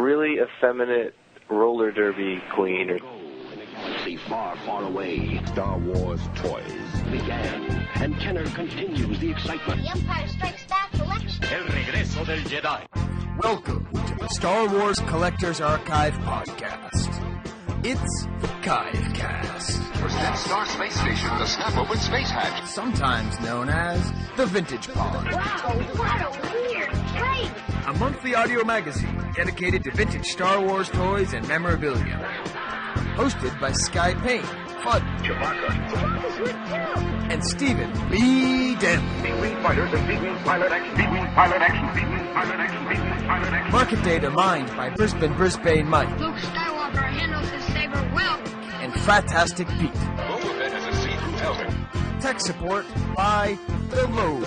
really effeminate roller derby queen. In a galaxy far, far away, Star Wars toys began, and Kenner continues the excitement. The Empire Strikes Back collection. El regreso del Jedi. Welcome to the Star Wars Collector's Archive podcast. It's the Chive Cast. Was that Star Space Station the snap open space hatch? Sometimes known as the Vintage Pod. Wow, what a weird place. A monthly audio magazine dedicated to vintage Star Wars toys and memorabilia. Hosted by Skye Payne, Fudd, Chewbacca's good too. and Stephen B. Dem. B-Wing fighters and B-Wing pilot action. B-Wing pilot action. B-Wing pilot action. B-Wing pilot action. Market data mined by Brisbane Mike Luke Skywalker handles his saber well. and Fratastic Pete. Boba Fett has a see-through helmet. Tech support by the Lobot.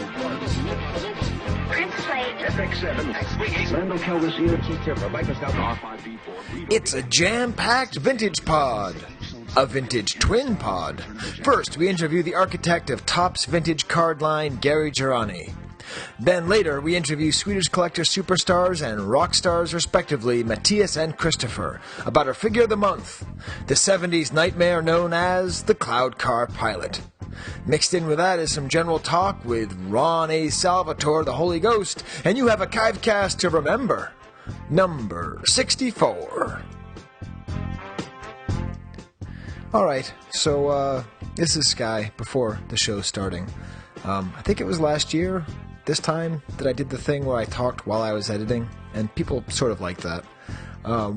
Print plate. FX7. X-Wing Randall Calrissian. T-Tipper. Viper Scout R5D4. It's a jam-packed vintage pod. A vintage twin pod. First, we interview the architect of Topps vintage card line, Gary Gerani. Then later, we interview Swedish collector superstars and rock stars, respectively, Mattias and Kristopher, about our figure of the month, the 70s nightmare known as the Cloud Car Pilot. Mixed in with that is some general talk with Ron A. Salvatore, the Holy Ghost, and you have a Chive Cast to remember. Number 64. Alright, so this is Skye before the show starting. I think it was last year, this time, that I did the thing where I talked while I was editing, and people sort of like that.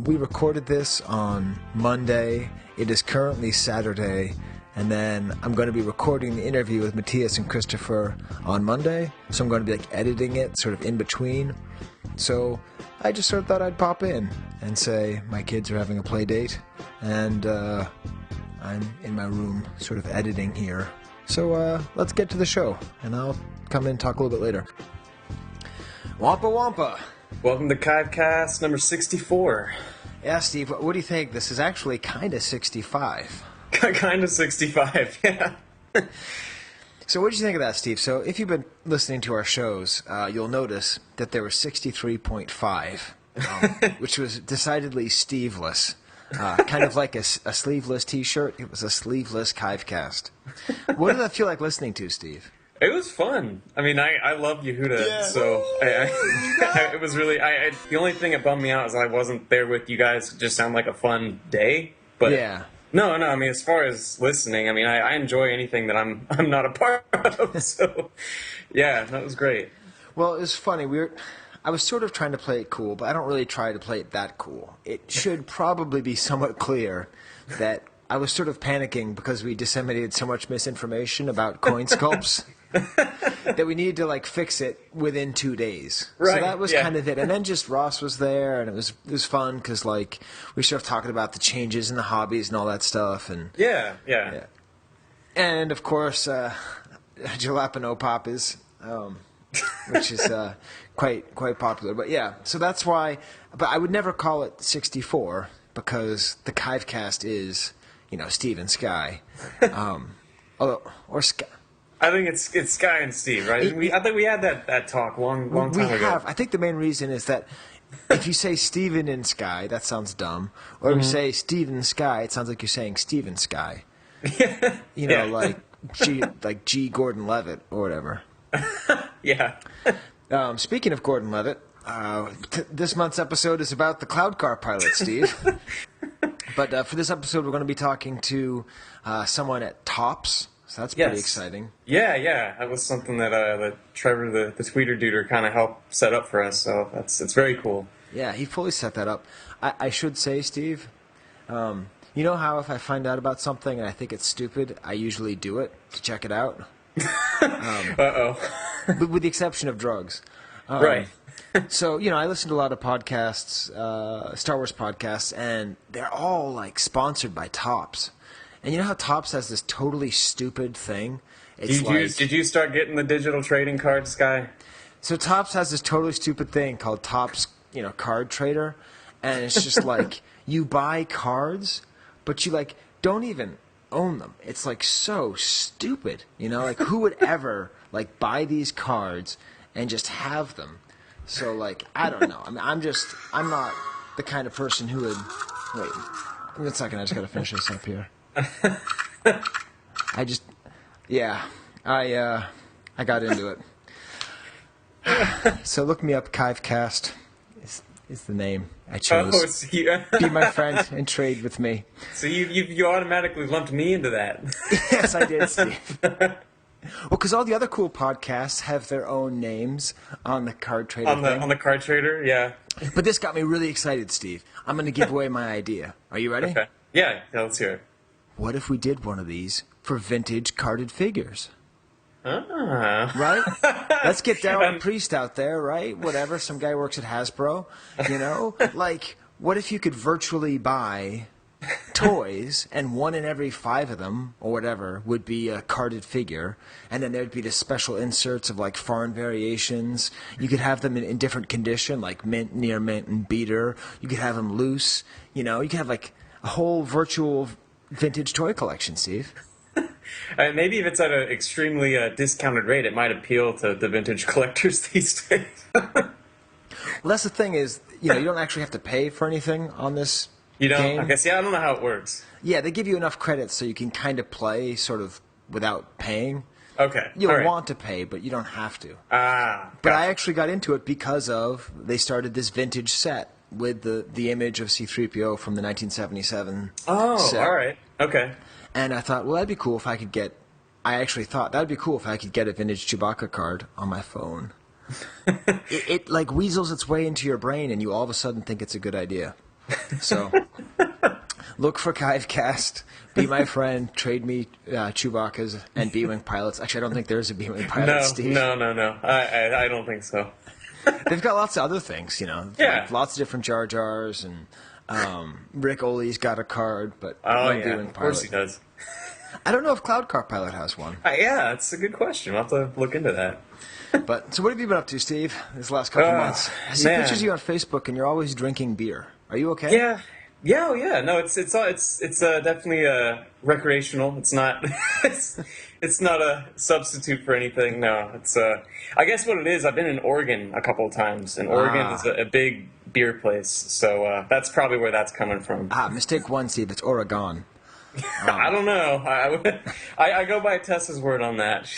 We recorded this on Monday. It is currently Saturday, and then I'm going to be recording the interview with Mattias and Kristopher on Monday, so I'm going to be editing it sort of in between. So I just sort of thought I'd pop in and say my kids are having a play date, and I'm in my room sort of editing here. So let's get to the show, and I'll come in and talk a little bit later. Wampa Wampa! Welcome to Chive Cast number 64. Yeah, Steve, what do you think? This is actually kind of 65. Kind of 65, yeah. So what did you think of that, Steve? So if you've been listening to our shows, you'll notice that there was 63.5, which was decidedly Steveless. Kind of like a sleeveless t-shirt. It was a sleeveless Chive Cast. What did that feel like listening to, Steve? It was fun. I mean, I love Yehuda, so it was really... the only thing that bummed me out is I wasn't there with you guys. It just sounded like a fun day. But yeah. No, I mean, as far as listening, I mean, I enjoy anything that I'm not a part of, so... Yeah, that was great. Well, it was funny. I was sort of trying to play it cool, but I don't really try to play it that cool. It should probably be somewhat clear that I was sort of panicking because we disseminated so much misinformation about coin sculpts that we needed to fix it within 2 days. Right, so that was yeah. kind of it. And then just Ross was there, and it was fun because we started talking about the changes in the hobbies and all that stuff. And Yeah. and of course, Jalapeno Pop is. Which is quite popular. But yeah, so that's why. But I would never call it 64 because the Chive Cast is, Steve and Skye, or Skye. I think it's Skye and Steve, right? I think we had that talk long time ago. We have. I think the main reason is that if you say Steven and Skye, that sounds dumb. Or if you say Steve and Skye, it sounds like you're saying Steven Skye. Yeah. Like G. Gordon Levitt or whatever. Yeah. Speaking of Gordon Levitt, this month's episode is about the Cloud Car Pilot, Steve. But for this episode, we're going to be talking to someone at Topps, so that's pretty exciting. Yeah. That was something that Trevor, the tweeter duder, kind of helped set up for us, so it's very cool. Yeah, he fully set that up. I should say, Steve, you know how if I find out about something and I think it's stupid, I usually do it to check it out? Uh-oh. With the exception of drugs. Right. So, I listen to a lot of podcasts, Star Wars podcasts, and they're all, sponsored by Topps. And you know how Topps has this totally stupid thing? Did you start getting the digital trading cards, Skye? So Topps has this totally stupid thing called Topps, Card Trader. And it's just you buy cards, but you, don't even own them. It's so stupid, who would ever buy these cards and just have them? So I don't know. I mean, I'm not the kind of person who would... Wait, give me a second. I just got to finish this up here. I just... Yeah, I got into it. So look me up. Chive Cast is the name I chose. Oh, so Be my friend and trade with me. So you automatically lumped me into that. Yes, I did, Steve. Well, because all the other cool podcasts have their own names on the card trader thing. On the card trader, yeah. But this got me really excited, Steve. I'm going to give away my idea. Are you ready? Okay. Yeah, let's hear it. What if we did one of these for vintage carded figures? Ah. Right? Let's get Darren Priest out there, right? Whatever. Some guy works at Hasbro. Like, what if you could virtually buy toys, and 1 in every 5 of them, or whatever, would be a carded figure, and then there'd be the special inserts of, like, foreign variations. You could have them in different condition, like mint, near mint, and beater. You could have them loose. You could have, like, a whole virtual vintage toy collection, Steve. Maybe if it's at an extremely discounted rate, it might appeal to the vintage collectors these days. Well, that's the thing is, you don't actually have to pay for anything on this game. I guess, I don't know how it works. Yeah, they give you enough credits so you can kind of play sort of without paying. Okay. You'll want to pay, but you don't have to. Ah. But I actually got into it because they started this vintage set with the image of C-3PO from the 1977 set. All right. Okay. And I thought, well, that'd be cool if I could get... I actually thought that'd be cool if I could get a vintage Chewbacca card on my phone. it like weasels its way into your brain, and you all of a sudden think it's a good idea. So, look for Chive Cast, be my friend, trade me Chewbacca's and B-Wing pilots. Actually, I don't think there's a B-Wing pilot, Steve. No. I don't think so. They've got lots of other things, Yeah. like lots of different Jar Jars, and Rick Ole's got a card, but no B-Wing pilot. Of course he does. I don't know if Cloud Car Pilot has one. Yeah, that's a good question. I'll have to look into that. But so what have you been up to, Steve, this last couple months? I see pictures of you on Facebook, and you're always drinking beer. Are you okay? Yeah. No, it's definitely recreational. It's not it's not a substitute for anything. No, it's I guess what it is. I've been in Oregon a couple of times, and Oregon is a big beer place, so that's probably where that's coming from. Mistake one, Steve. It's Oregon. I don't know. I go by Tessa's word on that.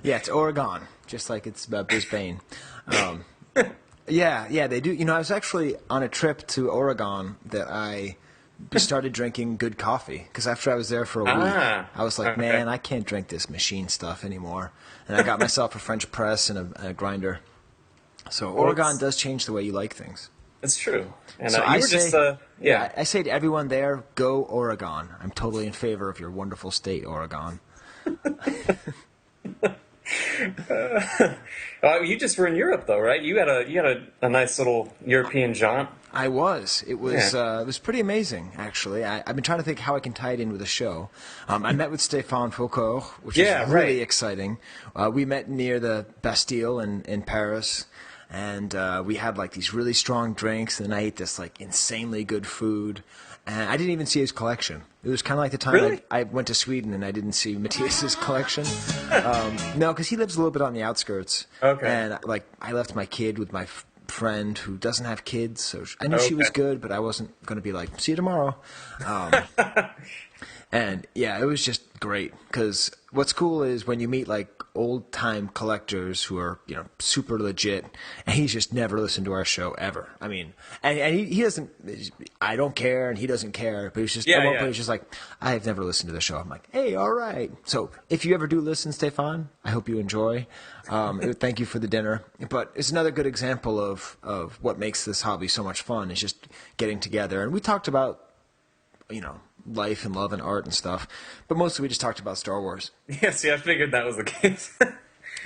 Yeah, it's Oregon, just like it's Brisbane. Yeah, they do. I was actually on a trip to Oregon that I started drinking good coffee, because after I was there for a week, I was like, man, I can't drink this machine stuff anymore. And I got myself a French press and a grinder. So Oregon does change the way you like things. It's true. And so I say to everyone there, go Oregon. I'm totally in favor of your wonderful state, Oregon. You just were in Europe, though, right? You had a nice little European jaunt. I was. It was pretty amazing, actually. I've been trying to think how I can tie it in with the show. I met with Stéphane Foucault, which is really exciting. We met near the Bastille in Paris, and we had like these really strong drinks, and I ate this like insanely good food. And I didn't even see his collection. It was kind of like the time I went to Sweden and I didn't see Mattias' collection. No, because he lives a little bit on the outskirts. Okay. And I left my kid with my friend who doesn't have kids, so I knew she was good, but I wasn't going to be like, see you tomorrow. And yeah, it was just great, because what's cool is when you meet like old time collectors who are super legit, and he's just never listened to our show ever. I mean, and he doesn't. I don't care, and he doesn't care. But he's just at one point he's just like, I have never listened to the show. I'm like, hey, all right. So if you ever do listen, Stéphane, I hope you enjoy. Thank you for the dinner. But it's another good example of what makes this hobby so much fun. Is just getting together, and we talked about life and love and art and stuff, but mostly we just talked about Star Wars. Yeah, see, I figured that was the case.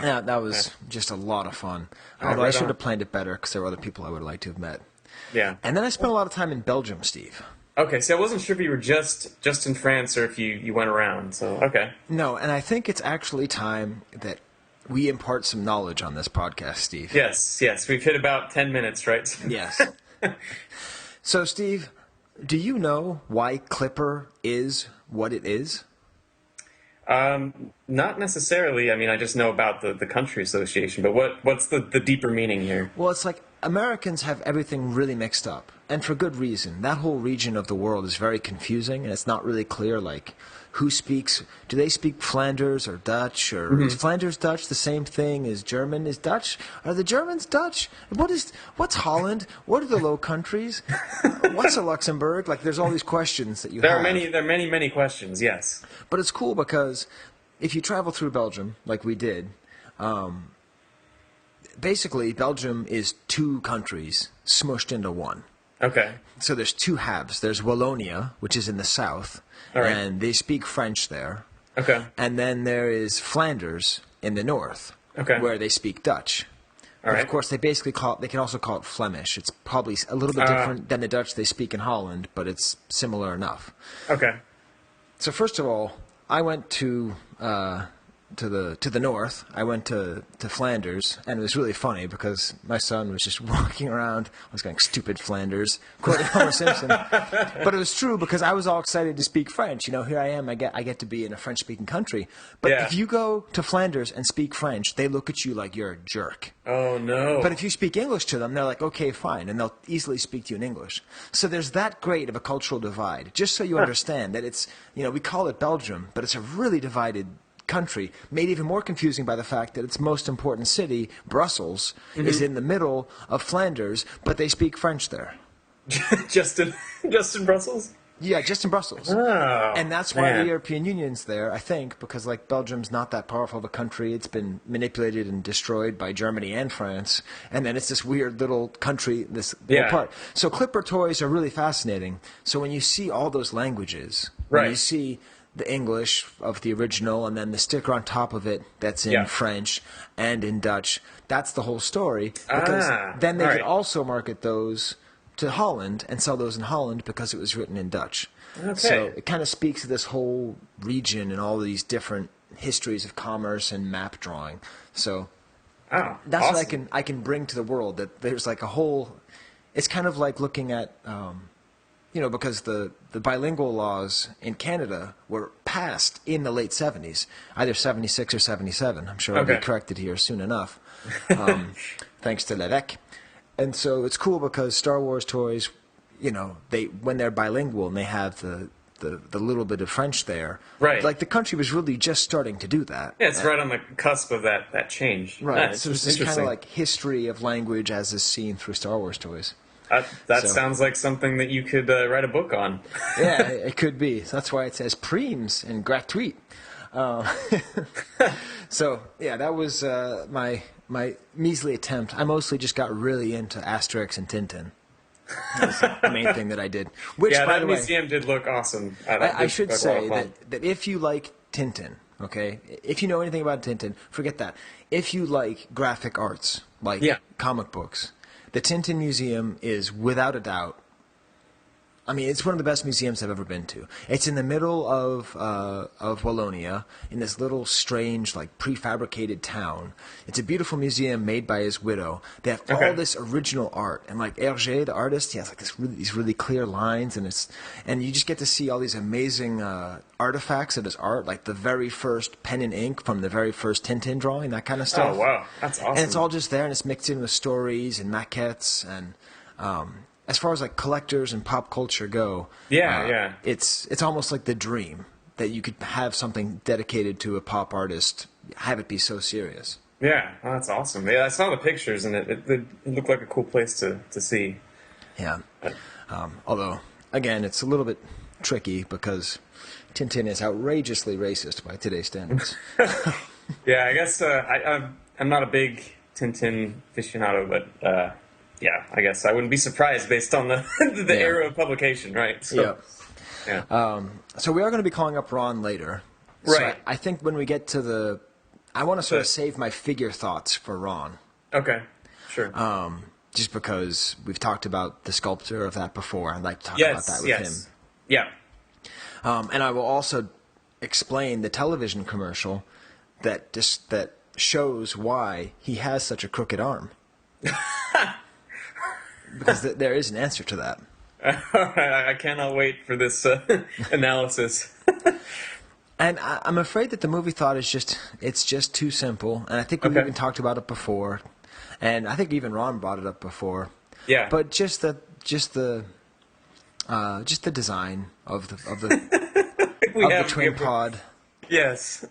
Yeah, that was just a lot of fun. Although I should have planned it better, because there were other people I would have liked to have met. Yeah. And then I spent a lot of time in Belgium, Steve. Okay, so I wasn't sure if you were just in France or if you went around, so okay. No, and I think it's actually time that we impart some knowledge on this podcast, Steve. Yes, we've hit about 10 minutes, right? Yes. So, Steve, do you know why Clipper is what it is? Not necessarily. I mean, I just know about the country association, but what's the deeper meaning here? Well, it's like, Americans have everything really mixed up, and for good reason. That whole region of the world is very confusing, and it's not really clear, like, who speaks. Do they speak Flanders or Dutch, or is Flanders Dutch the same thing as German is Dutch? Are the Germans Dutch? What's Holland? What are the Low Countries? What's a Luxembourg? Like, there's all these questions that you have. There are many questions. Yes. But it's cool because if you travel through Belgium, like we did, basically Belgium is two countries smushed into one. Okay. So there's two halves. There's Wallonia, which is in the south, and they speak French there. Okay. And then there is Flanders in the north, where they speak Dutch. But of course, they can also call it Flemish. It's probably a little bit different than the Dutch they speak in Holland, but it's similar enough. Okay. So first of all, I went to the north. I went to Flanders, and it was really funny because my son was just walking around. I was going, "Stupid Flanders," quoting Homer Simpson. But it was true because I was all excited to speak French. You know, here I am. I get to be in a French-speaking country. But if you go to Flanders and speak French, they look at you like you're a jerk. Oh no! But if you speak English to them, they're like, "Okay, fine," and they'll easily speak to you in English. So there's that great of a cultural divide. Just so you understand that it's, we call it Belgium, but it's a really divided country, made even more confusing by the fact that its most important city, Brussels, is in the middle of Flanders, but they speak French there. just in Brussels? Yeah, just in Brussels. Oh, and that's why the European Union's there, I think, because like Belgium's not that powerful of a country. It's been manipulated and destroyed by Germany and France, and then it's this weird little country, this little part. So Clipper toys are really fascinating. So when you see all those languages, when you see the English of the original, and then the sticker on top of it that's in French and in Dutch. That's the whole story. Because then they could also market those to Holland and sell those in Holland because it was written in Dutch. Okay. So it kind of speaks to this whole region and all these different histories of commerce and map drawing. So that's what I can bring to the world. That there's like a whole. It's kind of like looking at. Because the bilingual laws in Canada were passed in the late 70s, either 76 or 77. I'm sure I'll be corrected here soon enough, thanks to Levesque. And so it's cool because Star Wars toys, when they're bilingual and they have the little bit of French there, like the country was really just starting to do that. Yeah, it's right on the cusp of that change. Right, so it's kind of like history of language as is seen through Star Wars toys. That sounds like something that you could write a book on. Yeah, it could be. That's why it says Preems and gratuit. So, yeah, that was my measly attempt. I mostly just got really into Asterix and Tintin. That's the main thing that I did. Which, by the way, museum did look awesome. I should say that if you like Tintin, okay, if you know anything about Tintin, forget that. If you like graphic arts, like comic books, the Tintin Museum is, without a doubt, it's one of the best museums I've ever been to. It's in the middle of Wallonia, in this little strange, like, prefabricated town. It's a beautiful museum made by his widow. They have all this original art, and like Hergé, the artist, he has like these really clear lines, and you just get to see all these amazing artifacts of his art, like the very first pen and ink from the very first Tintin drawing, that kind of stuff. Oh wow, that's awesome! And it's all just there, and it's mixed in with stories and maquettes and. As far as like collectors and pop culture go, it's almost like the dream that you could have something dedicated to a pop artist, have it be so serious. Yeah, that's awesome. Yeah, I saw the pictures and it looked like a cool place to see. Yeah, although again, it's a little bit tricky because Tintin is outrageously racist by today's standards. Yeah, I guess I'm not a big Tintin aficionado, but. Yeah, I guess I wouldn't be surprised based on the era of publication, right? So, so we are going to be calling up Ron later. Right. So I think when we get to I want to sort of save my figure thoughts for Ron. Okay, sure. Just because we've talked about the sculptor of that before. I'd like to talk about that with him. Yeah. And I will also explain the television commercial that shows why he has such a crooked arm. Because there is an answer to that. All right, I cannot wait for this analysis. And I'm afraid that the movie thought it's just too simple. And I think we've even talked about it before. And I think even Ron brought it up before. Yeah. But just the design of the twin pod. Yes.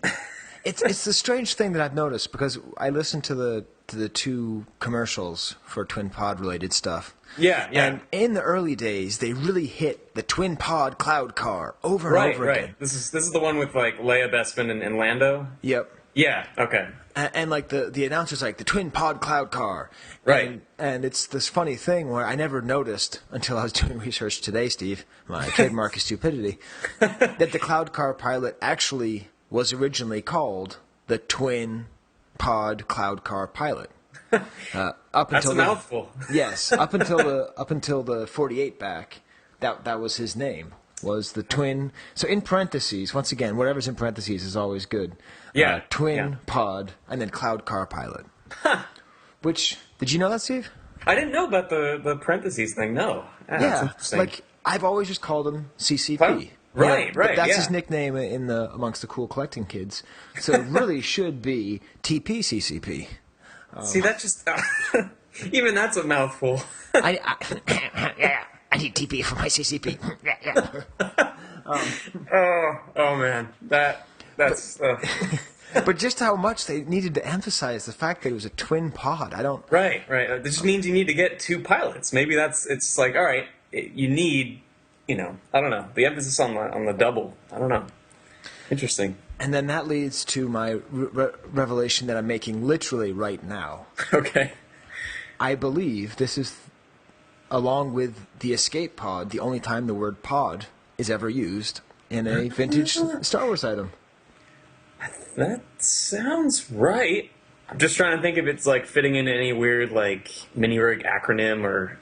It's the strange thing that I've noticed, because I listened to the two commercials for twin pod related stuff. Yeah. And in the early days, they really hit the twin pod cloud car over and over again. This is the one with like Leia Bespin and Lando. Yep. Yeah. Okay. And like the announcer's like the twin pod cloud car. Right. And it's this funny thing where I never noticed until I was doing research today, Steve. My trademark is stupidity. That the cloud car pilot actually was originally called the twin pod cloud car pilot. That's a mouthful. Yes, up until the 48 back, that was his name. Was the twin. So in parentheses, once again, whatever's in parentheses is always good. Yeah. Twin pod and then cloud car pilot. Which, did you know that, Steve? I didn't know about the parentheses thing. No. That's interesting. Like I've always just called him CCP. Right. But that's his nickname amongst the cool collecting kids. So it really should be TPCCP. See, that just even that's a mouthful. I need TP for my CCP. Oh man, that's. But just how much they needed to emphasize the fact that it was a twin pod. I don't. Right. That just means you need to get two pilots. Maybe it's like, all right, you need, I don't know, the emphasis on the double. I don't know. Interesting. And then that leads to my revelation that I'm making literally right now. Okay. I believe this is, along with the escape pod, the only time the word pod is ever used in a vintage Star Wars item. That sounds right. I'm just trying to think if it's like fitting in any weird like mini rig acronym or.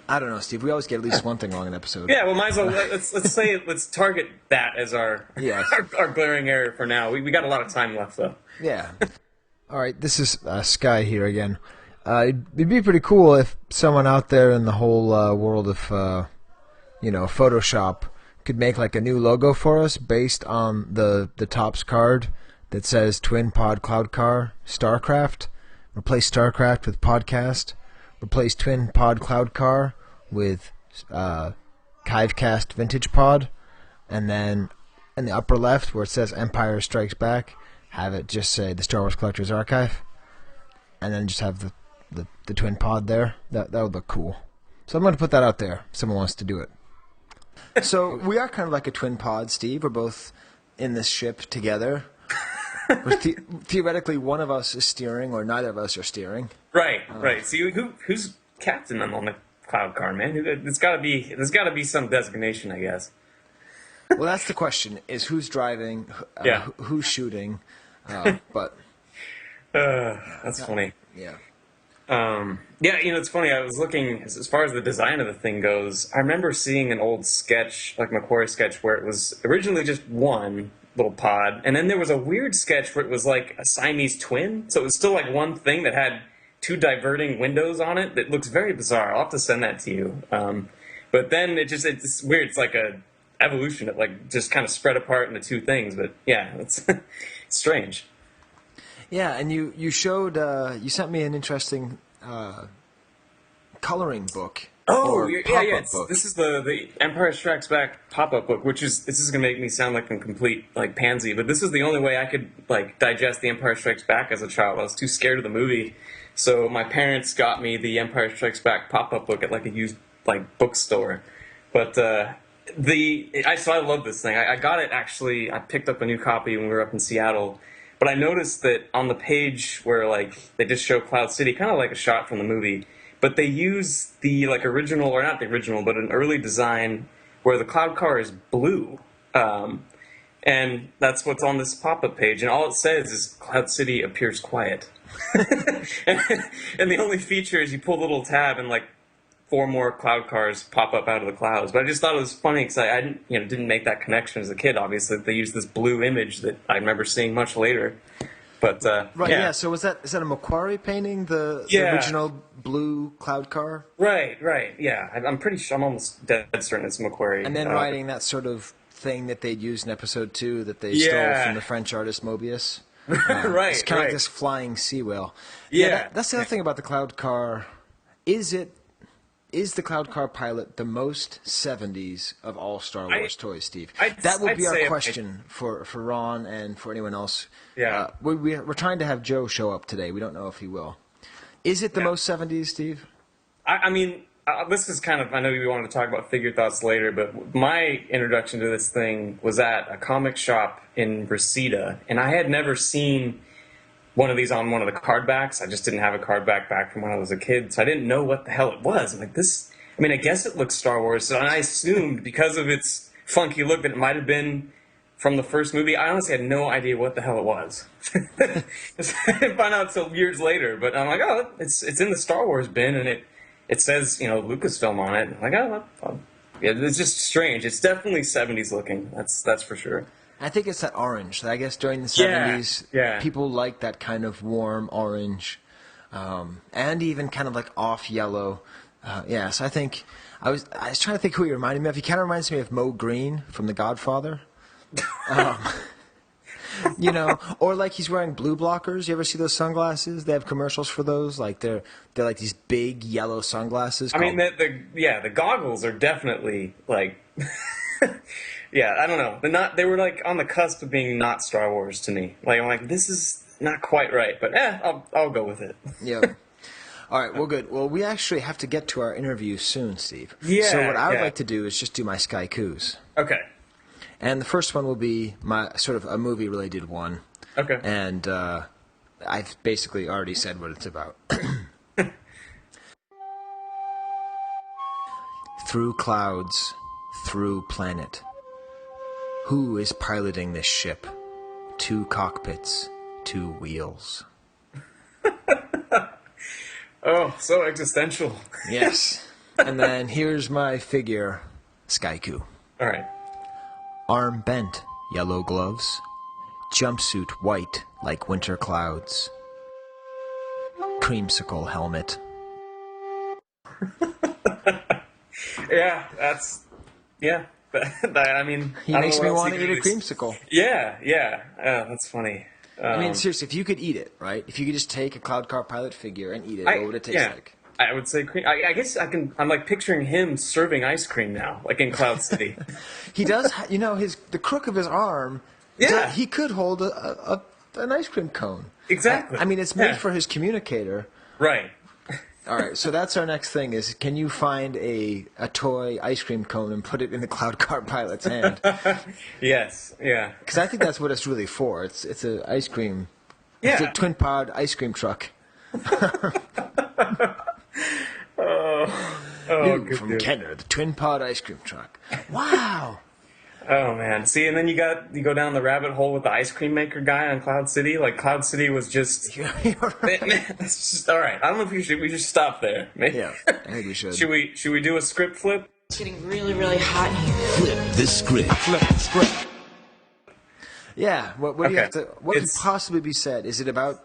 I don't know, Steve. We always get at least one thing wrong in an episode. Yeah, well, might as well let's target that as our glaring error for now. We got a lot of time left though. Yeah. All right, this is Skye here again. It'd be pretty cool if someone out there in the whole world of Photoshop could make like a new logo for us based on the Topps card that says Twin Pod Cloud Car StarCraft. Replace StarCraft with Podcast. Replace Twin Pod Cloud Car with Chive Cast Vintage Pod. And then in the upper left where it says Empire Strikes Back, have it just say the Star Wars Collector's Archive. And then just have the Twin Pod there. That would look cool. So I'm going to put that out there if someone wants to do it. So we are kind of like a twin pod, Steve. We're both in this ship together. Theoretically, one of us is steering, or neither of us are steering. Right. See, who's captain on the cloud car, man? There's got to be some designation, I guess. Well, that's the question: is who's driving? Who's shooting? But that's funny. Yeah. It's funny. I was looking as far as the design of the thing goes. I remember seeing an old sketch, like Macquarie sketch, where it was originally just one little pod, and then there was a weird sketch where it was like a Siamese twin. So it was still like one thing that had two diverting windows on it. That looks very bizarre. I'll have to send that to you. But then it's weird. It's like a evolution. It like just kind of spread apart into two things. But yeah, it's strange. Yeah, and you showed you sent me an interesting coloring book. Oh, yeah. This is the Empire Strikes Back pop-up book, this is gonna make me sound like a complete like pansy, but this is the only way I could like digest the Empire Strikes Back as a child. I was too scared of the movie, so my parents got me the Empire Strikes Back pop-up book at like a used like bookstore. But I love this thing. I got it actually. I picked up a new copy when we were up in Seattle. But I noticed that on the page where like they just show Cloud City, kind of like a shot from the movie, but they use the like original, or not the original, but an early design where the cloud car is blue, and that's what's on this pop-up page. And all it says is Cloud City appears quiet, and the only feature is you pull the little tab and like 4 more cloud cars pop up out of the clouds. But I just thought it was funny because I didn't make that connection as a kid. Obviously, they used this blue image that I remember seeing much later. But right, yeah. So is that a Macquarie painting, the original blue cloud car? Right. Yeah, I'm pretty sure. I'm almost dead certain it's Macquarie. And then writing that sort of thing that they'd used in episode 2 that they stole from the French artist Mobius. Right, It's kind of right. like this flying sea whale. Yeah. That's the other thing about the Cloud Car. Is the Cloud Car Pilot the most 70s of all Star Wars toys, Steve? That will I'd be our say question for Ron and for anyone else. Yeah. We're trying to have Joe show up today. We don't know if he will. Is it the most 70s, Steve? I mean, this is kind of, I know you wanted to talk about figure thoughts later, but my introduction to this thing was at a comic shop in Reseda, and I had never seen one of these on one of the card backs. I just didn't have a card back from when I was a kid, so I didn't know what the hell it was. I'm like, this, I mean, I guess it looks Star Wars, and I assumed because of its funky look that it might have been from the first movie. I honestly had no idea what the hell it was. I didn't find out until years later, but I'm like, oh, it's in the Star Wars bin, and it says, Lucasfilm on it. I'm like, oh, yeah, it's just strange. It's definitely 70s looking. That's for sure. I think it's that orange. I guess during the Yeah, 70s, yeah. people liked that kind of warm orange, and even kind of like off yellow. So I think I was trying to think who he reminded me of. He kind of reminds me of Mo Green from The Godfather. Or like he's wearing blue blockers. You ever see those sunglasses? They have commercials for those. Like they're like these big yellow sunglasses. I mean, the goggles are definitely like, yeah, I don't know. They were like on the cusp of being not Star Wars to me. Like I'm like, this is not quite right, but I'll go with it. Yeah. All right, well, good. Well, we actually have to get to our interview soon, Steve. Yeah. So what I would like to do is just do my Skye Coos. Okay. And the first one will be my sort of a movie-related one. Okay. And I've basically already said what it's about. Through clouds, through planet. Who is piloting this ship? 2 cockpits, 2 wheels. Oh, so existential. Yes. And then here's my figure, Skye Coo. All right. Arm bent, yellow gloves. Jumpsuit white like winter clouds. Creamsicle helmet. Yeah, I mean, He I don't makes know me what else want to you eat a can do. creamsicle. Yeah, that's funny. I mean, seriously, if you could eat it, right? If you could just take a Cloud Car Pilot figure and eat it, what would it taste like? I would say cream. I guess I'm like picturing him serving ice cream now, like in Cloud City. He does, the crook of his arm. Yeah. He could hold an ice cream cone. Exactly. I mean, it's made for his communicator. Right. All right, so that's our next thing is, can you find a toy ice cream cone and put it in the Cloud Car Pilot's hand? Yes. Yeah. Because I think that's what it's really for. It's an ice cream. Yeah. It's a twin pod ice cream truck. New good from dude. Kenner, the twin pod ice cream truck. Wow. Oh man. See, and then you go down the rabbit hole with the ice cream maker guy on Cloud City. Like Cloud City was just. You're right. It's just all right. I don't know if we should stop there. Maybe. Yeah, I think we should. Should we do a script flip? It's getting really, really hot in here. Flip the script. Yeah. What do you Okay. have to? What could It's- possibly be said? Is it about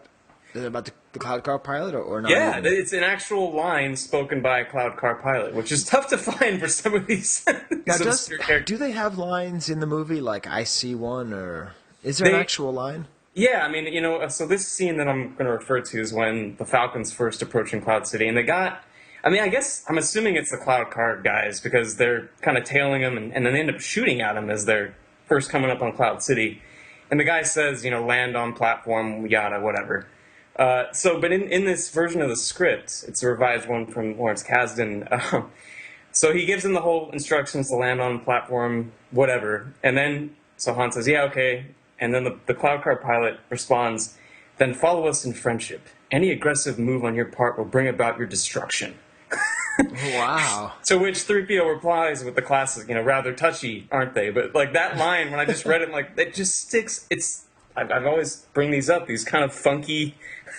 the Cloud Car Pilot or not? Yeah, even? it's an actual line spoken by a Cloud Car Pilot, which is tough to find for some of these. Now, these obscure characters. do they have lines in the movie like I see one, or is there an They- actual line? Yeah, I mean, so this scene that I'm going to refer to is when the Falcon's first approaching Cloud City, and they got. I mean, I guess I'm assuming it's the Cloud Car guys because they're kind of tailing him, and then they end up shooting at him as they're first coming up on Cloud City. And the guy says, land on platform, yada, whatever. But in this version of the script, it's a revised one from Lawrence Kasdan. So he gives them the whole instructions to land on platform, whatever. And then, so Han says, yeah, okay. And then the Cloud Car pilot responds, then follow us in friendship. Any aggressive move on your part will bring about your destruction. Wow. To which 3PO replies with the classic, rather touchy, aren't they? But like that line, when I just read it, like it just sticks. I've always bring these up, these kind of funky,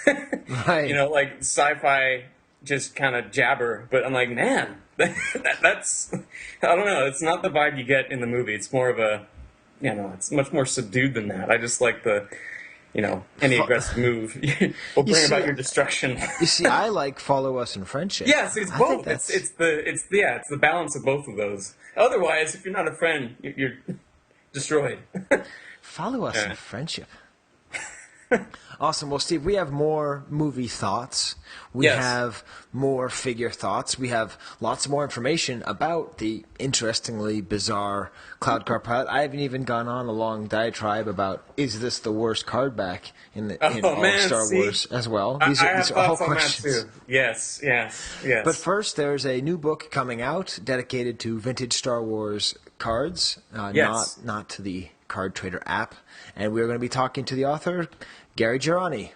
Right. like sci-fi, just kind of jabber. But I'm like, man, that's I don't know. It's not the vibe you get in the movie. It's more of a, it's much more subdued than that. I just like the. Any aggressive move will bring about your destruction. You see, I like follow us in friendship. Yes, it's I think both. that's- It's the balance of both of those. Otherwise, if you're not a friend, you're destroyed. Follow us Yeah. in friendship. Awesome. Well, Steve, we have more movie thoughts. We have more figure thoughts. We have lots more information about the interestingly bizarre Cloud Car Pilot. I haven't even gone on a long diatribe about, is this the worst card back in all of Star Wars as well? These are thoughts all on questions. that too. Yes. But first, there's a new book coming out dedicated to vintage Star Wars cards, not to the Card Trader app. And we're going to be talking to the author, Gerani.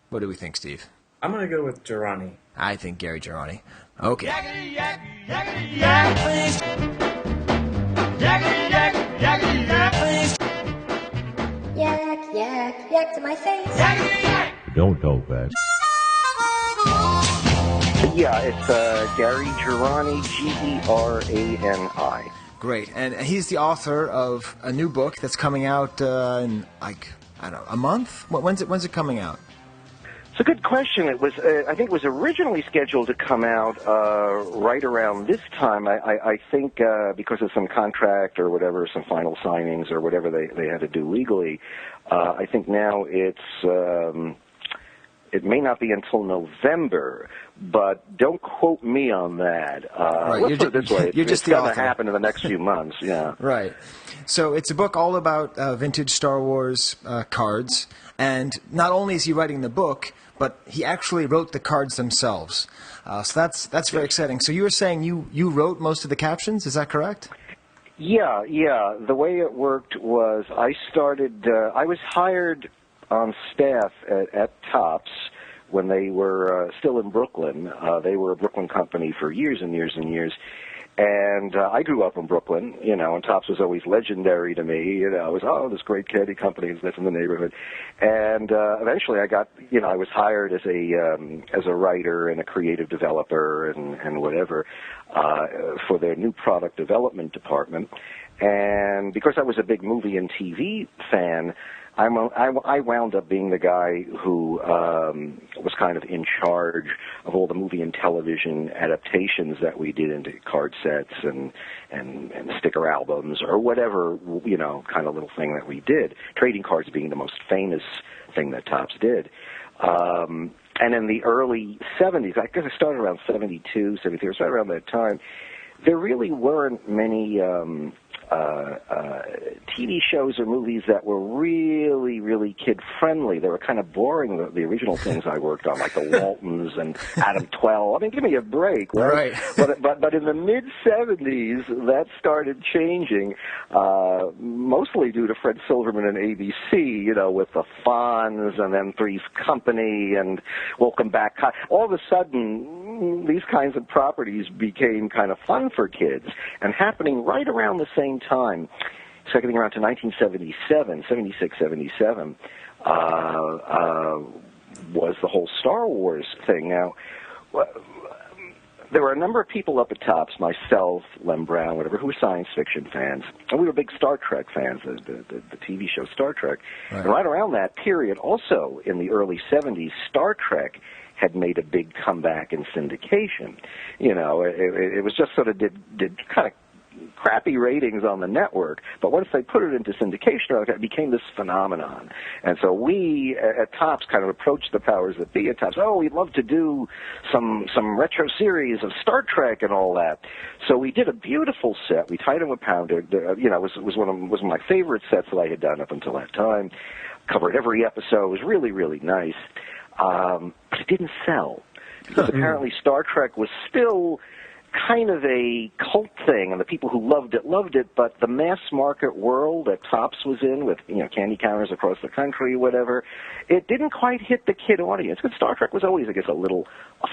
What do we think, Steve? I'm going to go with Gerani. I think Gary Gerani. Okay. Yakety yak, yakety yak, please. Yakety yak, yakety yak, please. Yak, yak, yak to my face. Yakety yak. Don't talk fast. Yeah, it's Gary Gerani, Gerani. Great. And he's the author of a new book that's coming out in, a month? When's it coming out? It's a good question. It was, I think it was originally scheduled to come out right around this time. I think because of some contract or whatever, some final signings or whatever they had to do legally, I think now it may not be until November, but don't quote me on that. Right. Let's put it this way. It's going to happen in the next few months, yeah. Right. So it's a book all about vintage Star Wars cards, and not only is he writing the book, but he actually wrote the cards themselves. So that's very exciting. So you were saying you wrote most of the captions, is that correct? Yeah. The way it worked was I was hired on staff at Topps when they were still in Brooklyn. They were a Brooklyn company for years and years and years. And I grew up in Brooklyn, and Topps was always legendary to me. It was, this great candy company that's in the neighborhood. And eventually I got, I was hired as a writer and a creative developer and whatever for their new product development department. And because I was a big movie and TV fan, I wound up being the guy who was kind of in charge of all the movie and television adaptations that we did into card sets and sticker albums or whatever, kind of little thing that we did. Trading cards being the most famous thing that Topps did. And in the early 70s, I guess I started around 72, 73, so right around that time, there really weren't many TV shows or movies that were really, really kid-friendly. They were kind of boring, the original things I worked on, like the Waltons and Adam 12. I mean, give me a break, right? But in the mid-70s, that started changing, mostly due to Fred Silverman and ABC, with the Fonz and then Three's Company and Welcome Back. All of a sudden, these kinds of properties became kind of fun for kids, and happening right around the same time, seconding around to 1977, 76, 77, was the whole Star Wars thing. Now, there were a number of people up at Topps, myself, Lem Brown, whatever, who were science fiction fans, and we were big Star Trek fans, the TV show Star Trek. Right. And right around that period, also in the early 70s, Star Trek had made a big comeback in syndication. It was just sort of did kind of crappy ratings on the network, but once they put it into syndication, it became this phenomenon. And so we at Topps kind of approached the powers that be at Topps. Oh, we'd love to do some retro series of Star Trek and all that. So we did a beautiful set. We tied them with Pounder. It was one of my favorite sets that I had done up until that time. Covered every episode. It was really, really nice. But it didn't sell because apparently Star Trek was still kind of a cult thing, and the people who loved it, but the mass market world that Topps was in with, candy counters across the country, whatever, it didn't quite hit the kid audience. Because Star Trek was always, I guess,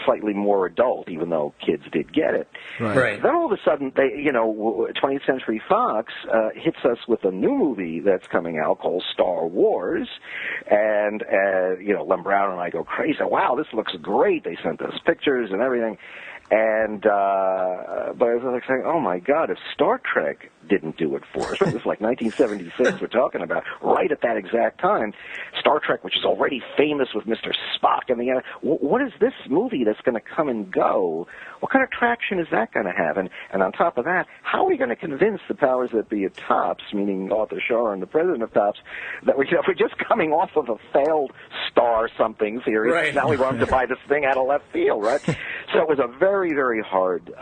slightly more adult, even though kids did get it. Right. Then all of a sudden, 20th Century Fox hits us with a new movie that's coming out called Star Wars, and Lem Brown and I go crazy. Wow, this looks great. They sent us pictures and everything. And but was like saying, oh, my God, if Star Trek didn't do it for us, it was like 1976 we're talking about, right at that exact time, Star Trek, which is already famous with Mr. Spock, and what is this movie that's going to come and go? What kind of traction is that going to have? And on top of that, how are we going to convince the powers that be at TOPS, meaning Arthur Shar and the president of TOPS, that we're just coming off of a failed Star something series, right. Now we want them to buy this thing out of left field, right? So it was a very, very hard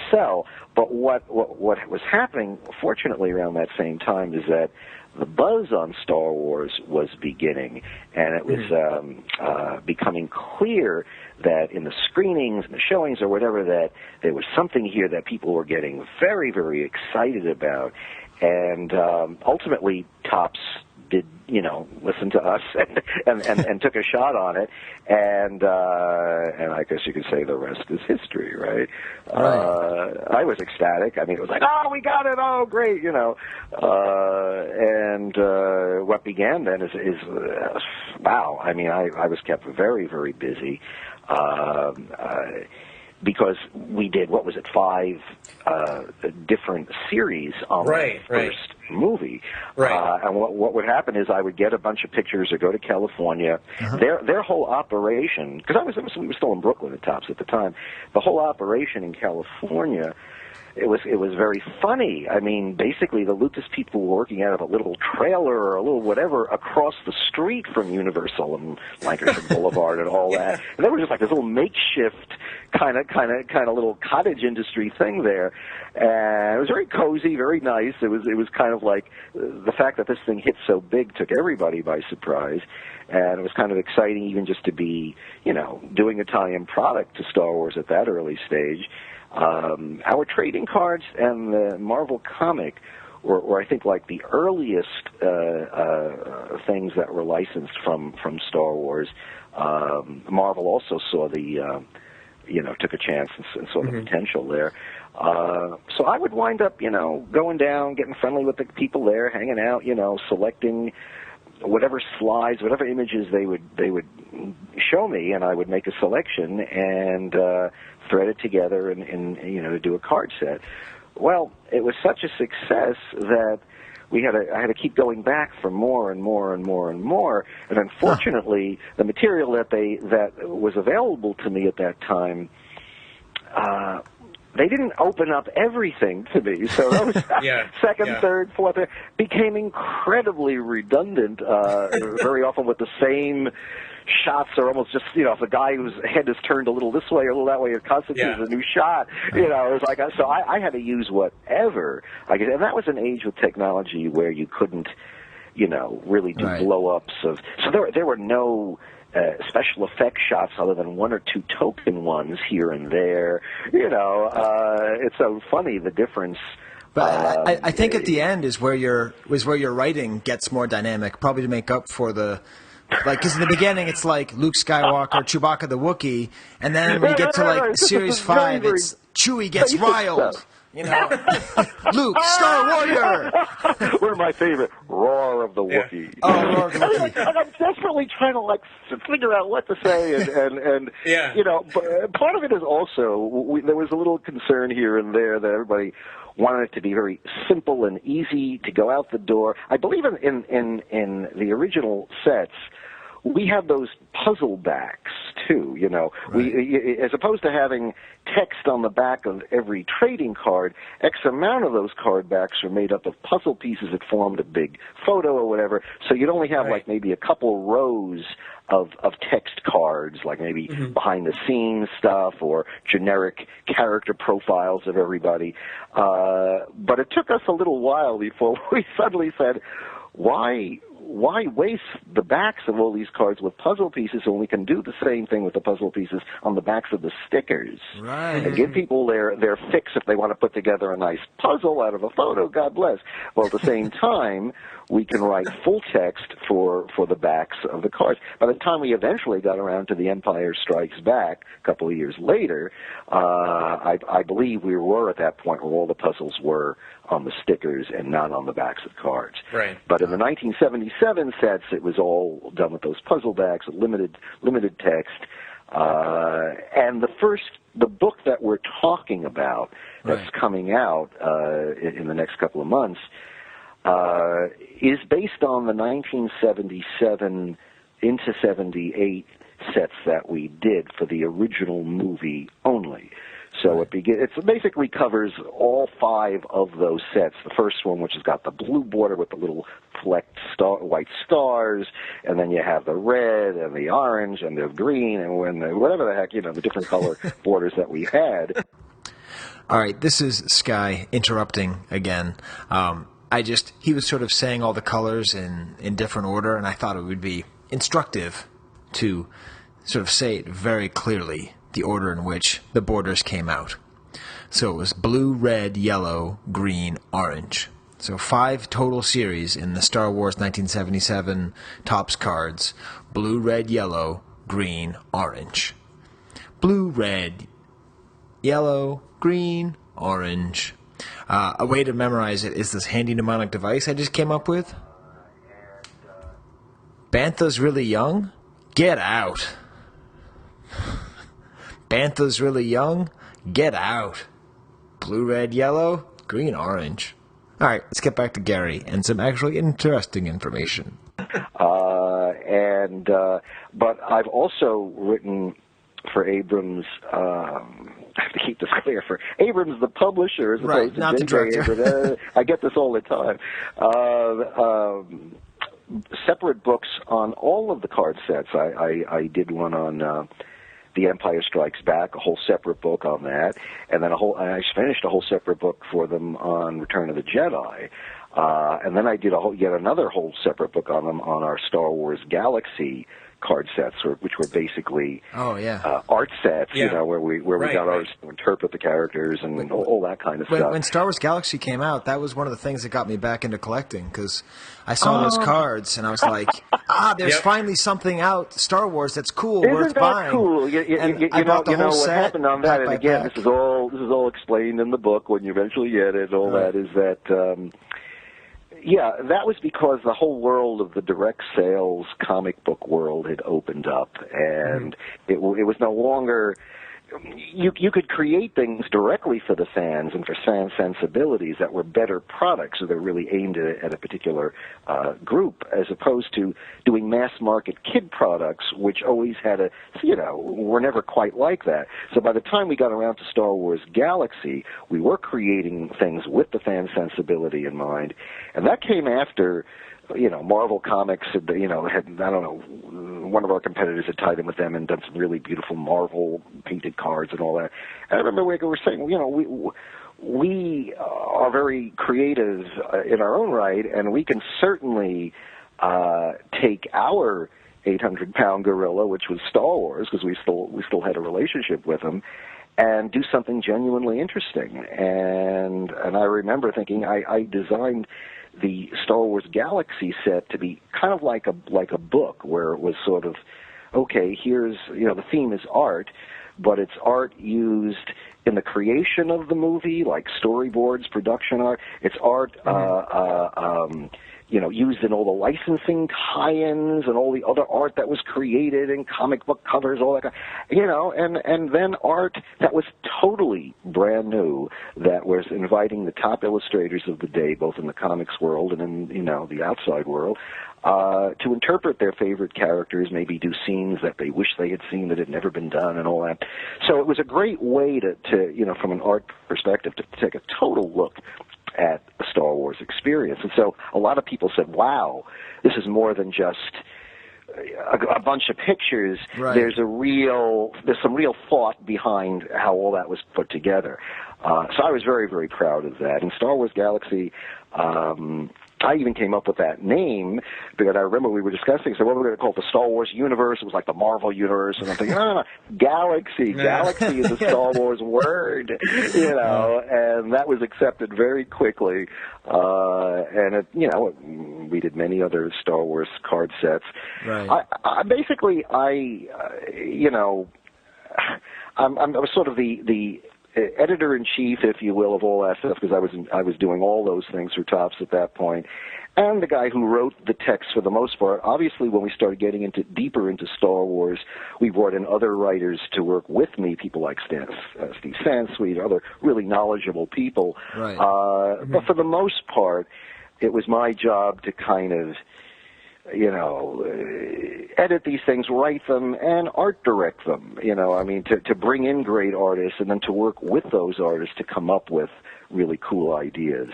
sell. But what was happening, fortunately, around that same time is that the buzz on Star Wars was beginning, and it was becoming clear that in the screenings and the showings or whatever, that there was something here that people were getting very, very excited about. And ultimately, TOPS did, listen to us and took a shot on it, and I guess you could say the rest is history, right? I was ecstatic. I mean, it was like, oh, we got it, oh, great, and what began then is wow. I mean, I was kept very, very busy. Because we did, 5 different series on the first movie. Right. And what would happen is I would get a bunch of pictures or go to California. Their whole operation, because we were still in Brooklyn at TOPS at the time, the whole operation in California, it was very funny. I mean, basically, the Lucas people were working out of a little trailer or a little whatever across the street from Universal and Lancashire Boulevard and all that. And they were just like this little makeshift kind of little cottage industry thing there. And it was very cozy, very nice. It was kind of like the fact that this thing hit so big took everybody by surprise. And it was kind of exciting even just to be, doing Italian product to Star Wars at that early stage. Our trading cards and the Marvel comic were I think, like the earliest things that were licensed from Star Wars. Marvel also saw took a chance and saw the potential there. So I would wind up, going down, getting friendly with the people there, hanging out, selecting whatever slides, whatever images they would show me, and I would make a selection and thread it together and to do a card set. Well, it was such a success that I had to keep going back for more and more and more and more. And unfortunately, the material that was available to me at that time, they didn't open up everything to me. So that was second, third, fourth, became incredibly redundant, very often with the same shots are almost just, if a guy whose head is turned a little this way or a little that way, it constitutes a new shot. It was like, so I had to use whatever I could. And that was an age with technology where you couldn't, really do blow-ups of, so there were no special effects shots other than one or two token ones here and there. It's so funny, the difference. But I think at the end is where your writing gets more dynamic, probably to make up for the, because in the beginning it's like Luke Skywalker, Chewbacca the Wookiee, and then when you get to Series 5, it's Chewie gets riled. Luke, Star Warrior. One of my favorite, Roar of the Wookiee. Oh, Roar of the Wookiee. I'm desperately trying to figure out what to say, and but part of it is also there was a little concern here and there that everybody wanted it to be very simple and easy to go out the door. I believe in the original sets, we had those puzzle backs too, We, as opposed to having text on the back of every trading card, X amount of those card backs are made up of puzzle pieces that formed a big photo or whatever. So you'd only have maybe a couple rows of text cards, like maybe behind the scenes stuff or generic character profiles of everybody. But it took us a little while before we suddenly said, why waste the backs of all these cards with puzzle pieces when we can do the same thing with the puzzle pieces on the backs of the stickers? Right. And give people their fix if they want to put together a nice puzzle out of a photo, God bless. Well, at the same time, we can write full text for the backs of the cards. By the time we eventually got around to The Empire Strikes Back a couple of years later, I believe we were at that point where all the puzzles were on the stickers and not on the backs of cards. Right. But in the 1977 sets, it was all done with those puzzle backs, limited text. And the book that we're talking about that's coming out in the next couple of months is based on the 1977 into 78 sets that we did for the original movie only. So it basically covers all 5 of those sets. The first one, which has got the blue border with the little flecked white stars, and then you have the red and the orange and the green and whatever the heck, the different color borders that we had. All right, this is Skye interrupting again. He was sort of saying all the colors in different order, and I thought it would be instructive to sort of say it very clearly, the order in which the borders came out. So it was blue, red, yellow, green, orange. So 5 total series in the Star Wars 1977 Topps cards. Blue, red, yellow, green, orange. Blue, red, yellow, green, orange. A way to memorize it is this handy mnemonic device I just came up with. Bantha's really young? Get out. Bantha's really young? Get out. Blue, red, yellow, green, orange. All right, let's get back to Gary and some actually interesting information. But I've also written for Abrams. I have to keep this clear, for Abrams, the publisher, as opposed to not the director. Abrams. I get this all the time. Separate books on all of the card sets. I did one on The Empire Strikes Back, a whole separate book on that, and then I finished a whole separate book for them on Return of the Jedi, and then I did yet another whole separate book on them on our Star Wars Galaxy card sets, which were basically art sets, where we got artists to interpret the characters and all that kind of stuff. When Star Wars Galaxy came out, that was one of the things that got me back into collecting, because I saw those cards and I was like, there's finally something out, Star Wars, that's cool, worth buying. Cool? I bought the whole what set. Happened on that, and again, back. this is all explained in the book when you eventually get it. All that is that. That was because the whole world of the direct sales comic book world had opened up, and it was no longer. You could create things directly for the fans and for fan sensibilities that were better products, so they're really aimed at a particular group, as opposed to doing mass market kid products, which always had were never quite like that. So by the time we got around to Star Wars Galaxy, we were creating things with the fan sensibility in mind, and that came after. Marvel Comics had, one of our competitors had tied in with them and done some really beautiful Marvel painted cards and all that. And I remember we were saying, we are very creative in our own right, and we can certainly take our 800-pound gorilla, which was Star Wars, because we still had a relationship with him, and do something genuinely interesting. And I remember thinking, I designed the Star Wars Galaxy set to be kind of like a book, where it was sort of, okay, here's, the theme is art, but it's art used in the creation of the movie, like storyboards, production art. It's art used in all the licensing tie-ins and all the other art that was created in comic book covers, all that, and then art that was totally brand new, that was inviting the top illustrators of the day, both in the comics world and in, the outside world, to interpret their favorite characters, maybe do scenes that they wish they had seen that had never been done and all that. So it was a great way to from an art perspective, to take a total look at the Star Wars experience. And so a lot of people said, wow, this is more than just a bunch of pictures. Right. There's some real thought behind how all that was put together. So I was very, very proud of that. In Star Wars Galaxy, I even came up with that name because I remember we were discussing, so what we're going to call it, the Star Wars universe. It was like the Marvel universe, and I'm thinking, no, Galaxy. Galaxy is a Star Wars word, and that was accepted very quickly. And we did many other Star Wars card sets. Right. I basically, I was sort of the editor-in-chief, if you will, of all that stuff, because I was doing all those things for Topps at that point, and the guy who wrote the text for the most part. Obviously, when we started getting deeper into Star Wars, we brought in other writers to work with me, people like Steve Sansweet, other really knowledgeable people. Right. But for the most part, it was my job to kind of, edit these things, write them, and art direct them. To bring in great artists and then to work with those artists to come up with really cool ideas,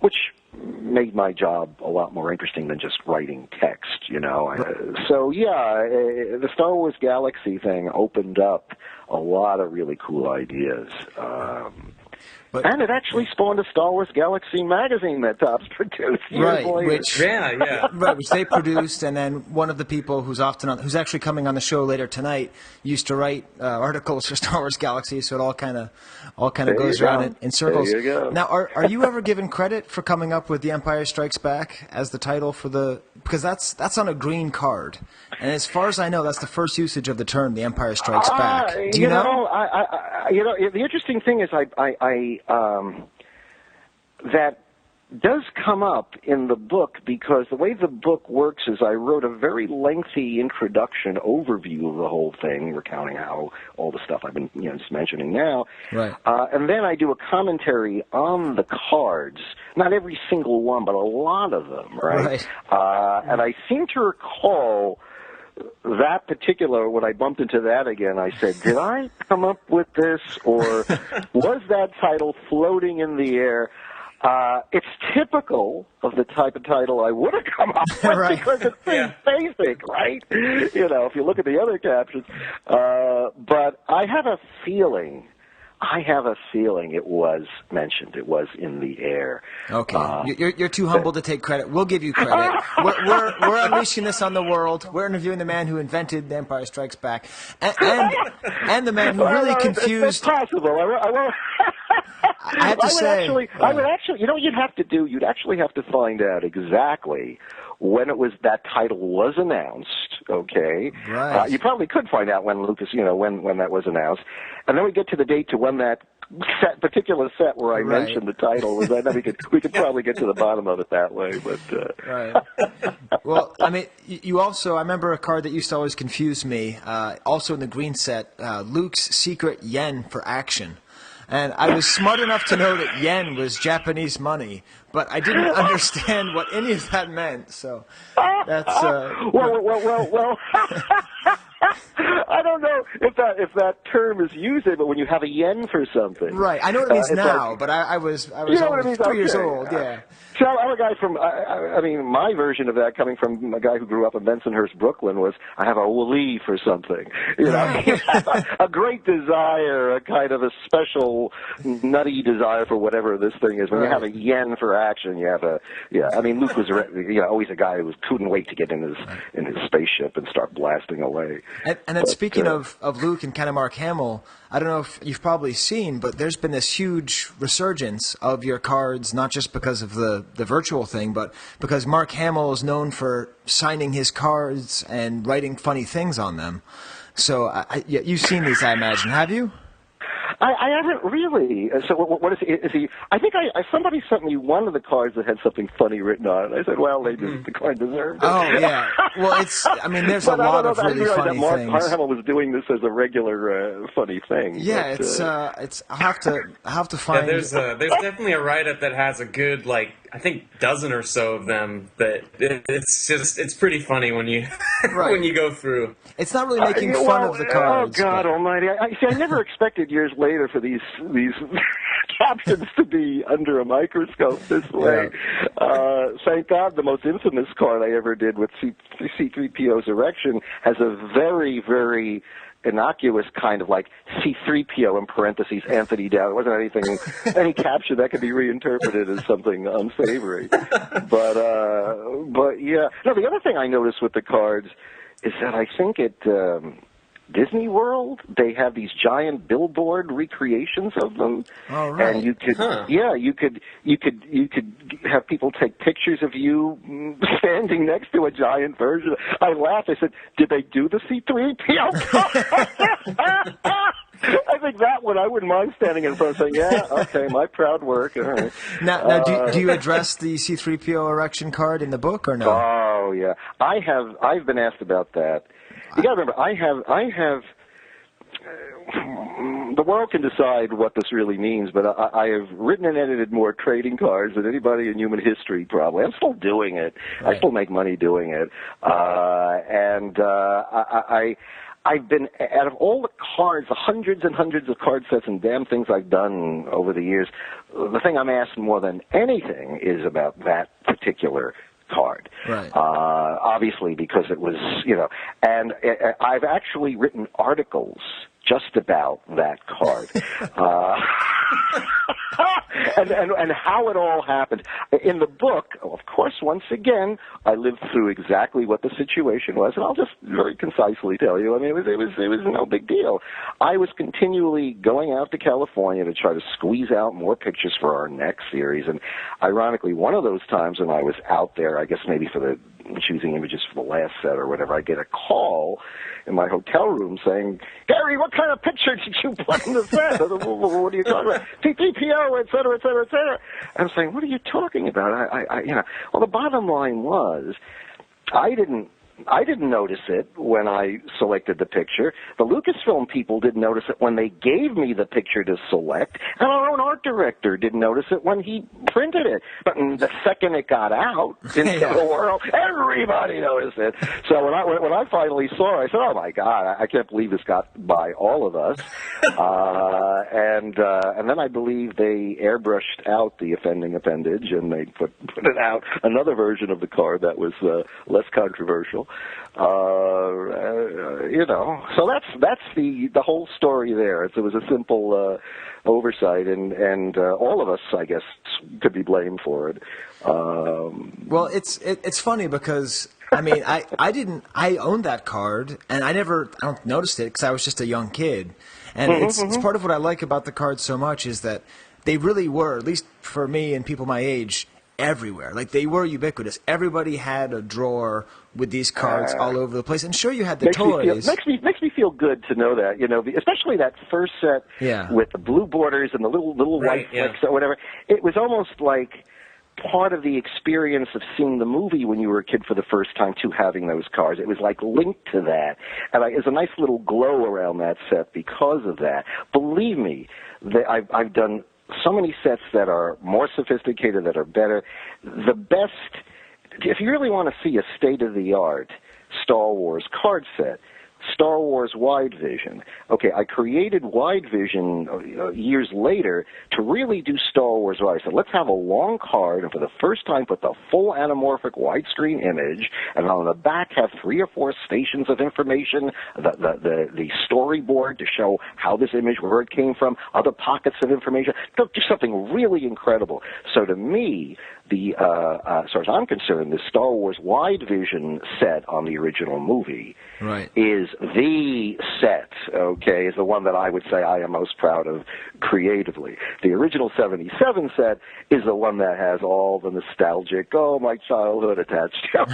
which made my job a lot more interesting than just writing text, So, the Star Wars Galaxy thing opened up a lot of really cool ideas. And it actually spawned a Star Wars Galaxy magazine that Topps produced years later. Which they produced, and then one of the people who's actually coming on the show later tonight used to write articles for Star Wars Galaxy, so it all kind of goes around in circles. There you go. Now, are you ever given credit for coming up with The Empire Strikes Back as the title for because that's on a green card, and as far as I know, that's the first usage of the term The Empire Strikes Back. Do you know? The interesting thing is that does come up in the book, because the way the book works is I wrote a very lengthy introduction overview of the whole thing, recounting how all the stuff I've been just mentioning now. Right. And then I do a commentary on the cards, not every single one, but a lot of them, right? And I seem to recall that particular, when I bumped into that again, I said, did I come up with this, or was that title floating in the air? It's typical of the type of title I would have come up with, because it's pretty basic, right? If you look at the other captions. But I have a feeling it was mentioned. It was in the air. Okay. You're too humble to take credit. We'll give you credit. We're unleashing this on the world. We're interviewing the man who invented The Empire Strikes Back. And the man who really confused... It's possible. I have to say... I would actually, what you'd have to do? You'd actually have to find out exactly when that title was announced, okay? Right. You probably could find out when Lucas, when that was announced. And then we get to the date to when that particular set where I mentioned the title was. Then we could probably get to the bottom of it that way. But Right. Well, I mean, you also, I remember a card that used to always confuse me, also in the green set, Luke's secret yen for action. And I was smart enough to know that yen was Japanese money, but I didn't understand what any of that meant. So that's well. I don't know if that term is used, but when you have a yen for something, right? I know what it means now, but I was only 3 years old. Yeah. So I'm a guy from. I mean, my version of that, coming from a guy who grew up in Bensonhurst, Brooklyn, was I have a wooly for something. A great desire, a kind of a special nutty desire for whatever this thing is. When you have a yen for action, you have a I mean, Luke was always a guy who couldn't wait to get in his spaceship and start blasting away. And then speaking of Luke and kind of Mark Hamill, I don't know if you've probably seen, but there's been this huge resurgence of your cards, not just because of the virtual thing, but because Mark Hamill is known for signing his cards and writing funny things on them. So you've seen these, I imagine, have you? I haven't really. So what is he? Is he? I think somebody sent me one of the cards that had something funny written on it. I said, well, the card deserved it. Oh yeah. Well, there's a lot of really funny things. Mark Hamill was doing this as a regular funny thing. Yeah, but, I'll have to find. Yeah, there's definitely a write-up that has a good I think dozen or so of them. That it's pretty funny when you when you go through. It's not really making fun of the cards. Oh God Almighty! I never expected years later for these captions to be under a microscope this way. Yeah. Thank God, the most infamous card I ever did with C-3PO's erection has a very, very innocuous kind of like C-3PO in parentheses Anthony Down. It wasn't any caption that could be reinterpreted as something unsavory. But yeah. No, the other thing I noticed with the cards is that I think at Disney World they have these giant billboard recreations of them. Oh, right. And you could have people take pictures of you standing next to a giant version. I laughed. I said, "Did they do the C-3PO?" I think that one I wouldn't mind standing in front saying, yeah, okay, my proud work. All right. Now do you address the C-3PO erection card in the book or no? Oh, yeah. I've been asked about that. You got to remember, I have the world can decide what this really means, but I have written and edited more trading cards than anybody in human history, probably. I'm still doing it. Right. I still make money doing it. I've been, out of all the cards, the hundreds and hundreds of card sets and damn things I've done over the years, the thing I'm asked more than anything is about that particular card. Right. Obviously, because it was, and I've actually written articles just about that card. And how it all happened. In the book, of course, once again, I lived through exactly what the situation was, and I'll just very concisely tell you. I mean, it was no big deal. I was continually going out to California to try to squeeze out more pictures for our next series, and ironically, one of those times when I was out there, I guess maybe for the choosing images for the last set or whatever, I get a call in my hotel room saying, Gary, what kind of picture did you put in the set? What are you talking about? TPO, et cetera, et cetera, et cetera. I'm saying, what are you talking about? Well, the bottom line was, I didn't notice it when I selected the picture. The Lucasfilm people didn't notice it when they gave me the picture to select, and our own art director didn't notice it when he printed it. But the second it got out into the world, everybody noticed it. So when I finally saw it, I said, "Oh my God, I can't believe this got by all of us." And then I believe they airbrushed out the offending appendage, and they put it out another version of the card that was less controversial. So that's the whole story there. It was a simple oversight, and all of us, I guess, could be blamed for it. Well, it's funny because I mean I owned that card, and I don't noticed it because I was just a young kid, and it's part of what I like about the cards so much is that they really were, at least for me and people my age, everywhere. Like, they were ubiquitous. Everybody had a drawer with these cards all over the place. And sure, you had the toys. Makes me feel good to know that, especially that first set with the blue borders and the little white flecks or whatever. It was almost like part of the experience of seeing the movie when you were a kid for the first time, too, having those cards. It was like linked to that. And there's a nice little glow around that set because of that. Believe me, I've done so many sets that are more sophisticated, that are better. The best, if you really want to see a state-of-the-art Star Wars card set, Star Wars Wide Vision. Okay, I created Wide Vision years later to really do Star Wars right. I said, let's have a long card, and for the first time put the full anamorphic widescreen image, and on the back have 3 or 4 stations of information, the storyboard to show how this image, where it came from, other pockets of information. Do something really incredible. So to me, as far as I'm concerned, the Star Wars Wide Vision set on the original movie is the set, okay, is the one that I would say I am most proud of creatively. The original 77 set is the one that has all the nostalgic, my childhood attached to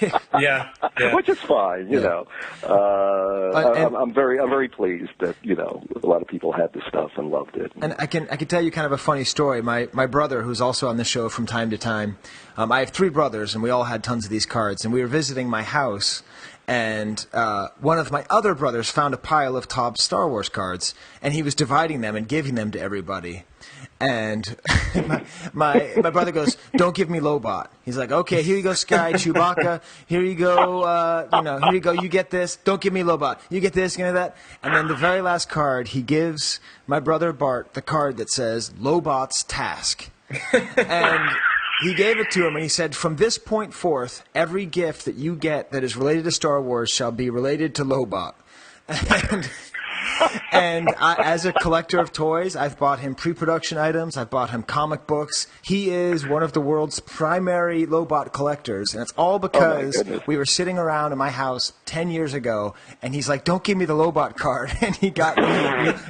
it. Yeah. Which is fine, you know. I'm very pleased that, a lot of people had this stuff and loved it. And I can tell you kind of a funny story. My brother, who's also on the show from time to time, I have 3 brothers, and we all had tons of these cards, and we were visiting my house, and one of my other brothers found a pile of Topps Star Wars cards, and he was dividing them and giving them to everybody. And my brother goes, "Don't give me Lobot." He's like, "Okay, here you go, Skye, Chewbacca. Here you go, here you go. You get this. Don't give me Lobot. You get this, you get that." And then the very last card, he gives my brother Bart the card that says Lobot's Task, and he gave it to him, and he said, "From this point forth, every gift that you get that is related to Star Wars shall be related to Lobot." And as a collector of toys, I've bought him pre-production items. I've bought him comic books. He is one of the world's primary Lobot collectors, and it's all because we were sitting around in my house 10 years ago, and he's like, "Don't give me the Lobot card," and he got me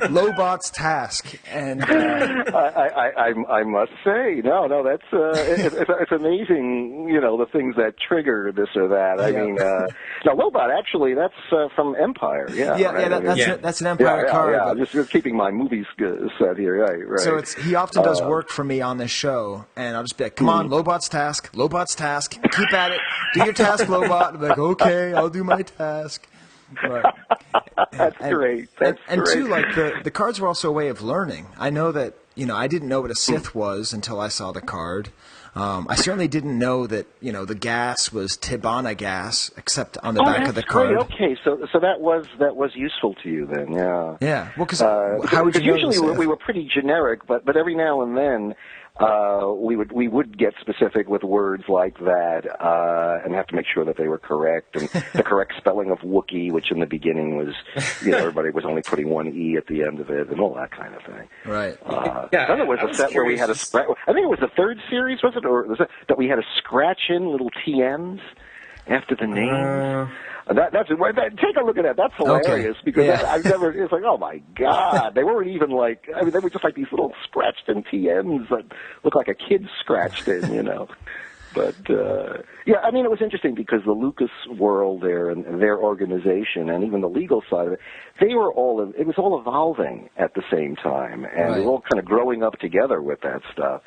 Lobot's Task. And I must say, no, that's it's amazing, the things that trigger this or that. I mean, now Lobot actually, that's from Empire, that's an Empire card. Yeah. But... Just keeping my movies set here, right. So he often does work for me on this show, and I'll just be like, come on, Lobot's task, keep at it, do your task, Lobot. And I'm like, okay, I'll do my task. But, That's great. That's and great. too, like, the cards were also a way of learning. I know that, I didn't know what a Sith was until I saw the card. I certainly didn't know that, the gas was Tibanna gas, except on the back of the card. Great. Okay, so that was useful to you then, yeah. Yeah, well, because how would you know? Usually we were pretty generic, but every now and then we would get specific with words like that and have to make sure that they were correct, and the correct spelling of Wookiee, which in the beginning was, everybody was only putting one E at the end of it, and all that kind of thing. Right. Then there was a set where we had I think it was the third series, was it, or was it that we had to scratch in little TMs after the names? Take a look at that. That's hilarious because I've never. It's like, oh my god, they weren't even like. I mean, they were just like these little scratched-in TMs that look like a kid scratched in, But I mean, it was interesting because the Lucas world there and their organization and even the legal side of it, it was all evolving at the same time, and they were all kind of growing up together with that stuff.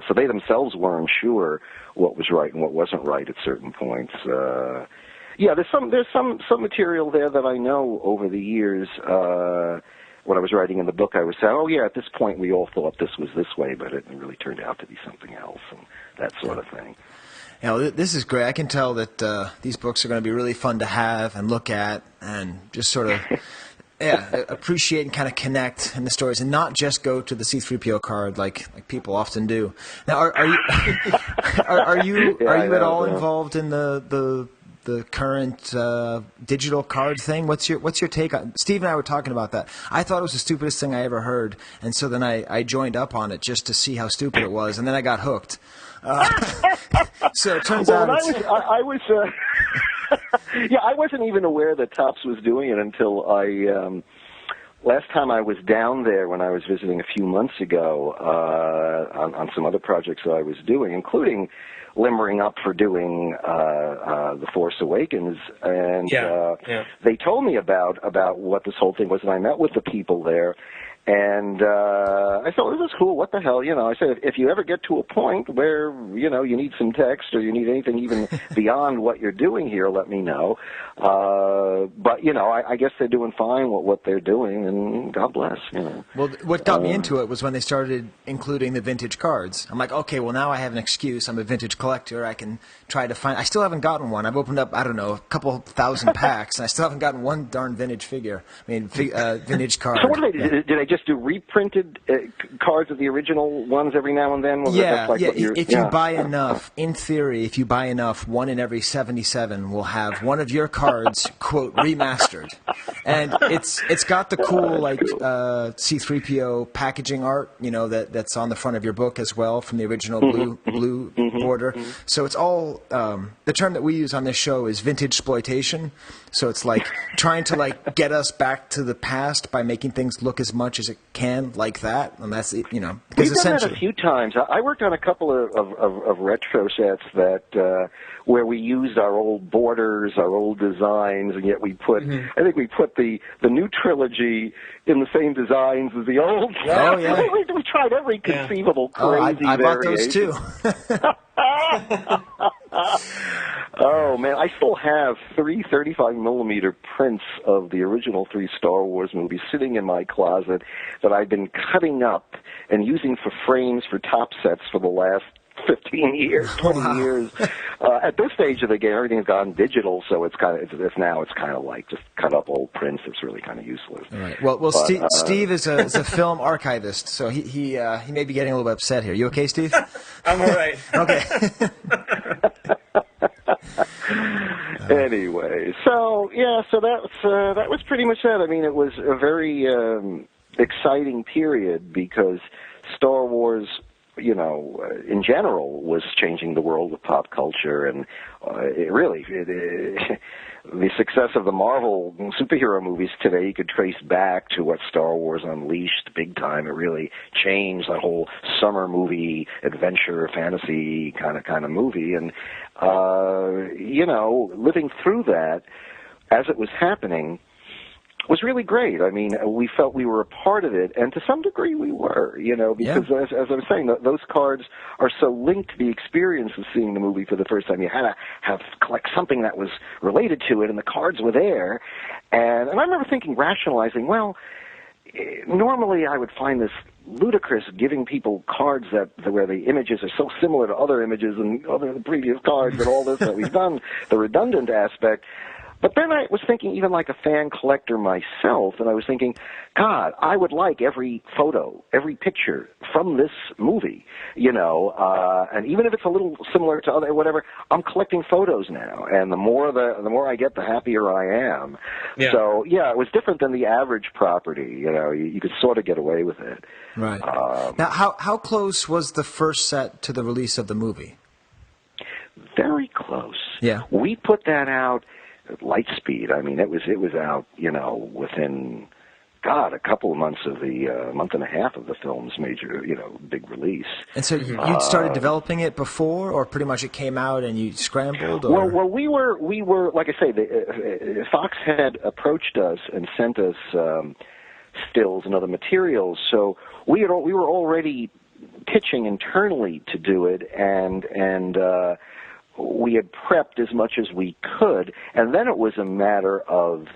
So they themselves weren't sure what was right and what wasn't right at certain points. There's some material there that I know over the years. When I was writing in the book, I was saying, at this point we all thought this was this way, but it really turned out to be something else, and that sort of thing. This is great. I can tell that these books are going to be really fun to have and look at, and just sort of appreciate and kind of connect in the stories, and not just go to the C-3PO card like people often do. Now, are you are you at all involved in the current digital card thing? What's your take on? Steve and I were talking about that. I thought it was the stupidest thing I ever heard, and so then I joined up on it just to see how stupid it was, and then I got hooked. So it turns out I was I wasn't even aware that Topps was doing it until last time I was down there when I was visiting a few months ago on some other projects that I was doing, including limbering up for doing The Force Awakens, and they told me about what this whole thing was, and I met with the people there, and I thought, this is cool, what the hell, I said, if you ever get to a point where, you need some text or you need anything even beyond what you're doing here, let me know. But, I guess they're doing fine with what they're doing, and God bless, Well, what got me into it was when they started including the vintage cards. I'm like, okay, well, now I have an excuse. I'm a vintage collector. I can try to find... I still haven't gotten one. I've opened up, I don't know, a couple thousand packs, and I still haven't gotten one darn vintage figure. I mean, vintage card. So what did they just do reprinted cards of the original ones every now and then? If you buy enough, in theory, if you buy enough, one in every 77 will have one of your cards, quote, remastered. And it's got the cool, like, C-3PO packaging art, that's on the front of your book as well, from the original blue border. So it's all, the term that we use on this show is vintage exploitation. So it's like trying to get us back to the past by making things look as much as it can like that, and that's because we've done that a few times. I worked on a couple of retro sets that where we used our old borders, our old designs, and yet we put I think we put the new trilogy in the same designs as the old. Oh yeah, we tried every conceivable crazy I bought those variation. too. Oh man, I still have 3 35mm prints of the original 3 Star Wars movies sitting in my closet that I've been cutting up and using for frames for top sets for the last 15 years, 20 years. At this stage of the game, everything's gone digital, so it's kind of like just cut up old prints. It's really kind of useless. All right. Well, Steve is a film archivist, so he may be getting a little bit upset here. You okay, Steve? I'm all right. Okay. Anyway, so that was pretty much that. I mean, it was a very exciting period because Star Wars, in general, was changing the world of pop culture, and the success of the Marvel superhero movies today you could trace back to what Star Wars unleashed big time. It really changed that whole summer movie, adventure, fantasy kind of movie, and living through that as it was happening, was really great. I mean, we felt we were a part of it, and to some degree we were, because as I was saying, those cards are so linked to the experience of seeing the movie for the first time. You had to collect something that was related to it, and the cards were there. And I remember thinking, rationalizing, well, normally I would find this ludicrous giving people cards where the images are so similar to other images and other previous cards and all this that we've done, the redundant aspect. But then I was thinking, even like a fan collector myself, and I was thinking, God, I would like every photo, every picture from this movie, and even if it's a little similar to other whatever, I'm collecting photos now, and the more I get, the happier I am. Yeah. So it was different than the average property. You could sort of get away with it. Right. Now, how close was the first set to the release of the movie? Very close. Yeah. We put that out at light speed. I mean, it was out, within, a couple of months of the month and a half of the film's major, big release. And so you'd started developing it before, or pretty much it came out and you scrambled? Or? Well, we were like I say, Fox had approached us and sent us stills and other materials, so we were already pitching internally to do it, and we had prepped as much as we could, and then it was a matter of,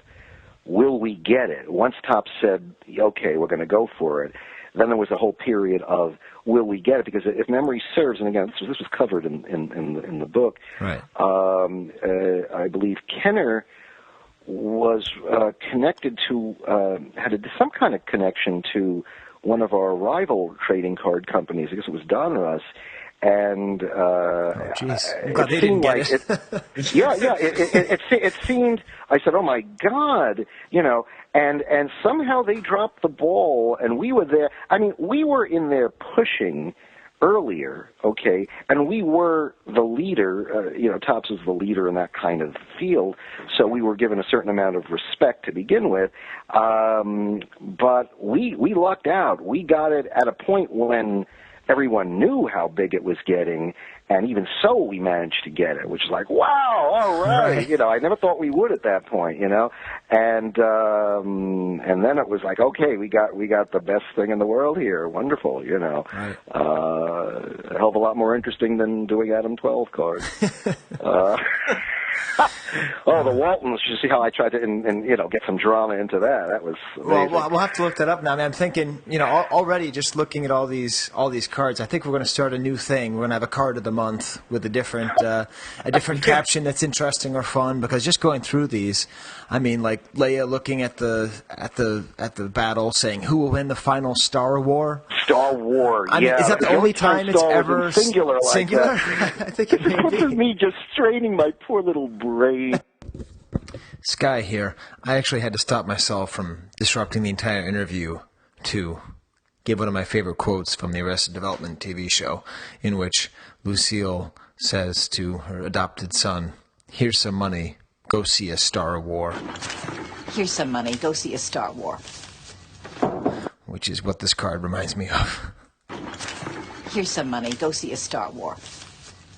will we get it? Once Top said, okay, we're going to go for it, then there was a whole period of, will we get it? Because if memory serves, and again, this was covered in the book, right. I believe Kenner was connected to, had some kind of connection to one of our rival trading card companies. I guess it was Donruss. And it seemed like it seemed. I said, "Oh my God," and somehow they dropped the ball, and we were there. I mean, we were in there pushing earlier, okay, and we were the leader. Topps was the leader in that kind of field, so we were given a certain amount of respect to begin with. But we lucked out. We got it at a point when everyone knew how big it was getting, and even so we managed to get it, which is like, wow, all right. I never thought we would at that point, and then it was like, okay, we got the best thing in the world here, wonderful, Right. A hell of a lot more interesting than doing Adam 12 cards. The Waltons. You see how I tried to, get some drama into that. That was amazing. Well, we'll have to look that up now. I mean, I'm thinking, already just looking at all these cards, I think we're going to start a new thing. We're going to have a card of the month with a different caption that's interesting or fun. Because just going through these, I mean, like Leia looking at the battle, saying who will win the final Star War. Star War. I mean, is that the only time it's ever singular? Singular? Like I think it may this be. is me just straining my poor little brain. Skye here. I actually had to stop myself from disrupting the entire interview to give one of my favorite quotes from the Arrested Development TV show, in which Lucille says to her adopted son, "Here's some money, go see a Star War." Here's some money, go see a Star War. Which is what this card reminds me of. Here's some money, go see a Star War.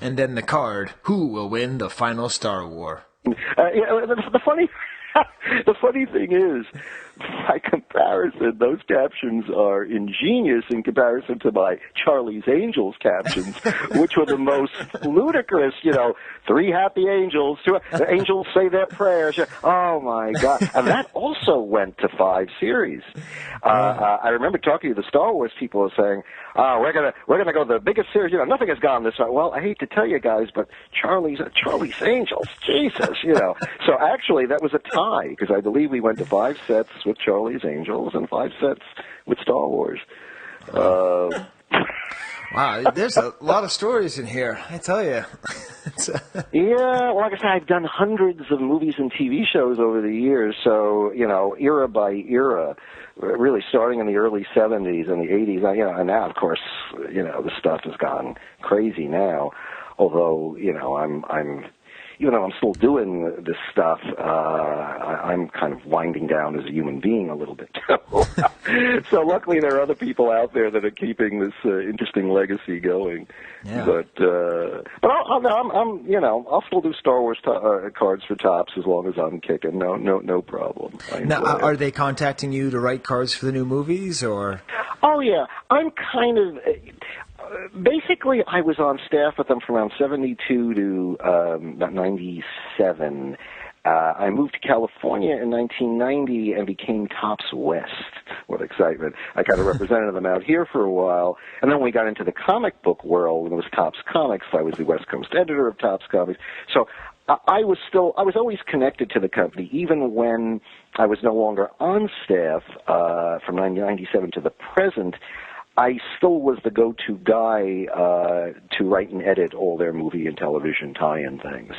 And then the card, who will win the final Star War? The funny thing is, by comparison, those captions are ingenious in comparison to my Charlie's Angels captions, which were the most ludicrous, 3 happy angels, the angels say their prayers. Oh, my God. And that also went to 5 series. I remember talking to the Star Wars people saying, we're gonna go the biggest series. Nothing has gone this far. Well, I hate to tell you guys, but Charlie's Angels, Jesus, So actually, that was a tie, because I believe we went to 5 sets with Charlie's Angels and 5 sets with Star Wars. Wow, there's a lot of stories in here, I tell you. Yeah, well, like I said, I've done hundreds of movies and TV shows over the years, so, era by era, really starting in the early 70s and the 80s, and now, of course, the stuff has gone crazy now, although, I'm even though I'm still doing this stuff, I'm kind of winding down as a human being a little bit too. So luckily there are other people out there that are keeping this interesting legacy going. Yeah. But I'll still do Star Wars cards for Topps as long as I'm kicking. No problem. Now, are they contacting you to write cards for the new movies, or? Oh yeah, I'm kind of. Basically, I was on staff with them from around 72 to about 97. I moved to California in 1990 and became Topps West. What excitement. I kind of represented them out here for a while. And then we got into the comic book world, and it was Topps Comics. I was the West Coast editor of Topps Comics. So I was always connected to the company, even when I was no longer on staff from 1997 to the present. I still was the go-to guy to write and edit all their movie and television tie-in things.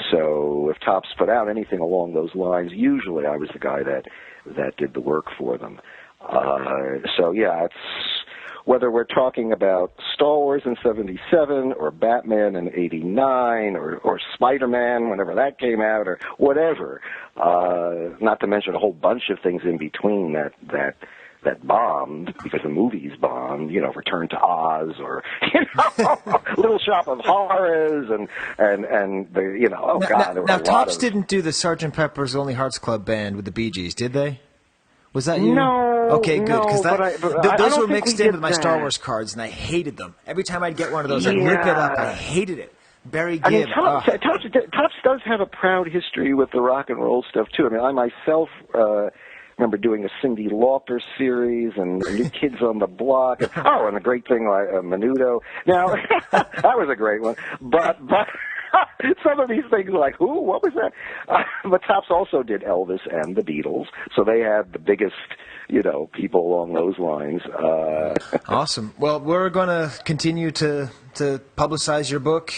So if Topps put out anything along those lines, usually I was the guy that did the work for them. So yeah, it's whether we're talking about Star Wars in 77 or Batman in 89 or Spider-Man whenever that came out or whatever, not to mention a whole bunch of things in between that bombed because the movies bombed, Return to Oz or, Little Shop of Horrors and the, oh God, there were a lot Topps of... didn't do the Sgt. Pepper's Lonely Hearts Club Band with the Bee Gees, did they? Was that you? No. Okay, good, because those were mixed in with my that. Star Wars cards, and I hated them. Every time I'd get one of those, I'd rip it up. I hated it. Barry Gibb. Topps does have a proud history with the rock and roll stuff, too. I mean, I myself... remember doing a Cyndi Lauper series and New Kids on the Block. And a great thing like Menudo. Now, that was a great one. But some of these things like, what was that? But Topps also did Elvis and the Beatles, so they had the biggest, people along those lines. Awesome. Well, we're going to continue to publicize your book,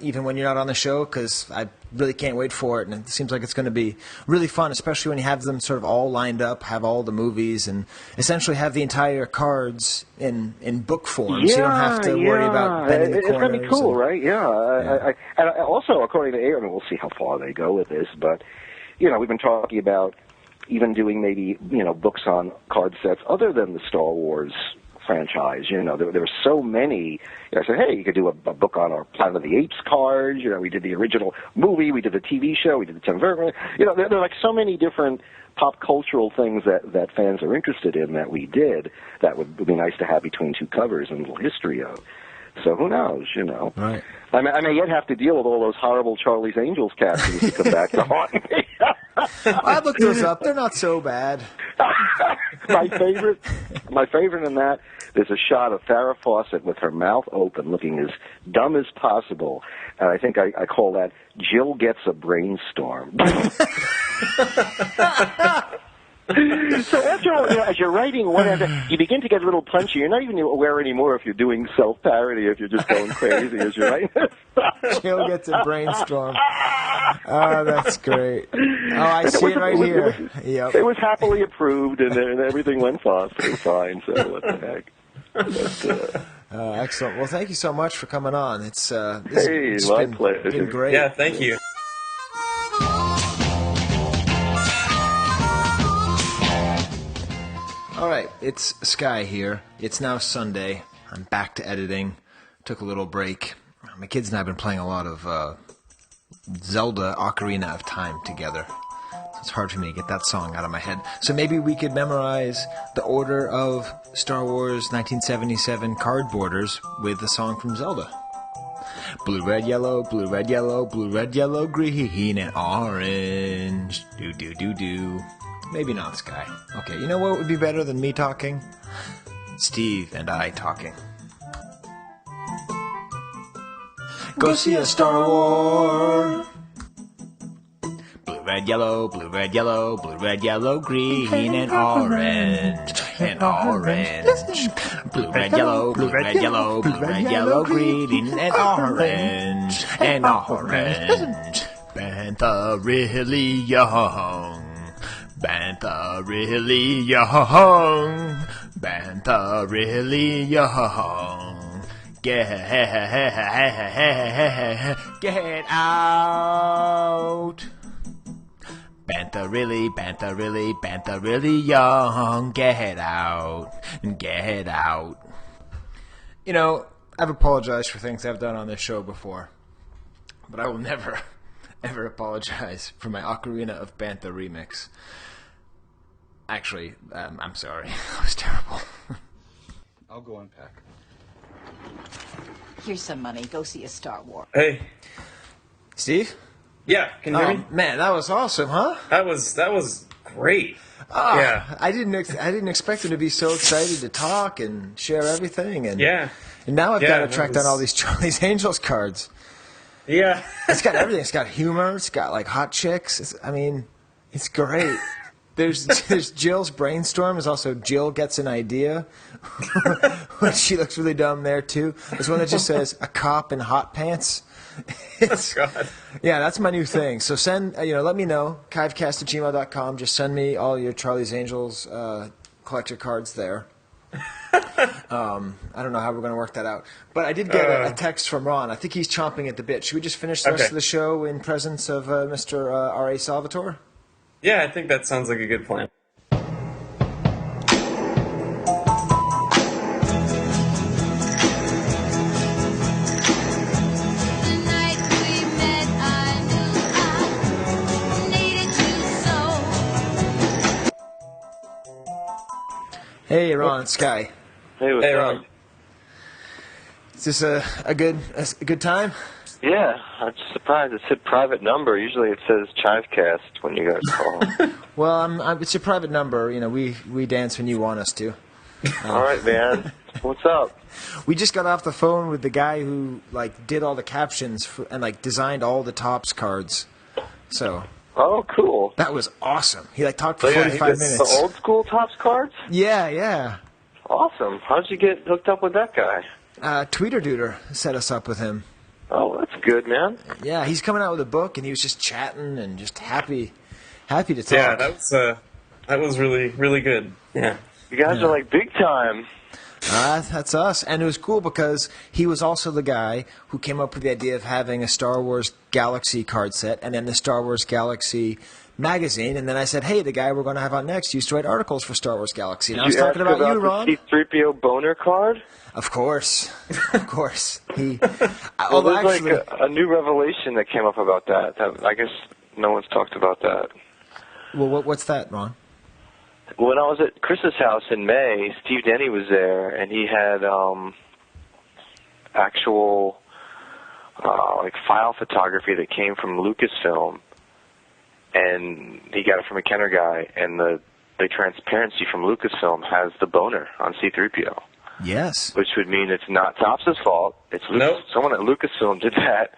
even when you're not on the show, because I really can't wait for it, and it seems like it's going to be really fun, especially when you have them sort of all lined up, have all the movies, and essentially have the entire cards in book form, so you don't have to worry about bending the corners. It's going to be cool, right? Yeah. And also, according to Aaron, we'll see how far they go with this, but, we've been talking about even doing maybe, books on card sets other than the Star Wars franchise. There were so many. I said, hey, you could do a book on our Planet of the Apes cards. We did the original movie, we did the TV show, we did the Tim Burton. There are like so many different pop cultural things that fans are interested in that we did that would be nice to have between two covers and a little history of. So who knows, Right. I may yet have to deal with all those horrible Charlie's Angels castings to come back to haunt me. I looked those up. They're not so bad. My favorite in that, there's a shot of Farrah Fawcett with her mouth open, looking as dumb as possible, and I think I call that Jill Gets a Brainstorm. So after all, as you're writing whatever, you begin to get a little punchy. You're not even aware anymore if you're doing self-parody, if you're just going crazy as you're writing. Jill Gets a Brainstorm. Oh, that's great. Oh, I see it right here. Yep. It was happily approved, and everything went fine, so what the heck. But, excellent. Well, thank you so much for coming on. It's my pleasure. Been great. Yeah, thank you. All right, it's Skye here. It's now Sunday. I'm back to editing. Took a little break. My kids and I have been playing a lot of Zelda Ocarina of Time together. So it's hard for me to get that song out of my head. So maybe we could memorize the order of Star Wars 1977 card borders with the song from Zelda. Blue, red, yellow, blue, red, yellow, blue, red, yellow, green, and orange. Do, do, do, do. Maybe not, Skye. Okay, you know what would be better than me talking? Steve and I talking. Go see a Star Wars! Blue, red, yellow, blue, red, yellow, blue, red, yellow, green, and orange, and orange. Blue, red, yellow, blue, red, yellow, blue, red, yellow, green, and orange, and orange. Bantha really young. Bantha really young. Bantha really young. Get out. Bantha really young. Get out. Get out. You know, I've apologized for things I've done on this show before, but I will never, ever apologize for my Ocarina of Bantha remix. Actually, I'm sorry. That was terrible. I'll go unpack. Here's some money. Go see a Star Wars. Hey. Steve? Yeah, can you hear me? Man, that was awesome, huh? That was great. Yeah. I didn't expect him to be so excited to talk and share everything. And now I've got to track down all these Charlie's Angels cards. Yeah. It's got everything. It's got humor. It's got, like, hot chicks. It's great. There's Jill's brainstorm. There's also Jill gets an idea. She looks really dumb there, too. There's one that just says, a cop in hot pants. God. Yeah, that's my new thing. So let me know, chivecast@gmail.com. Just send me all your Charlie's Angels collector cards there. I don't know how we're going to work that out. But I did get a text from Ron. I think he's chomping at the bit. Should we just finish the rest of the show in presence of Mr. R.A. Salvatore? Yeah, I think that sounds like a good plan. Hey, Ron, it's Skye. Hey, what's up? Ron. Is this a good time? Yeah, I'm just surprised it said private number. Usually it says Chive Cast when you guys call. Well, it's your private number. You know, we dance when you want us to. All right, man. What's up? We just got off the phone with the guy who did all the captions and designed all the Topps cards. So. Oh, cool. That was awesome. He like talked for 45 minutes. The old school Topps cards? Yeah, yeah. Awesome. How'd you get hooked up with that guy? Tweeter set us up with him. Oh, that's good, man. Yeah, he's coming out with a book, and he was just chatting and just happy to talk. Yeah, that was really, really good. Yeah. You guys are like big time. That's us. And it was cool because he was also the guy who came up with the idea of having a Star Wars Galaxy card set and then the Star Wars Galaxy magazine. And then I said, hey, the guy we're going to have on next used to write articles for Star Wars Galaxy. And I was talking about you, Ron. The C-3PO boner card? Of course. Of course. There's like a new revelation that came up about that. I guess no one's talked about that. Well, what's that, Ron? When I was at Chris's house in May, Steve Denny was there, and he had actual file photography that came from Lucasfilm, and he got it from a Kenner guy, and the transparency from Lucasfilm has the boner on C-3PO. Yes. Which would mean it's not Topps' fault. It's someone at Lucasfilm did that.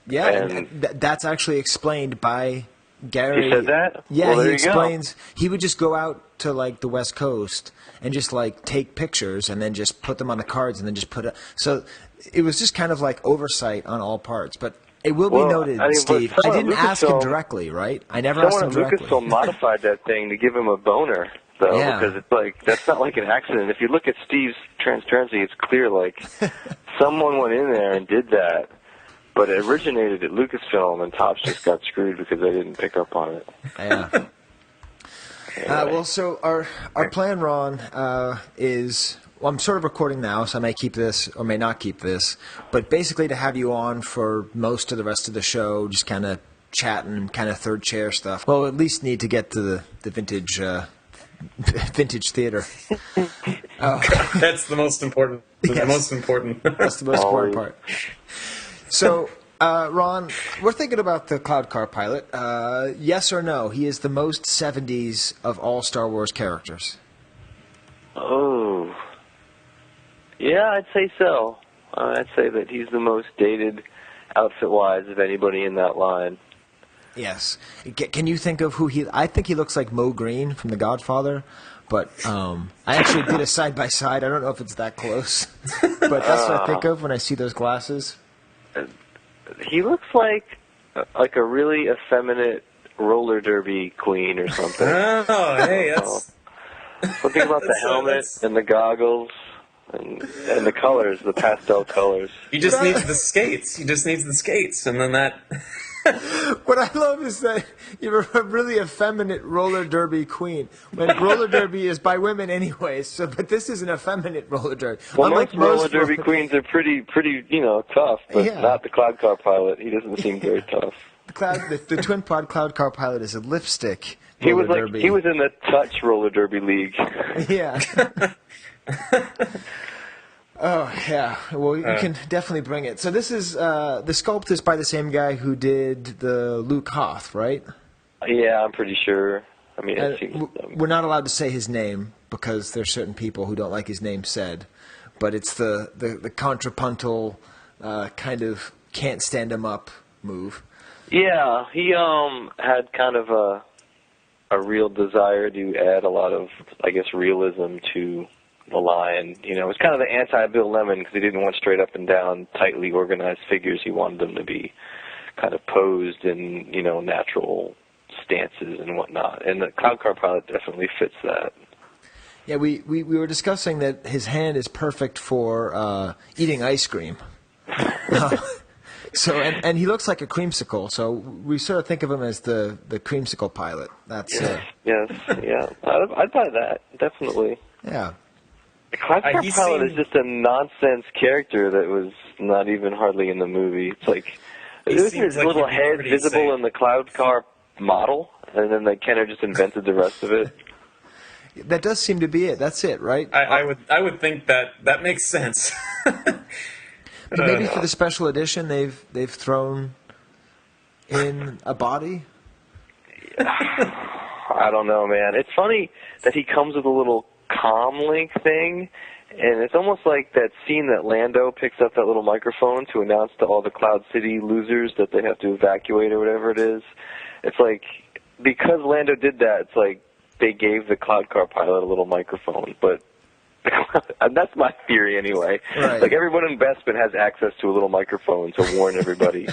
Yeah, and that's actually explained by Gary. He said that? Yeah, well, he explains. He would just go out to the West Coast and just take pictures and then just put them on the cards and then just put it. So it was just kind of oversight on all parts. But it will be noted, Steve. I didn't ask him directly, right? I never asked him directly. Lucasfilm modified that thing to give him a boner, though, because it's that's not like an accident. If you look at Steve's transparency, it's clear someone went in there and did that. But it originated at Lucasfilm, and Topps just got screwed because they didn't pick up on it. Yeah. Well, so our plan, Ron, is... Well, I'm sort of recording now, so I may keep this or may not keep this. But basically to have you on for most of the rest of the show, just kind of chatting, kind of third chair stuff. Well, at least need to get to the vintage theater. That's the most important. Yes. The most important. That's the most important part. So, Ron, we're thinking about the Cloud Car pilot. Yes or no? He is the most 70s of all Star Wars characters. Oh. Yeah, I'd say so. I'd say that he's the most dated outfit-wise of anybody in that line. Yes. Can you think of who he... I think he looks like Mo Green from The Godfather, but I actually did a side-by-side. I don't know if it's that close, but that's what I think of when I see those glasses. He looks like a really effeminate roller derby queen or something. Oh, hey, that's... Something about the helmet and the goggles. and the colors, the pastel colors. He just needs the skates. He just needs the skates, and then that. What I love is that you're a really effeminate roller derby queen. When roller derby is by women anyways, but this is an effeminate roller derby. Well, most roller derby queens are pretty, tough, but not the Cloud Car Pilot. He doesn't seem very tough. The twin pod Cloud Car Pilot is a lipstick. He was in the Touch roller derby league. Yeah. Oh, yeah. Well, you can definitely bring it. So this is, the sculpt is by the same guy who did the Luke Hoth, right? Yeah, I'm pretty sure. I mean, we're not allowed to say his name because there's certain people who don't like his name said. But it's the contrapuntal kind of can't stand him up move. Yeah, he had kind of a real desire to add a lot of, I guess, realism to the line. You know, it was kind of the anti-Bill Lemon because he didn't want straight up and down, tightly organized figures. He wanted them to be kind of posed in, natural stances and whatnot. And the Cloud Car Pilot definitely fits that. Yeah, we were discussing that his hand is perfect for eating ice cream. So and he looks like a creamsicle. So we sort of think of him as the creamsicle pilot. That's yes, yeah. I'd buy that definitely. Yeah. The Cloud Car Pilot is just a nonsense character that was not even hardly in the movie. It's like there's his little head visible in the Cloud Car model, and then they kind of just invented the rest of it. That does seem to be it. That's it, right? I would think that makes sense. Maybe for the special edition, they've thrown in a body. I don't know, man. It's funny that he comes with a little comm link thing, and it's almost like that scene that Lando picks up that little microphone to announce to all the Cloud City losers that they have to evacuate or whatever it is. It's like, because Lando did that, it's like they gave the Cloud Car Pilot a little microphone, but and that's my theory anyway. Right. Like everyone in Bespin has access to a little microphone to warn everybody.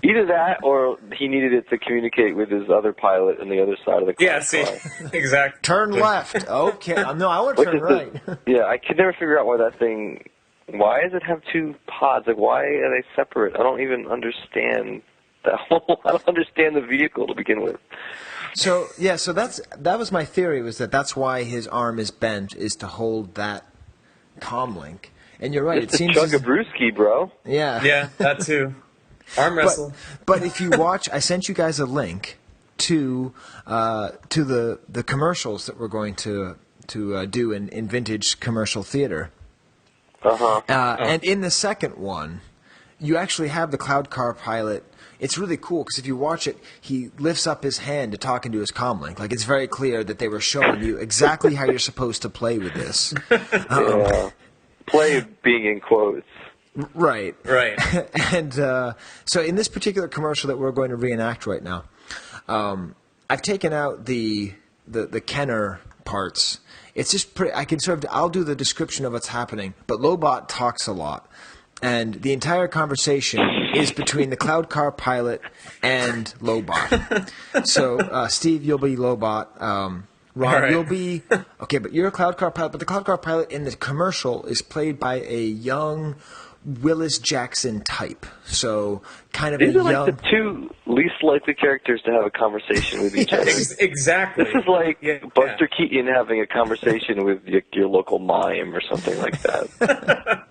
Either that, or he needed it to communicate with his other pilot on the other side of the car. Yeah, see, exactly. Turn left. Okay. No, I want to turn right. I could never figure out why that thing. Why does it have two pods? Like, why are they separate? I don't even understand that whole. I don't understand the vehicle to begin with. So that was my theory, was that's why his arm is bent, is to hold that comm link. And you're right. It's it seems chug a brewski, bro. Yeah. Yeah, that too. Arm wrestle. But if you watch, I sent you guys a link to the commercials that we're going to do in vintage commercial theater. And in the second one, you actually have the Cloud Car Pilot. It's really cool because if you watch it, he lifts up his hand to talk into his comm link. Like, it's very clear that they were showing you exactly how you're supposed to play with this. Play being in quotes. Right. Right. And so in this particular commercial that we're going to reenact right now, I've taken out the Kenner parts. It's just pretty. I'll do the description of what's happening, but Lobot talks a lot. And the entire conversation is between the Cloud Car Pilot and Lobot. So, Steve, you'll be Lobot. Ron, right. You'll be... Okay, but you're a Cloud Car Pilot. But the Cloud Car Pilot in the commercial is played by a young Willis Jackson type. So, kind of These a are young... like the two least likely characters to have a conversation with each other. Exactly. This is like Buster Keaton having a conversation with your local mime or something like that.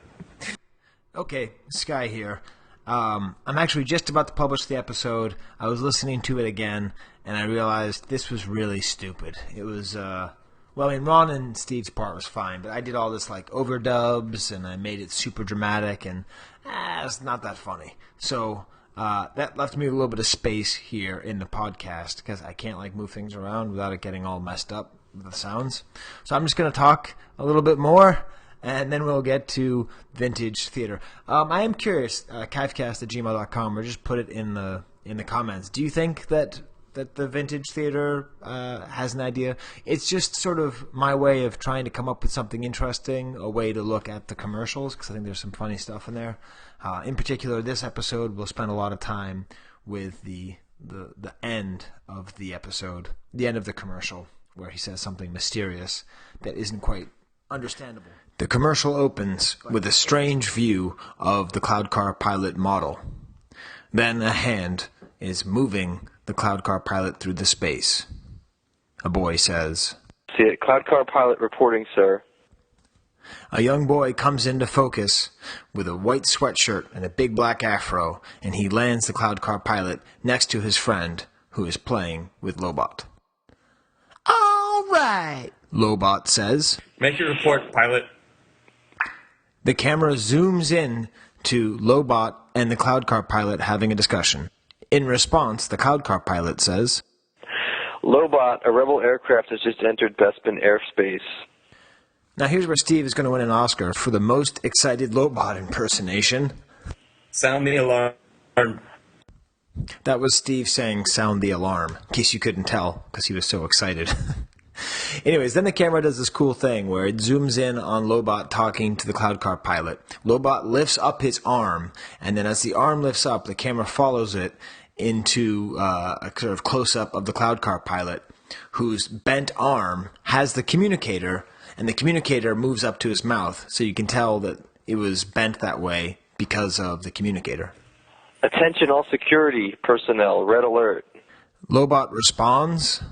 Okay, Skye here. I'm actually just about to publish the episode. I was listening to it again, and I realized this was really stupid. It was, Ron and Steve's part was fine, but I did all this, overdubs, and I made it super dramatic, and it's not that funny. So, that left me a little bit of space here in the podcast, because I can't, move things around without it getting all messed up with the sounds. So I'm just going to talk a little bit more, and then we'll get to vintage theater. I am curious, chivecast@gmail.com, or just put it in the comments. Do you think that the vintage theater has an idea? It's just sort of my way of trying to come up with something interesting, a way to look at the commercials, because I think there's some funny stuff in there. In particular, this episode, we'll spend a lot of time with the end of the episode, the end of the commercial, where he says something mysterious that isn't quite Understandable. The commercial opens with a strange view of the Cloud Car Pilot model. Then a hand is moving the Cloud Car Pilot through the space. A boy says, "See it, Cloud Car Pilot reporting, sir." A young boy comes into focus with a white sweatshirt and a big black afro, and he lands the Cloud Car Pilot next to his friend, who is playing with Lobot. "All right," Lobot says. "Make your report, pilot." The camera zooms in to Lobot and the Cloud Car Pilot having a discussion. In response, the Cloud Car Pilot says, "Lobot, a rebel aircraft has just entered Bespin airspace." Now here's where Steve is going to win an Oscar for the most excited Lobot impersonation. "Sound the alarm." That was Steve saying, "Sound the alarm," in case you couldn't tell, because he was so excited. Anyways, then the camera does this cool thing where it zooms in on Lobot talking to the Cloud Car Pilot. Lobot lifts up his arm, and then as the arm lifts up, the camera follows it into a sort of close-up of the Cloud Car Pilot, whose bent arm has the communicator, and the communicator moves up to his mouth, so you can tell that it was bent that way because of the communicator. "Attention all security personnel, red alert." Lobot responds,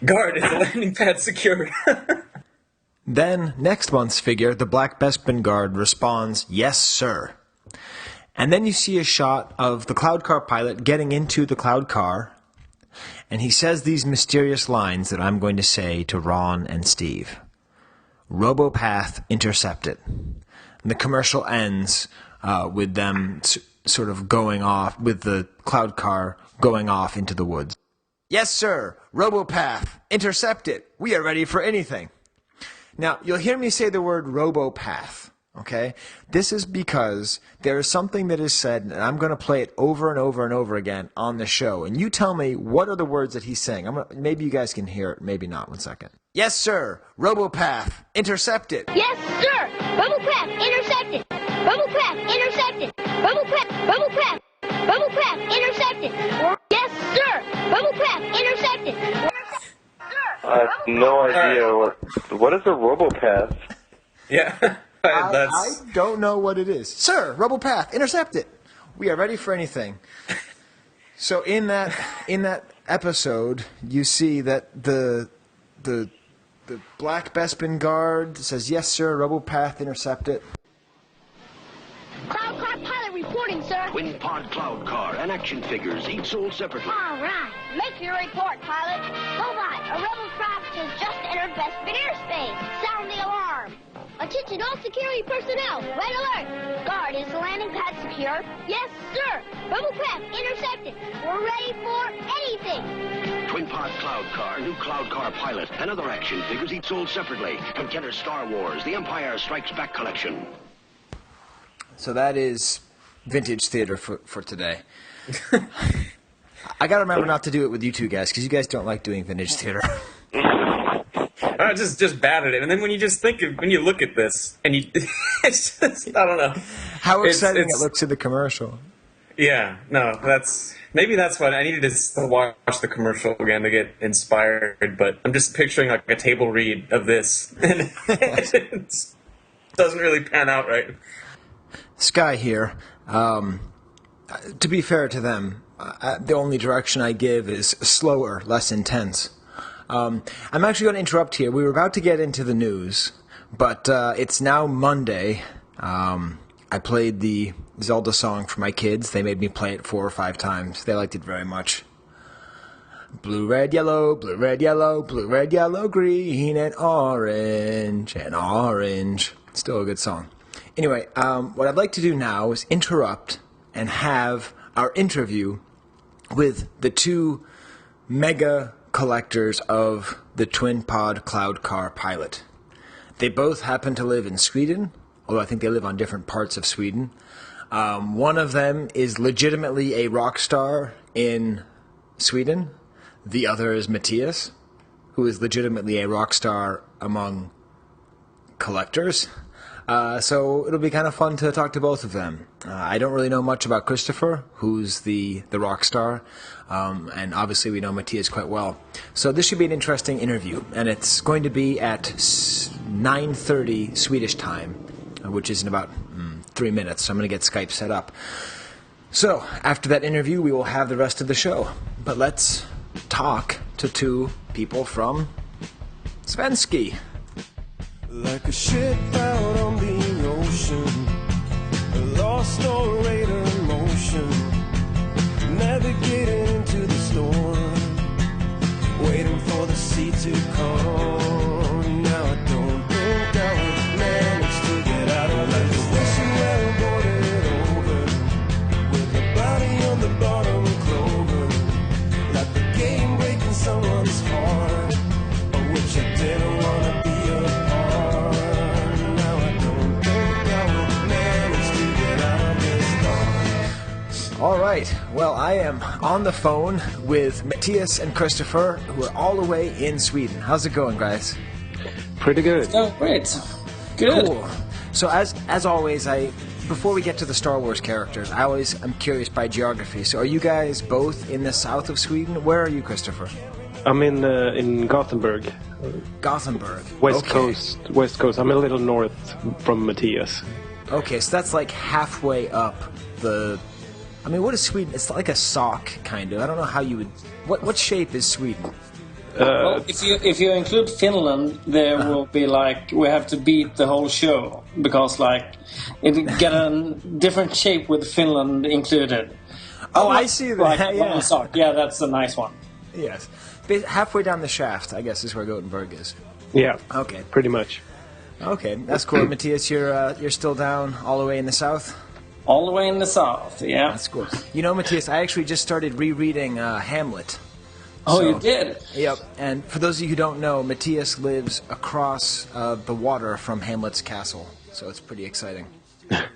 "Guard, is the landing pad secure?" Then, next month's figure, the Black Bespin guard, responds, "Yes, sir." And then you see a shot of the Cloud Car Pilot getting into the Cloud Car, and he says these mysterious lines that I'm going to say to Ron and Steve. Robo Path intercepted. And the commercial ends with them sort of going off, with the Cloud Car going off into the woods. "Yes, sir. Robo Path. Intercept it. We are ready for anything." Now, you'll hear me say the word Robo Path, okay? This is because there is something that is said, and I'm going to play it over and over and over again on the show. And you tell me what are the words that he's saying. Maybe you guys can hear it, maybe not. 1 second. "Yes, sir. Robo Path. Intercept it." Yes, sir. Robo Path intercepted. Robo Path intercepted. Robo Path. Robo Path. Robo Path intercepted. Yes, sir. Robo Path intercepted. I have no idea what is a Robo Path. Yeah, I don't know what it is. "Sir, Robo Path, intercept it. We are ready for anything." So in that episode, you see that the Black Bespin guard says, "Yes, sir, Robo Path, intercept it." Cloud Car Pilot reporting, sir. Twin Pod Cloud Car and action figures, each sold separately. All right. Make your report, pilot. Lobot, a rebel craft has just entered Bespin airspace. Sound the alarm. Attention all security personnel. Red alert. Guard, is the landing pad secure? Yes, sir. Rebel craft intercepted. We're ready for anything. Twin Pod Cloud Car, new Cloud Car Pilot, and other action figures each sold separately from Kenner's Star Wars, The Empire Strikes Back collection. So that is vintage theater for today. I got to remember not to do it with you two guys, because you guys don't like doing vintage theater. I'm just bad at it. And then when you just when you look at this, and you, it's just, I don't know. How exciting it looks in the commercial. Yeah, no, maybe that's what I needed to watch the commercial again to get inspired, but I'm just picturing like a table read of this, and it doesn't really pan out right. Skye here. To be fair to them, the only direction I give is slower, less intense. I'm actually going to interrupt here. We were about to get into the news, but it's now Monday. I played the Zelda song for my kids. They made me play it 4 or 5 times. They liked it very much. Blue, red, yellow, blue, red, yellow, blue, red, yellow, green, and orange, and orange. Still a good song. Anyway, what I'd like to do now is interrupt and have our interview with the 2 mega collectors of the Twin Pod Cloud Car Pilot. They both happen to live in Sweden, although I think they live on different parts of Sweden. One of them is legitimately a rock star in Sweden. The other is Mattias, who is legitimately a rock star among collectors. So it'll be kind of fun to talk to both of them. I don't really know much about Kristopher, who's the rock star, and obviously we know Mattias quite well. So this should be an interesting interview, and it's going to be at 9:30 Swedish time, which is in about 3 minutes, so I'm going to get Skype set up. So after that interview, we will have the rest of the show. But let's talk to two people from SWCA. Like a ship out on the ocean, a lost orator in motion, navigating into the storm, waiting for the sea to calm. Now I don't think I would manage to get out of like a wishing well boarded over, with a body on the bottom of clover, like the game breaking someone's heart, of which I didn't want to be a part. Now I don't think I would manage to get out of this dark. All right. Well, I am on the phone with Mattias and Kristopher, who are all the way in Sweden. How's it going, guys? Pretty good. Oh, great. Good. Cool. So as always, before we get to the Star Wars characters, I'm curious by geography. So are you guys both in the south of Sweden? Where are you, Kristopher? I'm in Gothenburg. Gothenburg. West Coast. I'm a little north from Mattias. Okay, so that's like halfway up the... I mean, what is Sweden? It's like a sock, kind of. I don't know how you would... What shape is Sweden? Well, if you include Finland, there will be like... We have to beat the whole show. Because like... It get a different shape with Finland included. Oh, I see that. Like yeah. one sock. Yeah, that's a nice one. Yes. Halfway down the shaft, I guess, is where Gothenburg is. Yeah. Okay. Pretty much. Okay, that's cool. Mattias, you're still down all the way in the south? All the way in the south, yeah. That's cool. You know, Mattias, I actually just started rereading Hamlet. Oh, you did? Yep. And for those of you who don't know, Mattias lives across the water from Hamlet's castle, so it's pretty exciting.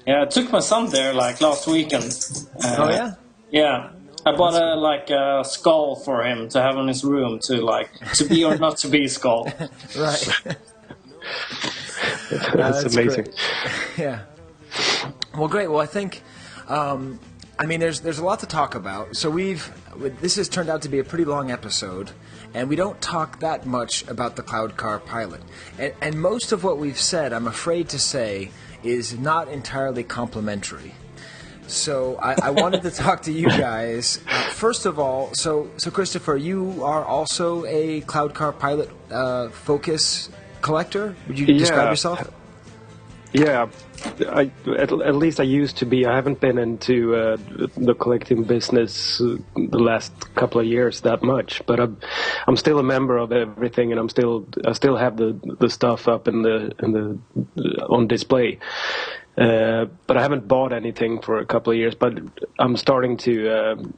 Yeah, I took my son there like last weekend. Oh yeah? Yeah. I bought a skull for him to have in his room to be or not to be skull. Right. That's amazing. Great. Yeah. Well, great. Well, I think, there's a lot to talk about. So this has turned out to be a pretty long episode, and we don't talk that much about the Cloud Car pilot. And most of what we've said, I'm afraid to say, is not entirely complimentary. So I wanted to talk to you guys. First of all, so Kristopher, you are also a Cloud Car pilot focus collector? Would you describe yourself? Yeah, at least I used to be. I haven't been into the collecting business the last couple of years that much, but I'm still a member of everything, and I still have the stuff up on display. But I haven't bought anything for a couple of years. But I'm starting to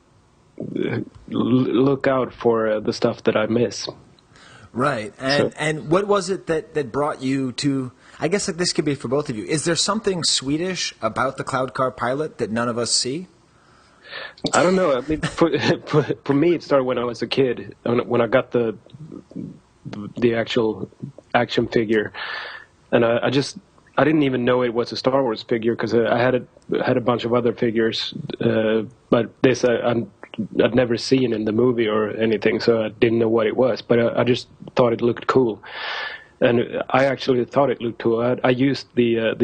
look out for the stuff that I miss. Right, and what was it that brought you to? I guess this could be for both of you. Is there something Swedish about the Cloud Car pilot that none of us see? I don't know. I mean, for me, it started when I was a kid. When I got the actual action figure, and I didn't even know it was a Star Wars figure because I had a bunch of other figures, but this I'd never seen in the movie or anything, so I didn't know what it was. But I just thought it looked cool, and I actually thought it looked cool. I used the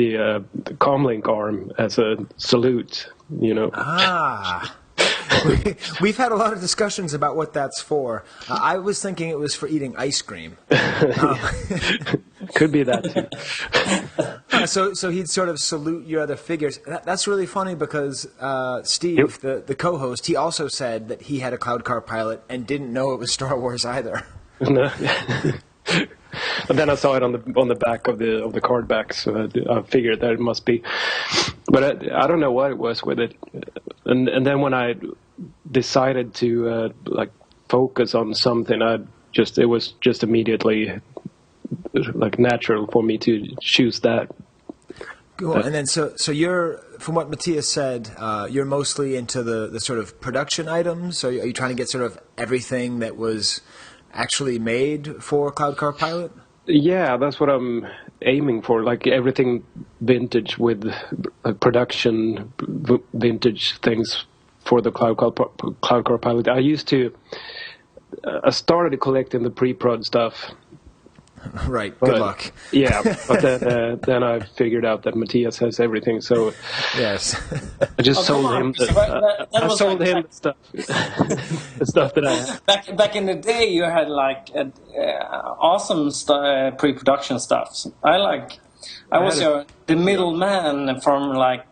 comlink arm as a salute, you know. Ah. We've had a lot of discussions about what that's for. I was thinking it was for eating ice cream. Could be that too. So he'd sort of salute your other figures. That's really funny because Steve, the co-host, he also said that he had a Cloud Car pilot and didn't know it was Star Wars either. No. But then I saw it on the back of the card back, so I figured that it must be. But I don't know what it was with it. And then when I decided to focus on something, it was just immediately natural for me to choose that. Cool. And then so you're, from what Mattias said, you're mostly into the sort of production items. So are you trying to get sort of everything that was actually made for Cloud Car Pilot? Yeah, that's what I'm aiming for, like everything vintage with production vintage things for the Cloud Car Pilot. I started collecting the pre-prod stuff. Right. Good luck. Yeah, but then I figured out that Mattias has everything. So yes, I just sold him. I sold him the stuff. The stuff that I have. Back in the day, you had like awesome pre-production stuff. I was the middleman from like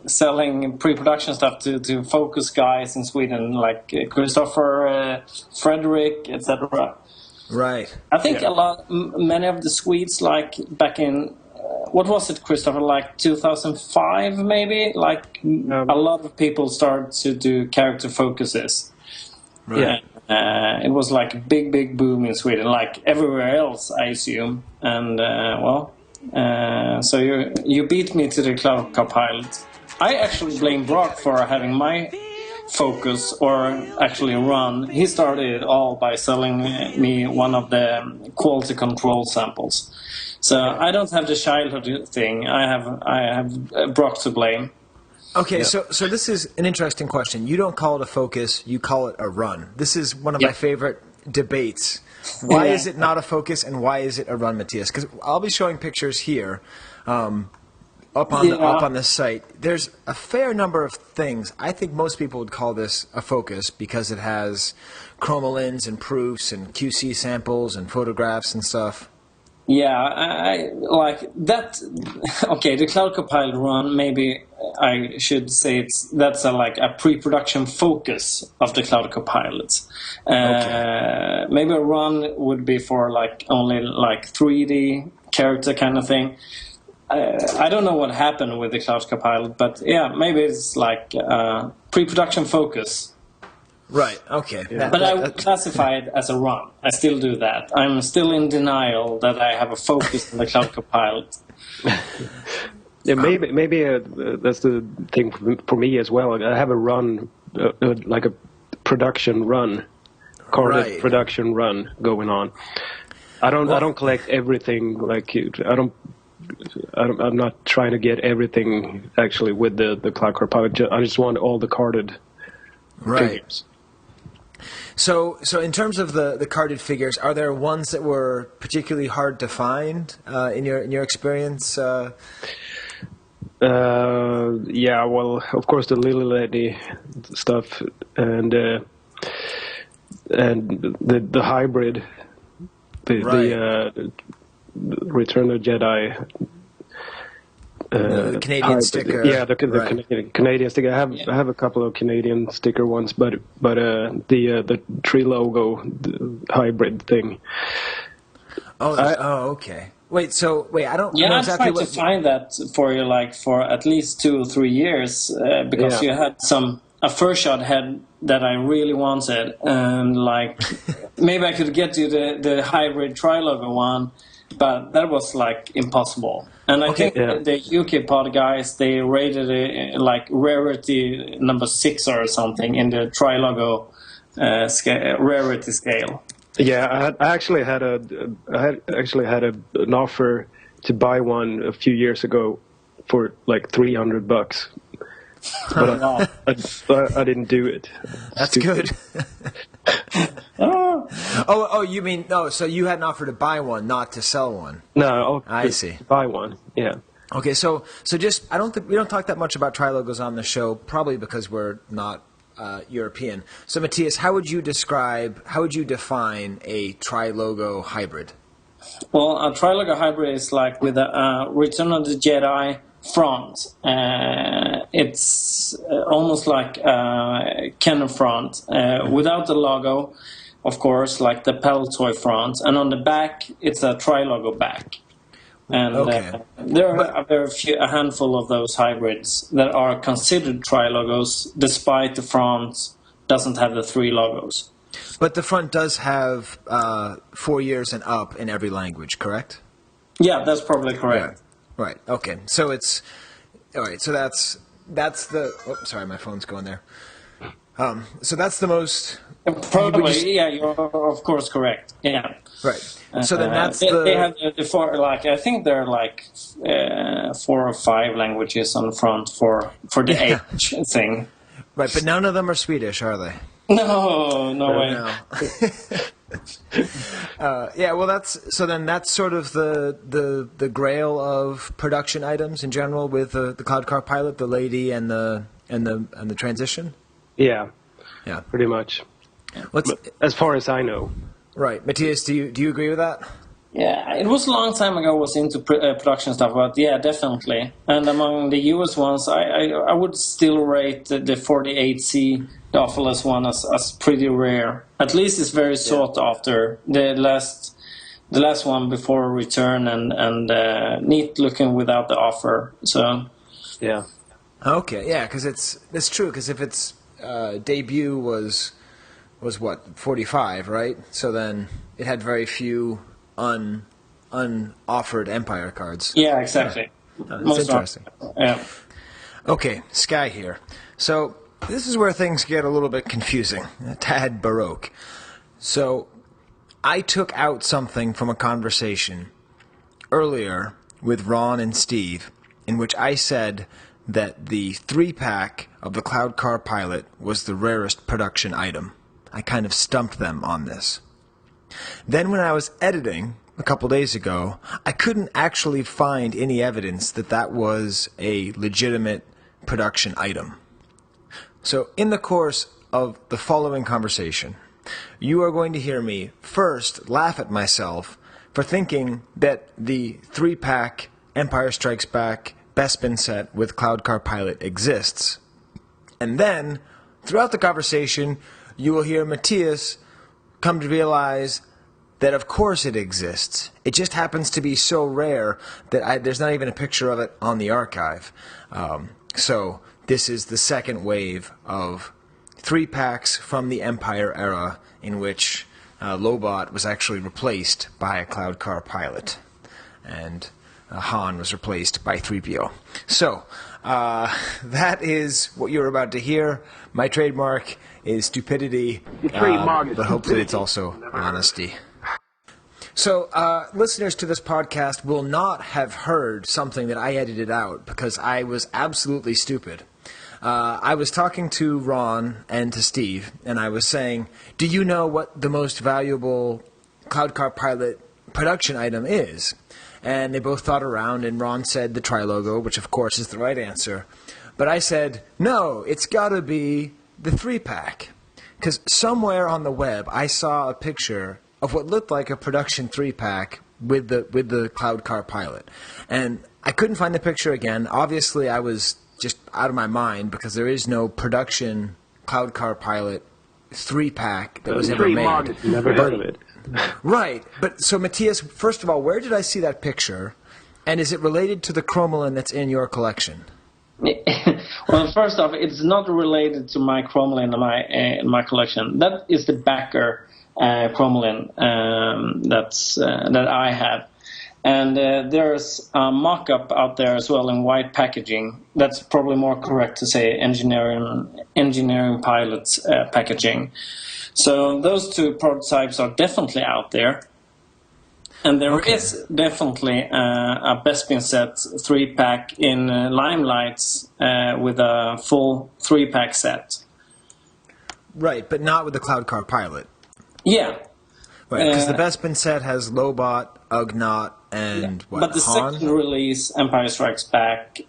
selling pre-production stuff to focus guys in Sweden, like Kristopher, Frederick, etc. Right. I think many of the Swedes, like back in, what was it, Kristopher, like 2005 maybe? Like a lot of people started to do character focuses. Right. Yeah. It was like a big boom in Sweden, like everywhere else, I assume. And, so you beat me to the Cloud Car Pilot. I actually blame Brock for having my focus, or actually run. He started it all by selling me one of the quality control samples. So I don't have the childhood thing. I have Brock to blame. Okay, yeah. So this is an interesting question. You don't call it a focus, you call it a run. This is one of my favorite debates. Why is it not a focus, and why is it a run, Mattias? Because I'll be showing pictures here. Up on the site, there's a fair number of things. I think most people would call this a focus because it has chromolins and proofs and QC samples and photographs and stuff. Yeah, I like that. Okay, the Cloud Car Pilot run, maybe I should say that's a pre-production focus of the Cloud Car Pilot. Maybe a run would be for like only like 3D character kind of thing. I don't know what happened with the Cloud Car Pilot, but yeah, maybe it's like pre-production focus. Right, okay. Yeah. But I would classify it as a run. I still do that. I'm still in denial that I have a focus on the Cloud Car Pilot. Yeah, maybe that's the thing for me as well. I have a run, like a production run, carded production run going on. I don't collect everything. Like I'm not trying to get everything actually with the Cloud Car Pilot. I just want all the carded figures. So in terms of the carded figures, are there ones that were particularly hard to find in your experience? Yeah, well, of course the Lily Lady stuff and the hybrid, the Return of the Jedi. The Canadian sticker. Yeah, the Canadian sticker. I have a couple of Canadian sticker ones, but the tree logo hybrid thing. Okay. Wait, I don't know exactly I tried to find that for you, like for at least 2 or 3 years, because you had a first shot head that I really wanted, and like maybe I could get you the hybrid tri-logo one, but that was like impossible. And I think the UK pod guys, they rated it like rarity number 6 or something in the tri-logo rarity scale. Yeah, I actually had an offer to buy one a few years ago for like $300, but I didn't do it. That's good. You mean so you had an offer to buy one, not to sell one? No, I see. Buy one, yeah. Okay, so just I don't think we don't talk that much about tri-logos on the show, probably because we're not European. So Mattias, how would you define a tri-logo hybrid? Well, a tri-logo hybrid is like with a Return of the Jedi front. It's almost like a Kenner front without the logo, of course, like the Peltoy front, and on the back it's a tri-logo back. And there are a handful of those hybrids that are considered tri-logos, despite the front doesn't have the 3 logos. But the front does have 4 years and up in every language, correct? Yeah, that's probably correct. Yeah. Right. Okay. So it's all right. So that's the. Oh, sorry, my phone's going there. So that's the most Probably, yeah, you're of course correct. Yeah. Right. So then that's they have the four, like, I think there are like 4 or 5 languages on the front for the H thing. Right, but none of them are Swedish, are they? No way. No. Yeah, well, that's sort of the grail of production items in general with the Cloud Car Pilot, the lady and the transition. Yeah, yeah, pretty much. As far as I know. Right, Mattias, do you agree with that? Yeah, it was a long time ago I was into production stuff, but yeah, definitely. And among the US ones, I would still rate the 48C, the Awfulest one, as pretty rare. At least it's very sought after. The last one before return and neat looking without the offer. So yeah. Okay, yeah, because it's true. Because if its debut was what 45, right? So then it had very few unoffered Empire cards. Yeah, exactly. That's interesting. Yeah. Okay, Skye here. So this is where things get a little bit confusing, a tad baroque. So I took out something from a conversation earlier with Ron and Steve in which I said that the 3-pack of the Cloud Car Pilot was the rarest production item. I kind of stumped them on this. Then when I was editing a couple days ago, I couldn't actually find any evidence that that was a legitimate production item. So in the course of the following conversation, you are going to hear me first laugh at myself for thinking that the 3-pack Empire Strikes Back Bespin set with Cloud Car Pilot exists. And then, throughout the conversation, you will hear Mattias come to realize that of course it exists. It just happens to be so rare that there's not even a picture of it on the archive. So this is the second wave of 3-packs from the Empire era in which Lobot was actually replaced by a Cloud Car Pilot. And Han was replaced by 3PO. So, that is what you're about to hear. My trademark is stupidity, but hopefully it's also honesty. So, listeners to this podcast will not have heard something that I edited out because I was absolutely stupid. I was talking to Ron and to Steve, and I was saying, do you know what the most valuable Cloud Car Pilot production item is? And they both thought around, and Ron said the Tri-Logo, which of course is the right answer. But I said, no, it's got to be the 3-pack. Because somewhere on the web, I saw a picture of what looked like a production 3-pack with the Cloud Car Pilot. And I couldn't find the picture again. Obviously, I was just out of my mind because there is no production Cloud Car Pilot 3-pack that was ever made. Never heard of it. Right, but so Mattias, first of all, where did I see that picture, and is it related to the Chromalin that's in your collection? Well, first off, it's not related to my Chromalin in my collection. That is the backer Chromalin that I have, and there's a mock-up out there as well in white packaging. That's probably more correct to say engineering pilot packaging. So those 2 prototypes are definitely out there. And there is definitely a Bespin set 3-pack in Limelights with a full 3-pack set. Right, but not with the Cloud Car Pilot. Yeah. Right, because the Bespin set has Lobot, Ugnaught, and what, But the Han? second release, Empire Strikes Back...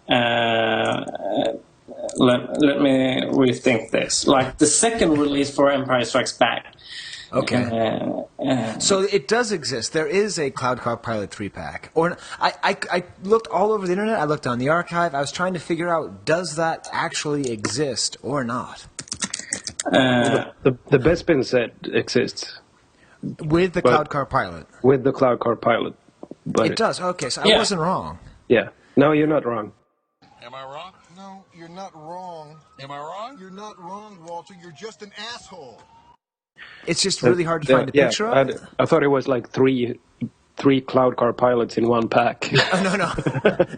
Let me rethink this. Like the second release for Empire Strikes Back. Okay. So it does exist. There is a Cloud Car Pilot 3-pack. Or I looked all over the internet. I looked on the archive. I was trying to figure out, does that actually exist or not? The Bespin set exists. With the Cloud Car Pilot? With the Cloud Car Pilot. But it does. Okay, so I wasn't wrong. Yeah. No, you're not wrong. Am I wrong? No, you're not wrong. Am I wrong? You're not wrong, Walter. You're just an asshole. It's just really hard to find a picture of it? I thought it was like three Cloud Car Pilots in one pack. No.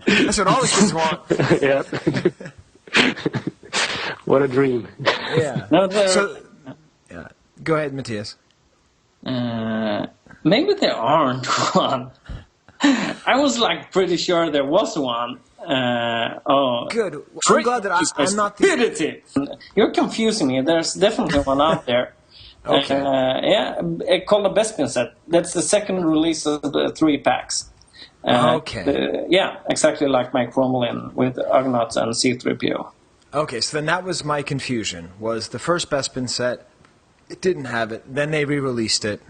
That's what all the kids want. Yeah. What a dream. Yeah. Go ahead, Mattias. Maybe there aren't one. I was like pretty sure there was one. Good. I'm glad that I'm not the... You're confusing me. There's definitely one out there. Okay. Called the Bespin set. That's the second release of the 3 packs. Okay. Exactly like my Cromlin with Ugnaught and C-3PO. Okay, so then that was my confusion. Was the first Bespin set, it didn't have it. Then they re-released it,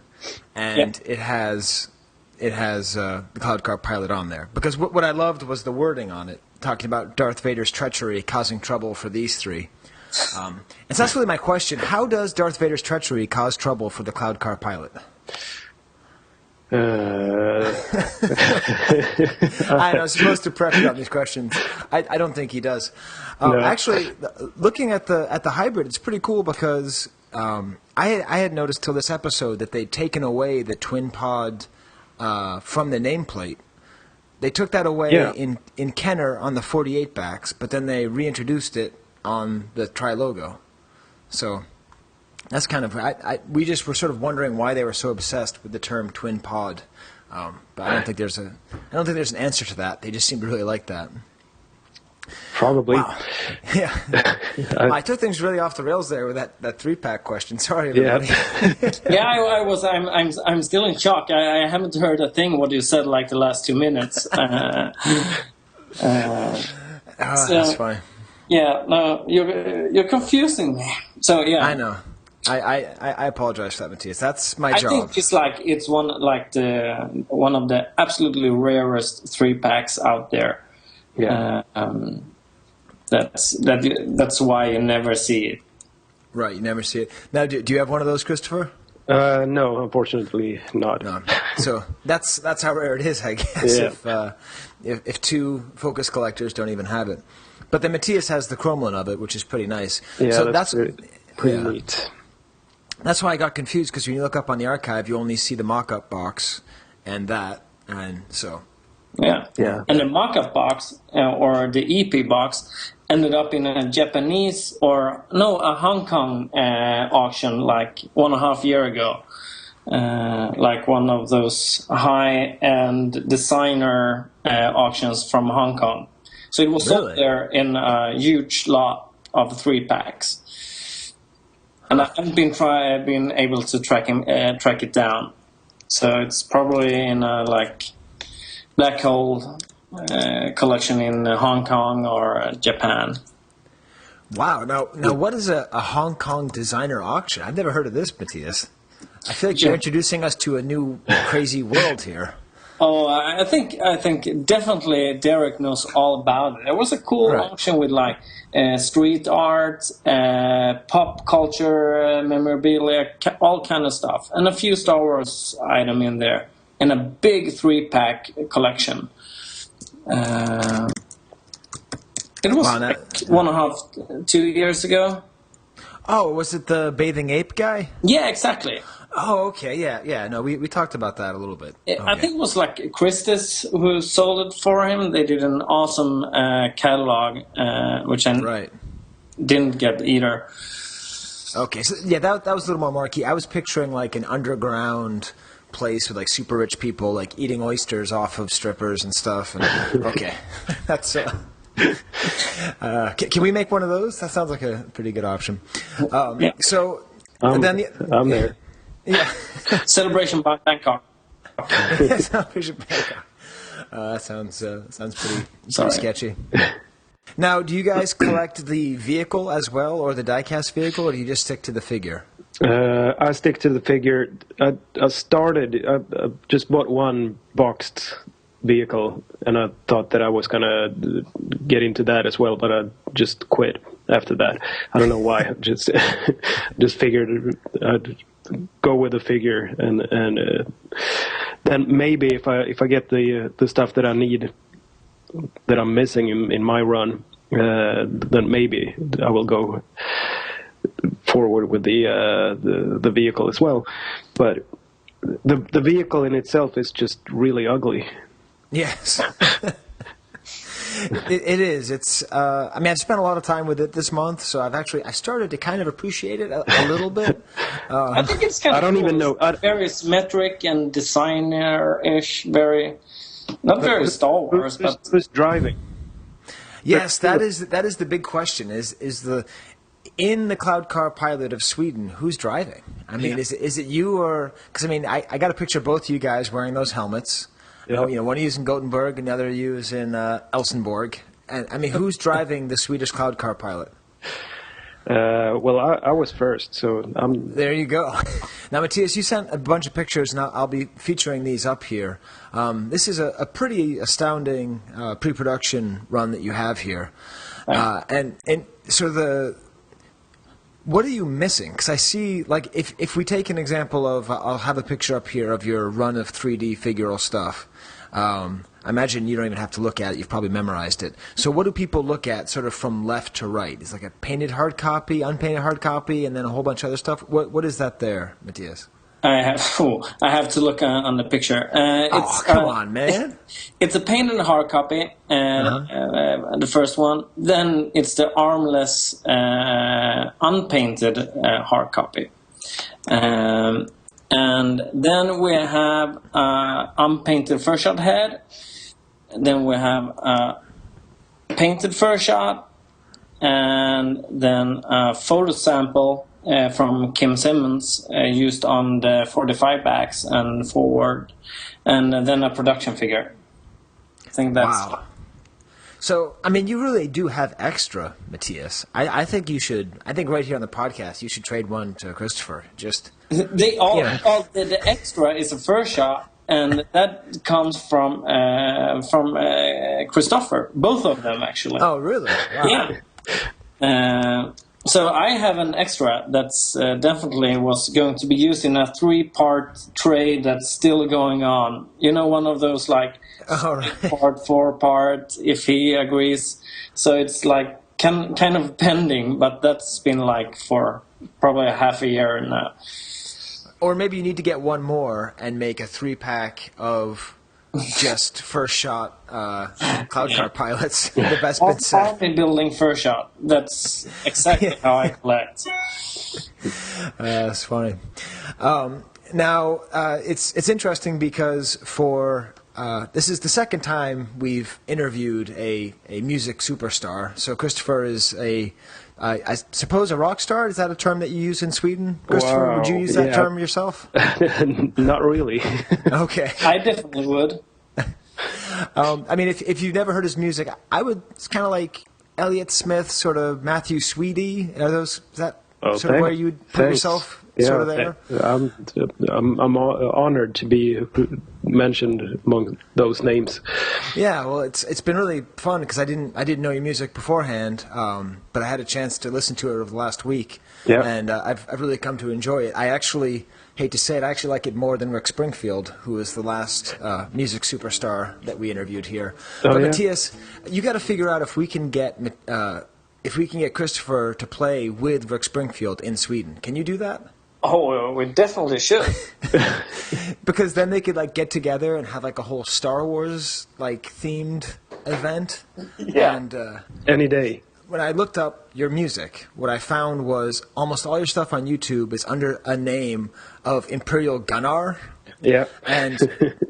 and it has the Cloud Car pilot on there. Because what I loved was the wording on it, talking about Darth Vader's treachery causing trouble for these 3. And so that's really my question. How does Darth Vader's treachery cause trouble for the Cloud Car pilot? I know, I'm supposed to prep you on these questions. I don't think he does. No. Actually, looking at the hybrid, it's pretty cool because I had noticed till this episode that they'd taken away the twin pod from the nameplate. They took that away in Kenner on the 48 backs, but then they reintroduced it on the Tri-Logo. So that's kind of we just were sort of wondering why they were so obsessed with the term twin pod. But I don't think there's an answer to that. They just seem to really like that. Probably. Wow. Yeah. I took things really off the rails there with that 3-pack question. Sorry, everybody. I'm still in shock. I haven't heard a thing what you said like the last 2 minutes. That's fine. Yeah, no, you're confusing me. So yeah, I know. I apologize for that, Mattias. That's my job. I think it's one of the absolutely rarest 3-packs out there. Yeah. That's why you never see it. Right, you never see it. Now, do you have one of those, Kristopher? No, unfortunately not. No. So that's how rare it is, I guess. Yeah. If 2 Focus collectors don't even have it. But then Mattias has the Cromlin of it, which is pretty nice. Yeah, so that's pretty neat. That's why I got confused, because when you look up on the archive, you only see the mock-up box and so... Yeah. And the mock-up box, or the EP box, ended up in a Japanese, a Hong Kong auction like 1.5 years ago. Like one of those high-end designer auctions from Hong Kong. So it was sold there in a huge lot of 3-packs. And I haven't been able to track it down. So it's probably in a black hole collection in Hong Kong or Japan. Wow. Now what is a Hong Kong designer auction? I've never heard of this, Mattias. I feel like you're introducing us to a new crazy world here. Oh, I think definitely Derek knows all about it. There was a cool auction with street art, pop culture, memorabilia, all kind of stuff, and a few Star Wars item in there, and a big 3-pack collection. It was 1.5, 2 years ago. Oh, was it the Bathing Ape guy? Yeah, exactly. Oh, okay, yeah. No, we talked about that a little bit. Okay. I think it was Christos who sold it for him. They did an awesome catalog, which I didn't get either. Okay, so that was a little more marquee. I was picturing an underground place with super rich people eating oysters off of strippers and stuff. And okay, that's. Can we make one of those? That sounds like a pretty good option. So I'm there. Yeah. Celebration Bangkok. Celebration Bangkok. That sounds pretty sketchy. Now, do you guys collect the vehicle as well, or the diecast vehicle, or do you just stick to the figure? I stick to the figure. I just bought one boxed vehicle, and I thought that I was going to get into that as well, but I just quit after that. I don't know why. I just figured I'd go with the figure, and then maybe if I get the stuff that I need, that I'm missing in my run, then maybe I will go forward with the vehicle as well. But the vehicle in itself is just really ugly. Yes. It is. It's. I mean, I've spent a lot of time with it this month, so I started to kind of appreciate it a little bit. I think it's kind of. I don't even know. Very symmetric and designer-ish. Not very Star Wars, but who's driving? Yes, that is the big question. In the Cloud Car Pilot of Sweden, who's driving? I mean, is it you or? Because I mean, I got a picture of both of you guys wearing those helmets. Yeah. You know, one of you is in Gothenburg, and the other of you is in Elsenborg. And I mean, who's driving the Swedish Cloud Car Pilot? Well, I was first, so I'm... There you go. Now, Mattias, you sent a bunch of pictures, and I'll be featuring these up here. This is a pretty astounding pre-production run that you have here. And so what are you missing? Because I see, like, if we take an example of, I'll have a picture up here of your run of 3D figural stuff. I imagine you don't even have to look at it. You've probably memorized it. So what do people look at sort of from left to right? It's like a painted hard copy, unpainted hard copy, and then a whole bunch of other stuff. What is that there, Mattias? I have to look on the picture. Come on, man. It's a painted hard copy, the first one. Then it's the armless, unpainted hard copy. And then we have unpainted first shot head. Then we have painted first shot, and then a photo sample from Kim Simmons used on the 45 backs and forward, and then a production figure. I think that's... Wow. So, I mean, you really do have extra, Mattias. I think you should. I think right here on the podcast, you should trade one to Kristopher. Just the extra is a first shot, and that comes from Kristopher. Both of them, actually. Oh, really? Wow. Yeah. So I have an extra that's definitely was going to be used in a 3-part trade that's still going on. You know, one of those like 4-part, if he agrees. So it's like kind of pending, but that's been like for probably a half a year now. Or maybe you need to get one more and make a 3-pack of just first shot Cloud Car Pilots. The best bit set. I've been building first shot. That's exactly how I collect. That's funny. Now it's interesting because for this is the second time we've interviewed a music superstar. So Kristopher is I suppose a rock star. Is that a term that you use in Sweden, Kristopher? Wow. Would you use that term yourself? Not really. Okay. I definitely would. I mean, if you've never heard his music, it's kind of like Elliott Smith, sort of Matthew Sweetie. Is that sort of where you would put yourself? Sort of there. I'm honored to be mentioned among those names. Yeah, well, it's been really fun because I didn't know your music beforehand, but I had a chance to listen to it over the last week, and I've really come to enjoy it. I actually hate to say it, I actually like it more than Rick Springfield, who was the last music superstar that we interviewed here. But Mattias, you got to figure out if we can get Kristopher to play with Rick Springfield in Sweden. Can you do that? Oh, we definitely should. Because then they could like get together and have like a whole Star Wars like themed event. Yeah. And any day. When I looked up your music, what I found was almost all your stuff on YouTube is under a name of Imperial Gunnar. Yeah. And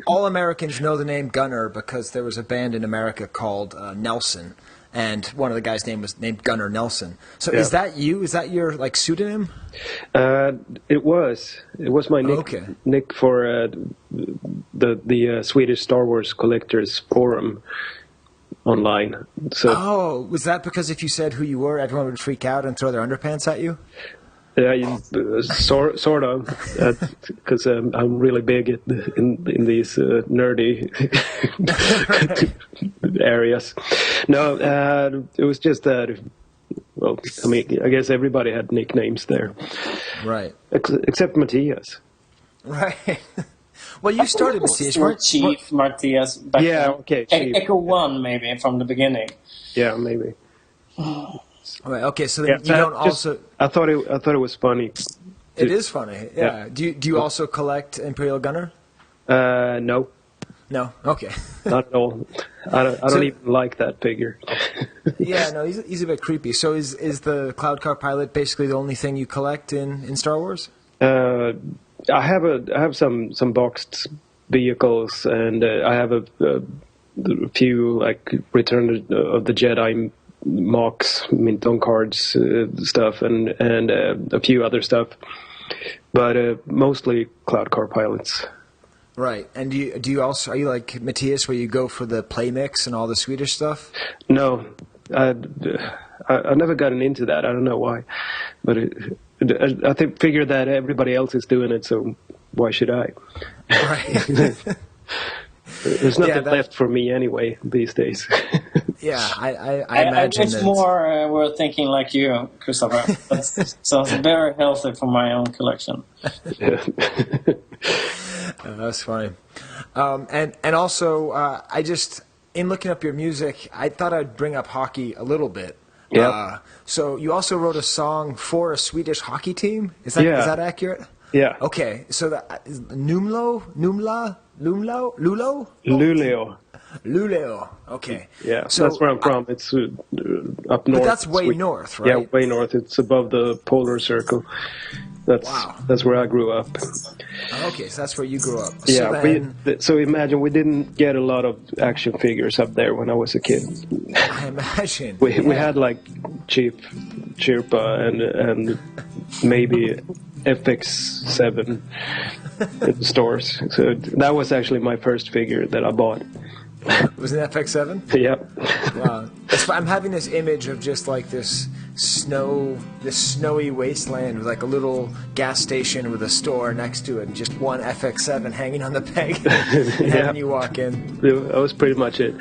all Americans know the name Gunnar because there was a band in America called Nelson. And one of the guys' name was named Gunnar Nelson. So is that you? Is that your like pseudonym? It was my nick for the Swedish Star Wars Collectors Forum online. So was that because if you said who you were, everyone would freak out and throw their underpants at you? Sort of, because I'm really big in these nerdy areas. No, it was just that. Well, I mean, I guess everybody had nicknames there, right? Except Mattias. Right. Well, you started Mattias, Chief Mattias. Okay. Chief. Echo 1 maybe from the beginning. Yeah, maybe. Right. Okay. So then you don't also. I thought it was funny. It is funny. Yeah. Do you also collect Imperial Gunnar? No. No? Okay. Not at all. I don't even like that figure. Yeah, no, he's a bit creepy. So is the Cloud Car Pilot basically the only thing you collect in Star Wars? I have some boxed vehicles, and I have a few like Return of the Jedi mocks, mint on cards stuff, and a few other stuff, but mostly Cloud Car Pilots. Right, and do you also, are you like Mattias, where you go for the play mix and all the Swedish stuff? No, I never gotten into that. I don't know why, but I figure that everybody else is doing it, so why should I? Right. There's nothing left for me anyway these days. Yeah, I imagine it's more we're thinking like you, Kristopher. So it's very healthy for my own collection. Yeah. That's funny. And also, I just, in looking up your music, I thought I'd bring up hockey a little bit. Yeah. So you also wrote a song for a Swedish hockey team? Is that accurate? Yeah. Okay, so that is Luleå? Luleå. Okay. Yeah, so that's where I'm from. It's up north. But that's way north, right? Yeah, way north. It's above the polar circle. That's where I grew up. Okay, so that's where you grew up. Yeah, so imagine we didn't get a lot of action figures up there when I was a kid. I imagine. We had like cheap Chirpa and maybe FX7 in the stores. So that was actually my first figure that I bought. Was it FX7? Yeah. Wow. I'm having this image of just like this snowy wasteland with like a little gas station with a store next to it and just one FX7 hanging on the peg and having you walk in. That was pretty much it.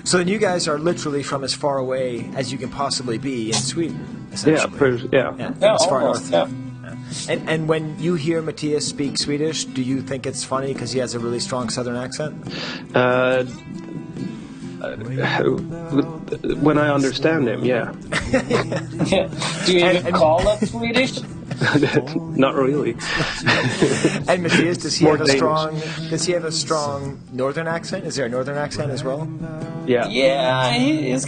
So then you guys are literally from as far away as you can possibly be in Sweden, essentially. Yeah. As far almost, north. Yeah. And when you hear Mattias speak Swedish, do you think it's funny because he has a really strong southern accent? When I understand him, yeah. Do you even call it Swedish? Not really. And Mattias, does he have a strong northern accent? Is there a northern accent as well? Yeah. Yeah, he's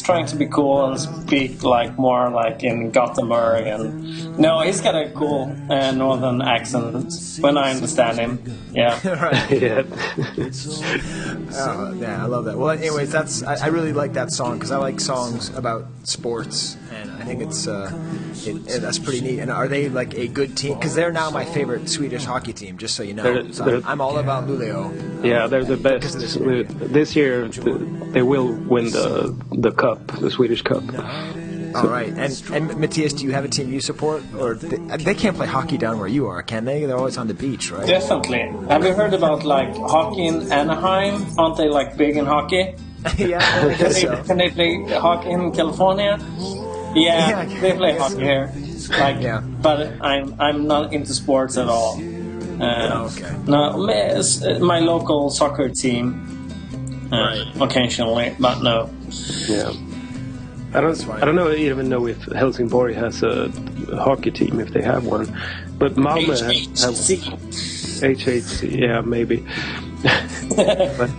trying to be cool and speak like more like in Gothenburg, and no, he's got a cool northern accent when I understand him. Yeah. Right. Yeah. Yeah, I love that. Well, anyways, I really like that song because I like songs about sports, and I think that's pretty neat. And are they like a good team? Because they're now my favorite Swedish hockey team, just so you know. I'm all about Luleå. Yeah, they're the best. This year, they will win the cup, the Swedish cup. All right. And Mattias, do you have a team you support? Or they can't play hockey down where you are, can they? They're always on the beach, right? Definitely. Have you heard about like hockey in Anaheim? Aren't they like big in hockey? Yeah, I guess so. Can they play hockey in California? Yeah, they play hockey here. Like, but I'm not into sports at all. Okay. No, my local soccer team. Occasionally, but no. Yeah. I don't even know if Helsingborg has a hockey team, if they have one. But Malmö has HHC, yeah, maybe. But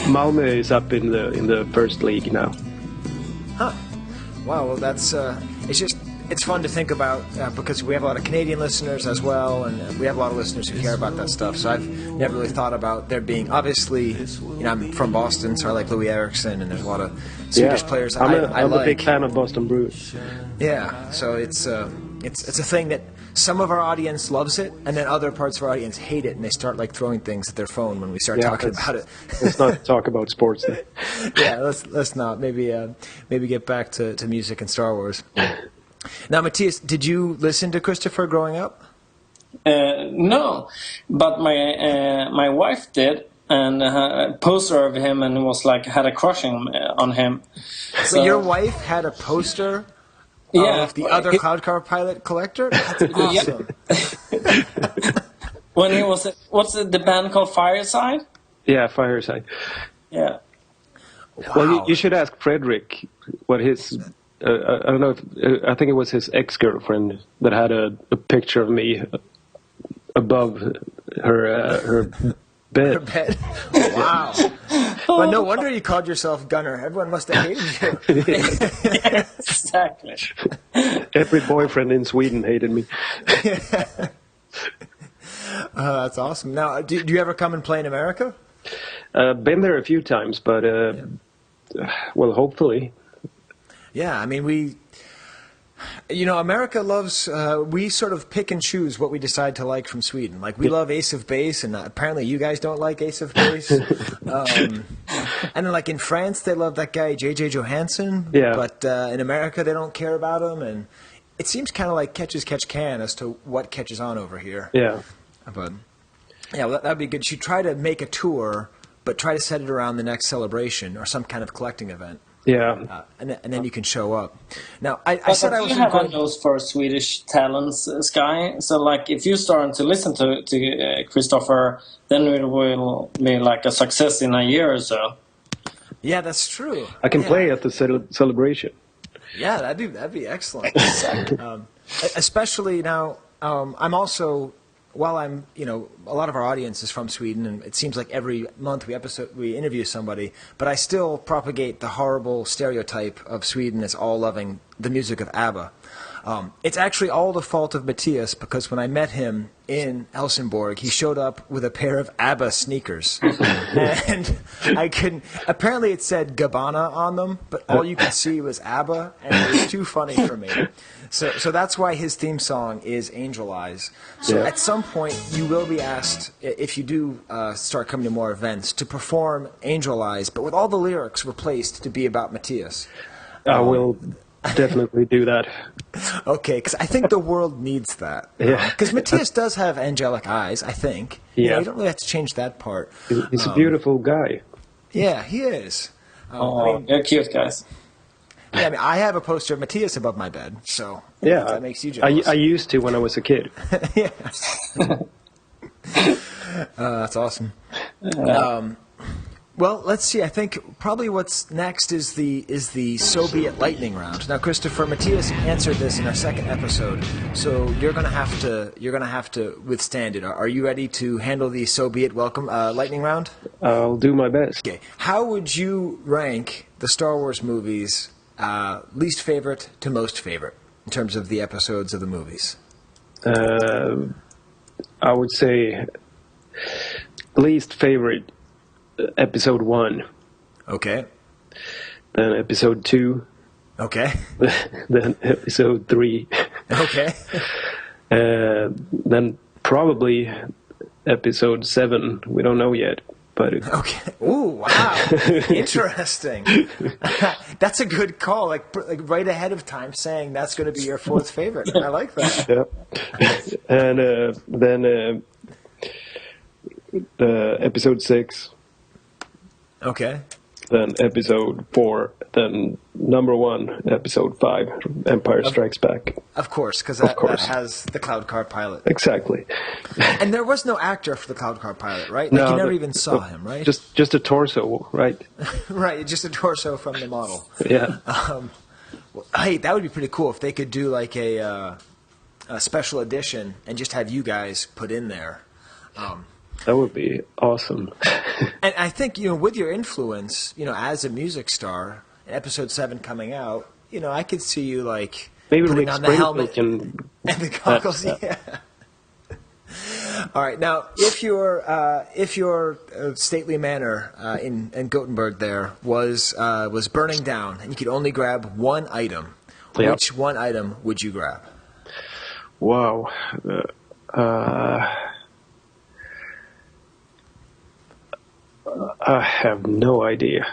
Malmö is up in the first league now. Huh. Wow. Well, that's it's fun to think about because we have a lot of Canadian listeners as well, and we have a lot of listeners who care about that stuff. So I've never really thought about there being, obviously, I'm from Boston, so I like Louis Eriksson, and there's a lot of Swedish players I'm like. a big fan of Boston Bruins. Yeah, so it's a thing that some of our audience loves it, and then other parts of our audience hate it, and they start like throwing things at their phone when we start talking about it. Let's not talk about sports then. Yeah, let's not. Maybe get back to music and Star Wars. Now, Mattias, did you listen to Kristopher growing up? No, but my wife did, and a poster of him, and was like had a crush on him. So your wife had a poster of the other Cloud Car Pilot collector? That's awesome. When he was, what's the band called? Fireside? Yeah, Fireside. Yeah. Wow. Well, you should ask Frederick what his. I don't know if I think it was his ex-girlfriend that had a picture of me above her bed. bed. Wow. Well, no wonder you called yourself Gunner. Everyone must have hated you. Exactly. Every boyfriend in Sweden hated me. That's awesome. Now, do you ever come and play in America? Been there a few times, but well, hopefully. Yeah, I mean, America loves, we sort of pick and choose what we decide to like from Sweden. Like, we love Ace of Base, and apparently you guys don't like Ace of Base. And then, like, in France, they love that guy, J.J. Johansson. Yeah. But in America, they don't care about him. And it seems kind of like catch as catch can as to what catches on over here. Yeah. But, yeah, well, that'd be good. You try to make a tour, but try to set it around the next celebration or some kind of collecting event. Yeah. And then you can show up. Now, I said I was you have one of those for Swedish talents, Skye. So, like, if you start to listen to Kristopher, then it will be like a success in a year or so. Yeah, that's true. I can play at the celebration. Yeah, that'd be excellent. Especially now, I'm also. While a lot of our audience is from Sweden, and it seems like every month we interview somebody, but I still propagate the horrible stereotype of Sweden as all loving the music of ABBA. It's actually all the fault of Mattias, because when I met him in Helsingborg, he showed up with a pair of ABBA sneakers. And I couldn't... Apparently it said Gabbana on them, but all you could see was ABBA, and it was too funny for me. So that's why his theme song is Angel Eyes. So at some point, you will be asked, if you do start coming to more events, to perform Angel Eyes, but with all the lyrics replaced to be about Mattias. I will definitely do that. Okay, because I think the world needs that. Yeah. Because Mattias does have angelic eyes, I think. Yeah. You don't really have to change that part. He's a beautiful guy. Yeah, he is. They're cute guys. Yeah, I mean, I have a poster of Mattias above my bed, so that makes you jealous. I used to when I was a kid. Yeah. That's awesome. Well, let's see. I think probably what's next is the Soviet lightning round. Now, Kristopher, Mattias answered this in our second episode, so you're gonna have to withstand it. Are you ready to handle the Soviet welcome lightning round? I'll do my best. Okay. How would you rank the Star Wars movies, least favorite to most favorite, in terms of the episodes of the movies? I would say least favorite. Episode 1. Okay. Then episode 2. Okay. Then episode 3. Okay. Then probably episode 7. We don't know yet. But okay. Ooh, wow. Interesting. That's a good call. Like right ahead of time saying that's going to be your fourth favorite. I like that. Yeah. And then the episode 6. Okay. Then episode 4. Then number 1, episode 5, Empire Strikes Back. Of course, because that has the Cloud Car pilot. Exactly. And there was no actor for the Cloud Car pilot, right? No, you never even saw him, right? Just a torso, right? Right, just a torso from the model. Yeah. Hey, that would be pretty cool if they could do like a special edition and just have you guys put in there. That would be awesome. And I think, with your influence, as a music star, episode 7 coming out, I could see you like maybe putting on the helmet and the goggles. Yeah. All right. Now, if your stately manor in Gothenburg there was burning down, and you could only grab one item, which one item would you grab? Wow. I have no idea.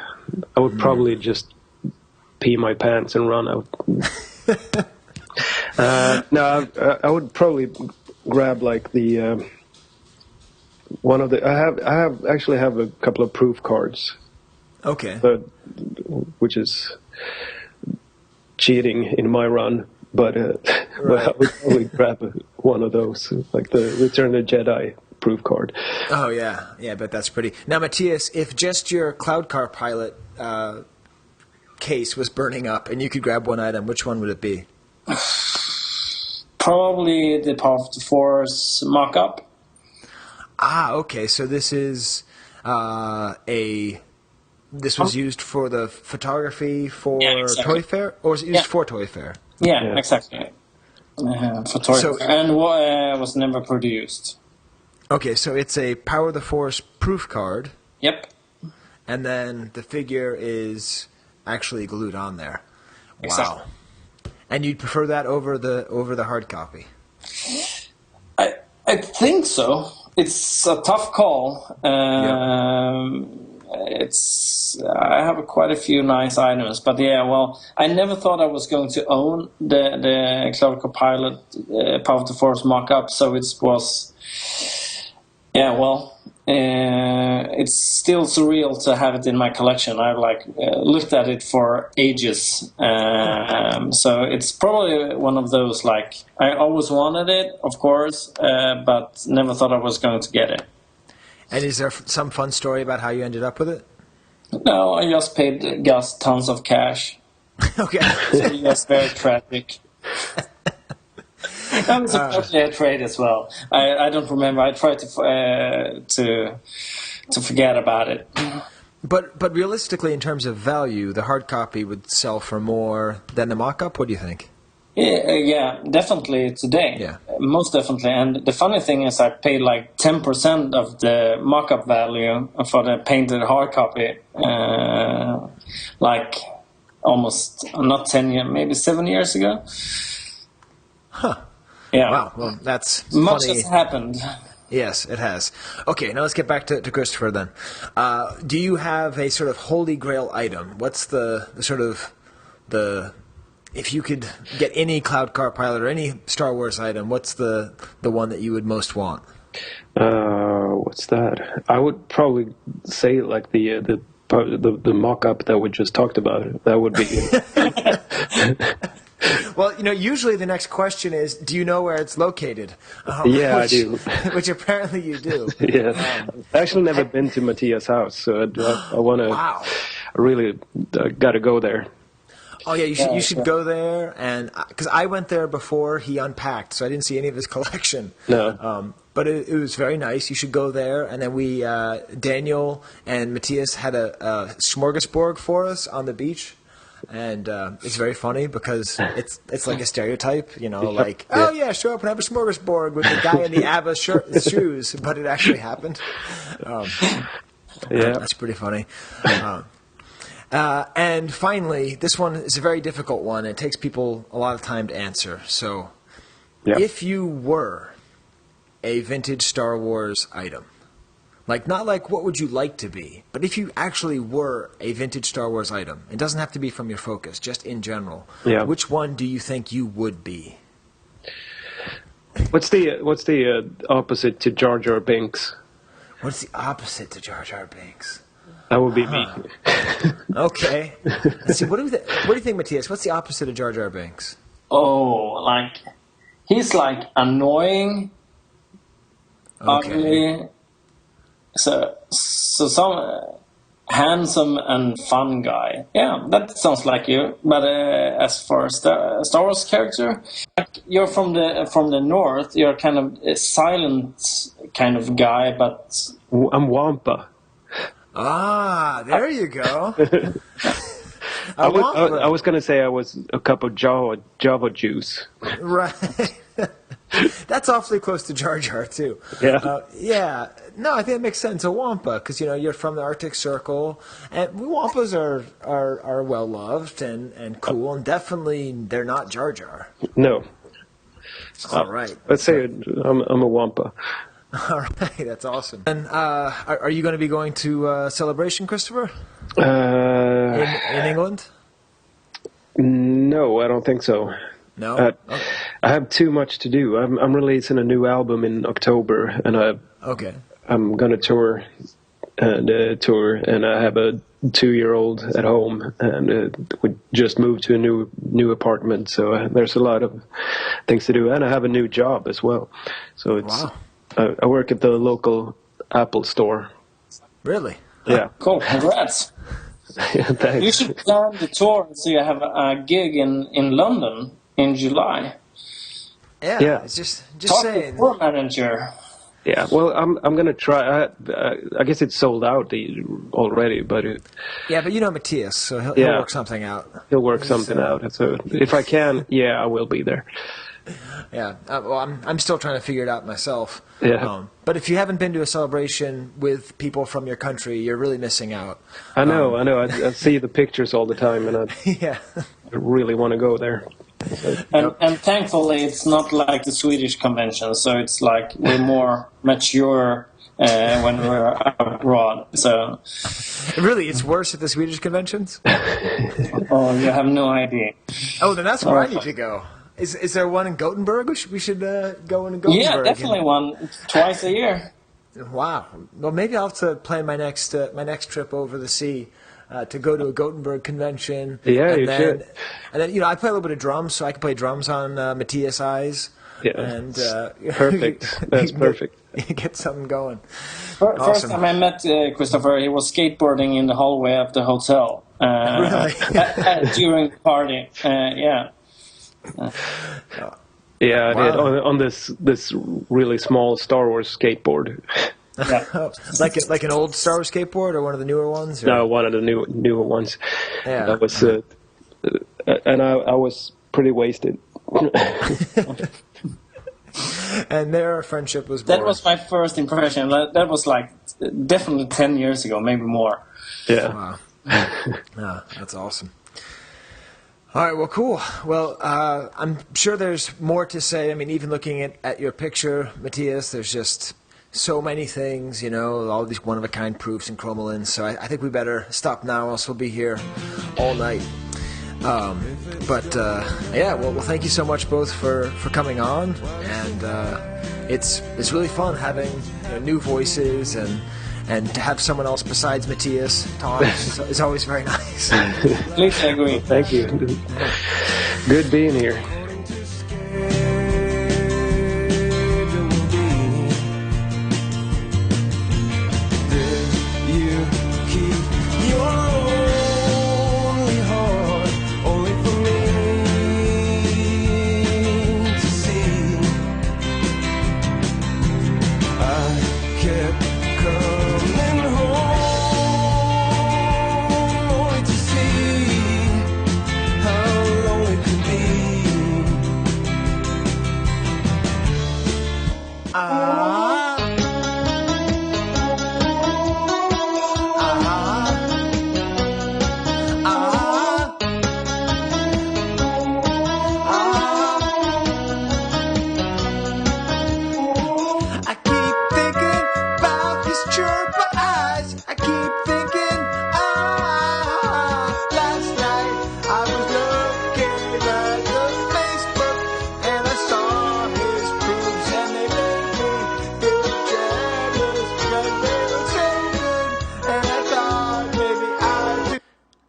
I would probably just pee my pants and run out. No, I would probably grab like the one of the. I actually have a couple of proof cards. Okay. Which is cheating in my run, but but I would probably grab one of those, like the Return of the Jedi proof card. Oh yeah, but that's pretty. Now, Mattias, if just your Cloud Car pilot case was burning up and you could grab one item, which one would it be? Probably the Path to Force mock-up. Okay. So this is This was used for the photography for exactly. Toy Fair, or was it used for Toy Fair? Yeah, exactly. For Toy Fair, and was never produced. Okay, so it's a Power of the Force proof card. Yep. And then the figure is actually glued on there. Wow. Exactly. And you'd prefer that over the hard copy? I think so. It's a tough call. I have quite a few nice items, but I never thought I was going to own the Cloud Pilot Power of the Force mock-up, so it was, it's still surreal to have it in my collection. I've looked at it for ages, so it's probably one of those I always wanted it, of course, but never thought I was going to get it. And is there some fun story about how you ended up with it? No, I just paid Gus tons of cash. Okay. So it was very tragic. That was probably a trade as well. I don't remember. I tried to forget about it. But realistically, in terms of value, the hard copy would sell for more than the mock-up. What do you think? Yeah, definitely today. Yeah. Most definitely. And the funny thing is I paid 10% of the mock-up value for the painted hard copy. Almost, not 10 years, maybe 7 years ago. Huh. Yeah. Wow. Well, that's much funny. has happened. Yes, it has. Okay, now let's get back to Kristopher then. Do you have a sort of holy grail item? What's the sort of if you could get any Cloud Car Pilot or any Star Wars item, what's the one that you would most want? What's that? I would probably say the mock-up that we just talked about. That would be. Well, usually the next question is, do you know where it's located? I do. Which apparently you do. Yeah. I've actually never been to Mattias' house, so I want to. Wow. I really got to go there. Oh yeah, you should go there, and because I went there before he unpacked, so I didn't see any of his collection. No. But it was very nice. You should go there, and then Daniel and Mattias had a smorgasbord for us on the beach, and it's very funny because it's like a stereotype, oh yeah, show up and have a smorgasbord with the guy in the ABBA shoes, but it actually happened. That's pretty funny. And finally, this one is a very difficult one. It takes people a lot of time to answer. So, if you were a vintage Star Wars item, not what would you like to be, but if you actually were a vintage Star Wars item, it doesn't have to be from your focus, just in general, which one do you think you would be? What's the opposite to Jar Jar Binks? What's the opposite to Jar Jar Binks? That would be me. Okay. Let's see. What do you think, Mattias? What's the opposite of Jar Jar Binks? Oh, he's annoying, ugly. So some handsome and fun guy. Yeah, that sounds like you. But as for Star Wars character, you're from the north. You're kind of a silent kind of guy, but I'm Wampa. Ah, there you go. I was going to say I was a cup of Java juice. Right. That's awfully close to Jar Jar, too. Yeah. No, I think it makes sense. A Wampa, because, you're from the Arctic Circle. And Wampas are well-loved and cool, and definitely they're not Jar Jar. No. All right. Let's say I'm a Wampa. All right, that's awesome. And are you going to be going to Celebration, Kristopher? In England? No, I don't think so. No? Okay. I have too much to do. I'm releasing a new album in October, and I'm going to tour, and I have a 2-year-old at home, and we just moved to a new apartment, so there's a lot of things to do, and I have a new job as well. So it's. Wow. I work at the local Apple store. Really? Yeah. Cool. Congrats. Yeah, thanks. You should plan the tour so you have a gig in London in July. Yeah. It's just Talk saying. to the tour manager. Yeah, well, I'm gonna try. I guess it's sold out already, but yeah, but you know Mattias, so he'll work something out. He'll work something out. So if I can, I will be there. Yeah, well, I'm still trying to figure it out myself. Yeah. But if you haven't been to a celebration with people from your country, you're really missing out. I know. I see the pictures all the time, and I really want to go there. And thankfully, it's not like the Swedish convention, so it's like we're more mature when we're abroad. So really, it's worse at the Swedish conventions. Oh, you have no idea. Oh, then that's where I need to go. Is there one in Gothenburg? We should go in Gothenburg. Yeah, definitely one twice a year. Wow. Well, maybe I'll have to plan my next trip over the sea. To go to a Gothenburg convention. Yeah, you should. And then, I play a little bit of drums, so I can play drums on Mattias' eyes. Yeah, and perfect. That's perfect. Get something going. First time I met Kristopher, he was skateboarding in the hallway of the hotel. Really? During the party. Yeah. Yeah, I did on this really small Star Wars skateboard. Yeah. like an old Star Wars skateboard or one of the newer ones? Or? No, one of the newer ones. Yeah. That was, and I was pretty wasted. And their friendship was born. That was my first impression. That was like definitely 10 years ago, maybe more. Yeah. Wow. That's awesome. All right, well, cool. Well, I'm sure there's more to say. I mean, even looking at your picture, Mattias, there's just so many things, all these one-of-a-kind proofs and chromolins. So I think we better stop now, else we'll be here all night. Well, thank you so much both for coming on. And it's really fun having new voices and to have someone else besides Mattias talk is always very nice. Please agree. Thank you. Good being here.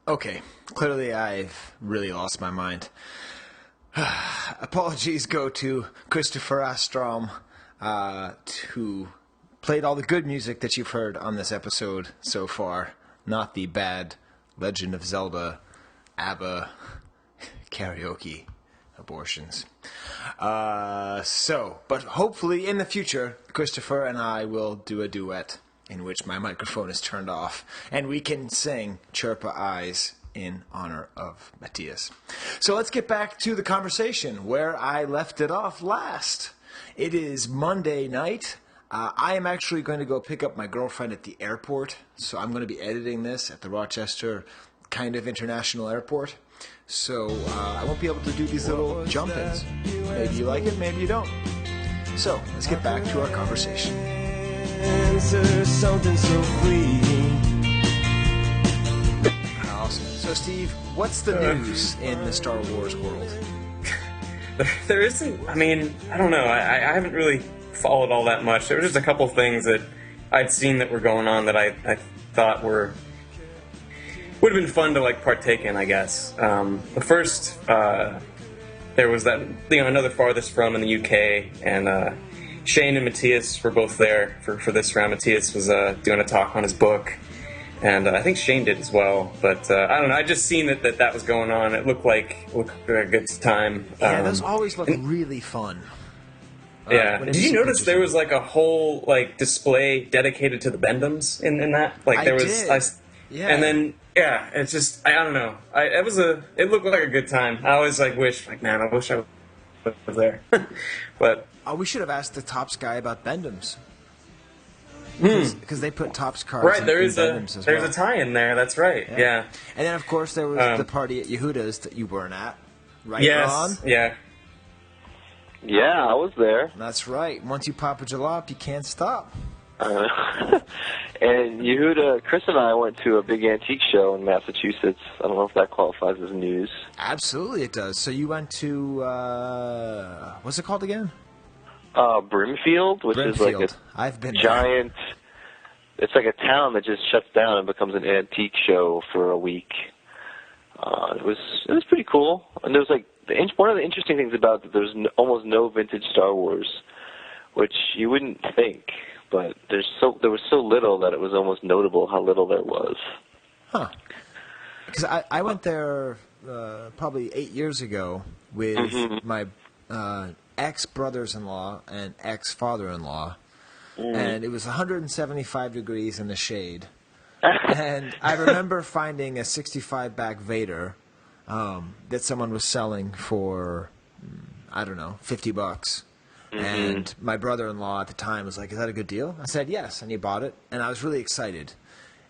Okay, clearly I've really lost my mind. Apologies go to Kristopher Astrom, who played all the good music that you've heard on this episode so far, not the bad Legend of Zelda, ABBA, karaoke abortions. But hopefully in the future, Kristopher and I will do a duet in which my microphone is turned off, and we can sing Chirpa Eyes in honor of Mattias. So let's get back to the conversation where I left it off last. It is Monday night. I am actually going to go pick up my girlfriend at the airport, so I'm going to be editing this at the Rochester kind of international airport. So I won't be able to do these little jump-ins. Maybe you like it, maybe you don't. So let's get back to our conversation. Answer something so fleeting. Awesome. So, Steve, what's the news in the Star Wars world? There isn't. I mean, I don't know. I haven't really followed all that much. There were just a couple things that I'd seen that were going on that I thought would have been fun to partake in, I guess. The first, there was that another farthest from in the UK, and Shane and Mattias were both there for this round. Mattias was doing a talk on his book, and I think Shane did as well. But I don't know. I just seen that was going on. It looked like a good time. Yeah, those always look really fun. Yeah. Did you notice there was like a whole like display dedicated to the Bendums in that? Like there was. Yeah. And then it's just I don't know. It looked like a good time. I always like wish like man, I wish I was there. But we should have asked the Topps guy about Bendums. Because they put Topps cards right, in there's Bendums as well. There's a tie-in there, that's right, yeah. And then, of course, there was the party at Yehuda's that you weren't at, right, Ron? Yeah. Yeah, I was there. That's right. Once you pop a jalop, you can't stop. And Yehuda, Chris and I went to a big antique show in Massachusetts. I don't know if that qualifies as news. Absolutely it does. So you went to, what's it called again? Brimfield, which is like a I've been giant. There. It's like a town that just shuts down and becomes an antique show for a week. It was pretty cool, and there was like one of the interesting things about it, there's almost no vintage Star Wars, which you wouldn't think, but there was so little that it was almost notable how little there was. Huh? Because I went there probably 8 years ago with my ex-brothers-in-law and ex-father-in-law, and it was 175 degrees in the shade. And I remember finding a 65 back Vader that someone was selling for, I don't know, $50. And my brother-in-law at the time was like, "Is that a good deal?" I said, "Yes," and he bought it, and I was really excited.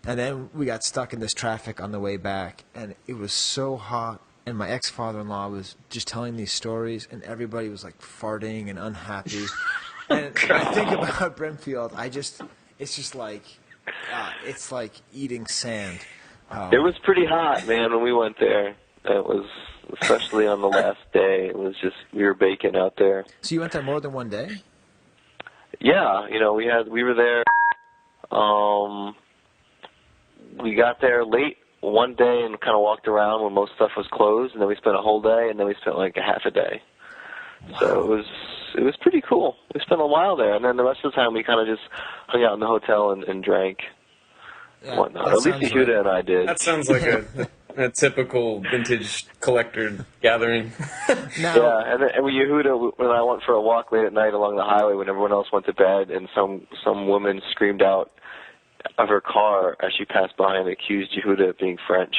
And then we got stuck in this traffic on the way back, and it was so hot. And my ex-father-in-law was just telling these stories, and everybody was like farting and unhappy. And I think about Brimfield, it's just like, it's like eating sand. It was pretty hot, man, when we went there. It was, especially on the last day, it was just, we were baking out there. So you went there more than one day? Yeah, we were there, we got there late one day and kind of walked around when most stuff was closed, and then we spent a whole day, and then we spent like a half a day. Wow. So it was pretty cool. We spent a while there, and then the rest of the time we kind of just hung out in the hotel and drank. Yeah, whatnot. At least Yehuda and I did. That sounds like a typical vintage collector gathering. Yeah, and with Yehuda, when I went for a walk late at night along the highway when everyone else went to bed, and some woman screamed out of her car as she passed by and accused Yehuda of being French,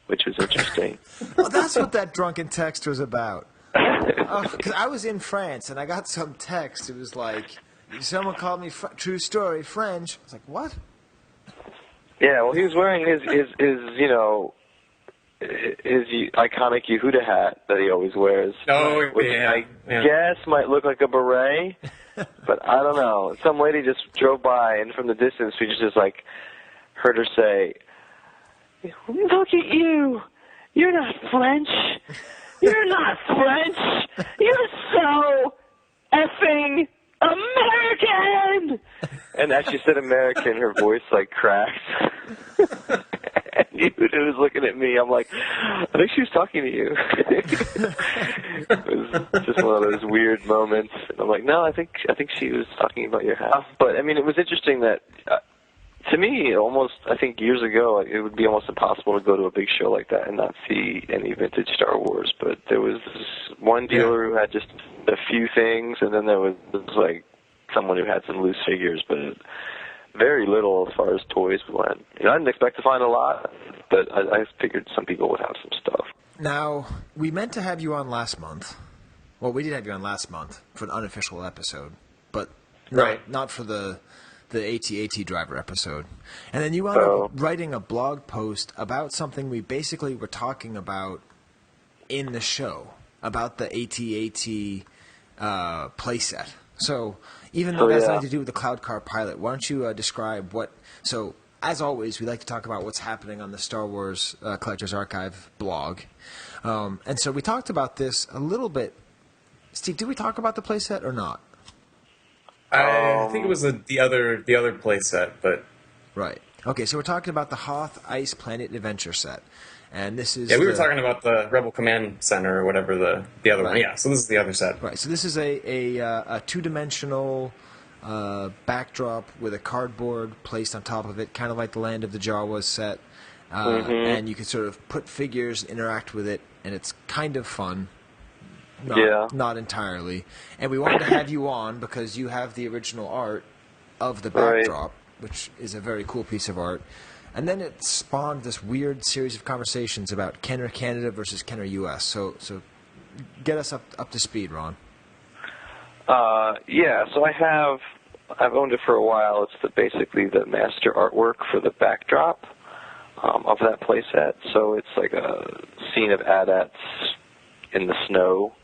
which was interesting. Well, that's what that drunken text was about. Because I was in France, and I got some text. It was like, someone called me, true story, French. I was like, what? Yeah, well, he was wearing his iconic Yehuda hat that he always wears. Oh, which I guess might look like a beret, but I don't know. Some lady just drove by, and from the distance, we just like heard her say, "Look at you! You're not French. You're not French. You're so effing American!" And as she said American, her voice like cracked. And Yehuda was looking at me. I'm like, I think she was talking to you. It was just one of those weird moments. And I'm like, no, I think she was talking about your hat. But I mean, it was interesting that to me, I think years ago, it would be almost impossible to go to a big show like that and not see any vintage Star Wars. But there was this one dealer who had just a few things, and then there was like someone who had some loose figures, but very little as far as toys went. I didn't expect to find a lot, but I figured some people would have some stuff. Now, we meant to have you on last month. Well, we did have you on last month for an unofficial episode, but not for the AT-AT driver episode. And then you wound up writing a blog post about something we basically were talking about in the show, about the AT-AT playset. So even though that's nothing to do with the Cloud Car Pilot, why don't you describe what... So, as always, we like to talk about what's happening on the Star Wars Collectors Archive blog. And so we talked about this a little bit. Steve, did we talk about the playset or not? I think it was the other playset, but... Right. Okay, so we're talking about the Hoth Ice Planet Adventure set. And this is... Yeah, we were talking about the Rebel Command Center or whatever the other one. Yeah, so this is the other set. Right, so this is a two-dimensional backdrop with a cardboard placed on top of it, kind of like the Land of the Jawas set. And you can sort of put figures, interact with it, and it's kind of fun. not entirely. And we wanted to have you on because you have the original art of the backdrop, which is a very cool piece of art. And then it spawned this weird series of conversations about Kenner Canada versus Kenner US. So get us up to speed, Ron. So I've owned it for a while. It's basically the master artwork for the backdrop of that playset. So it's like a scene of AT-ATs in the snow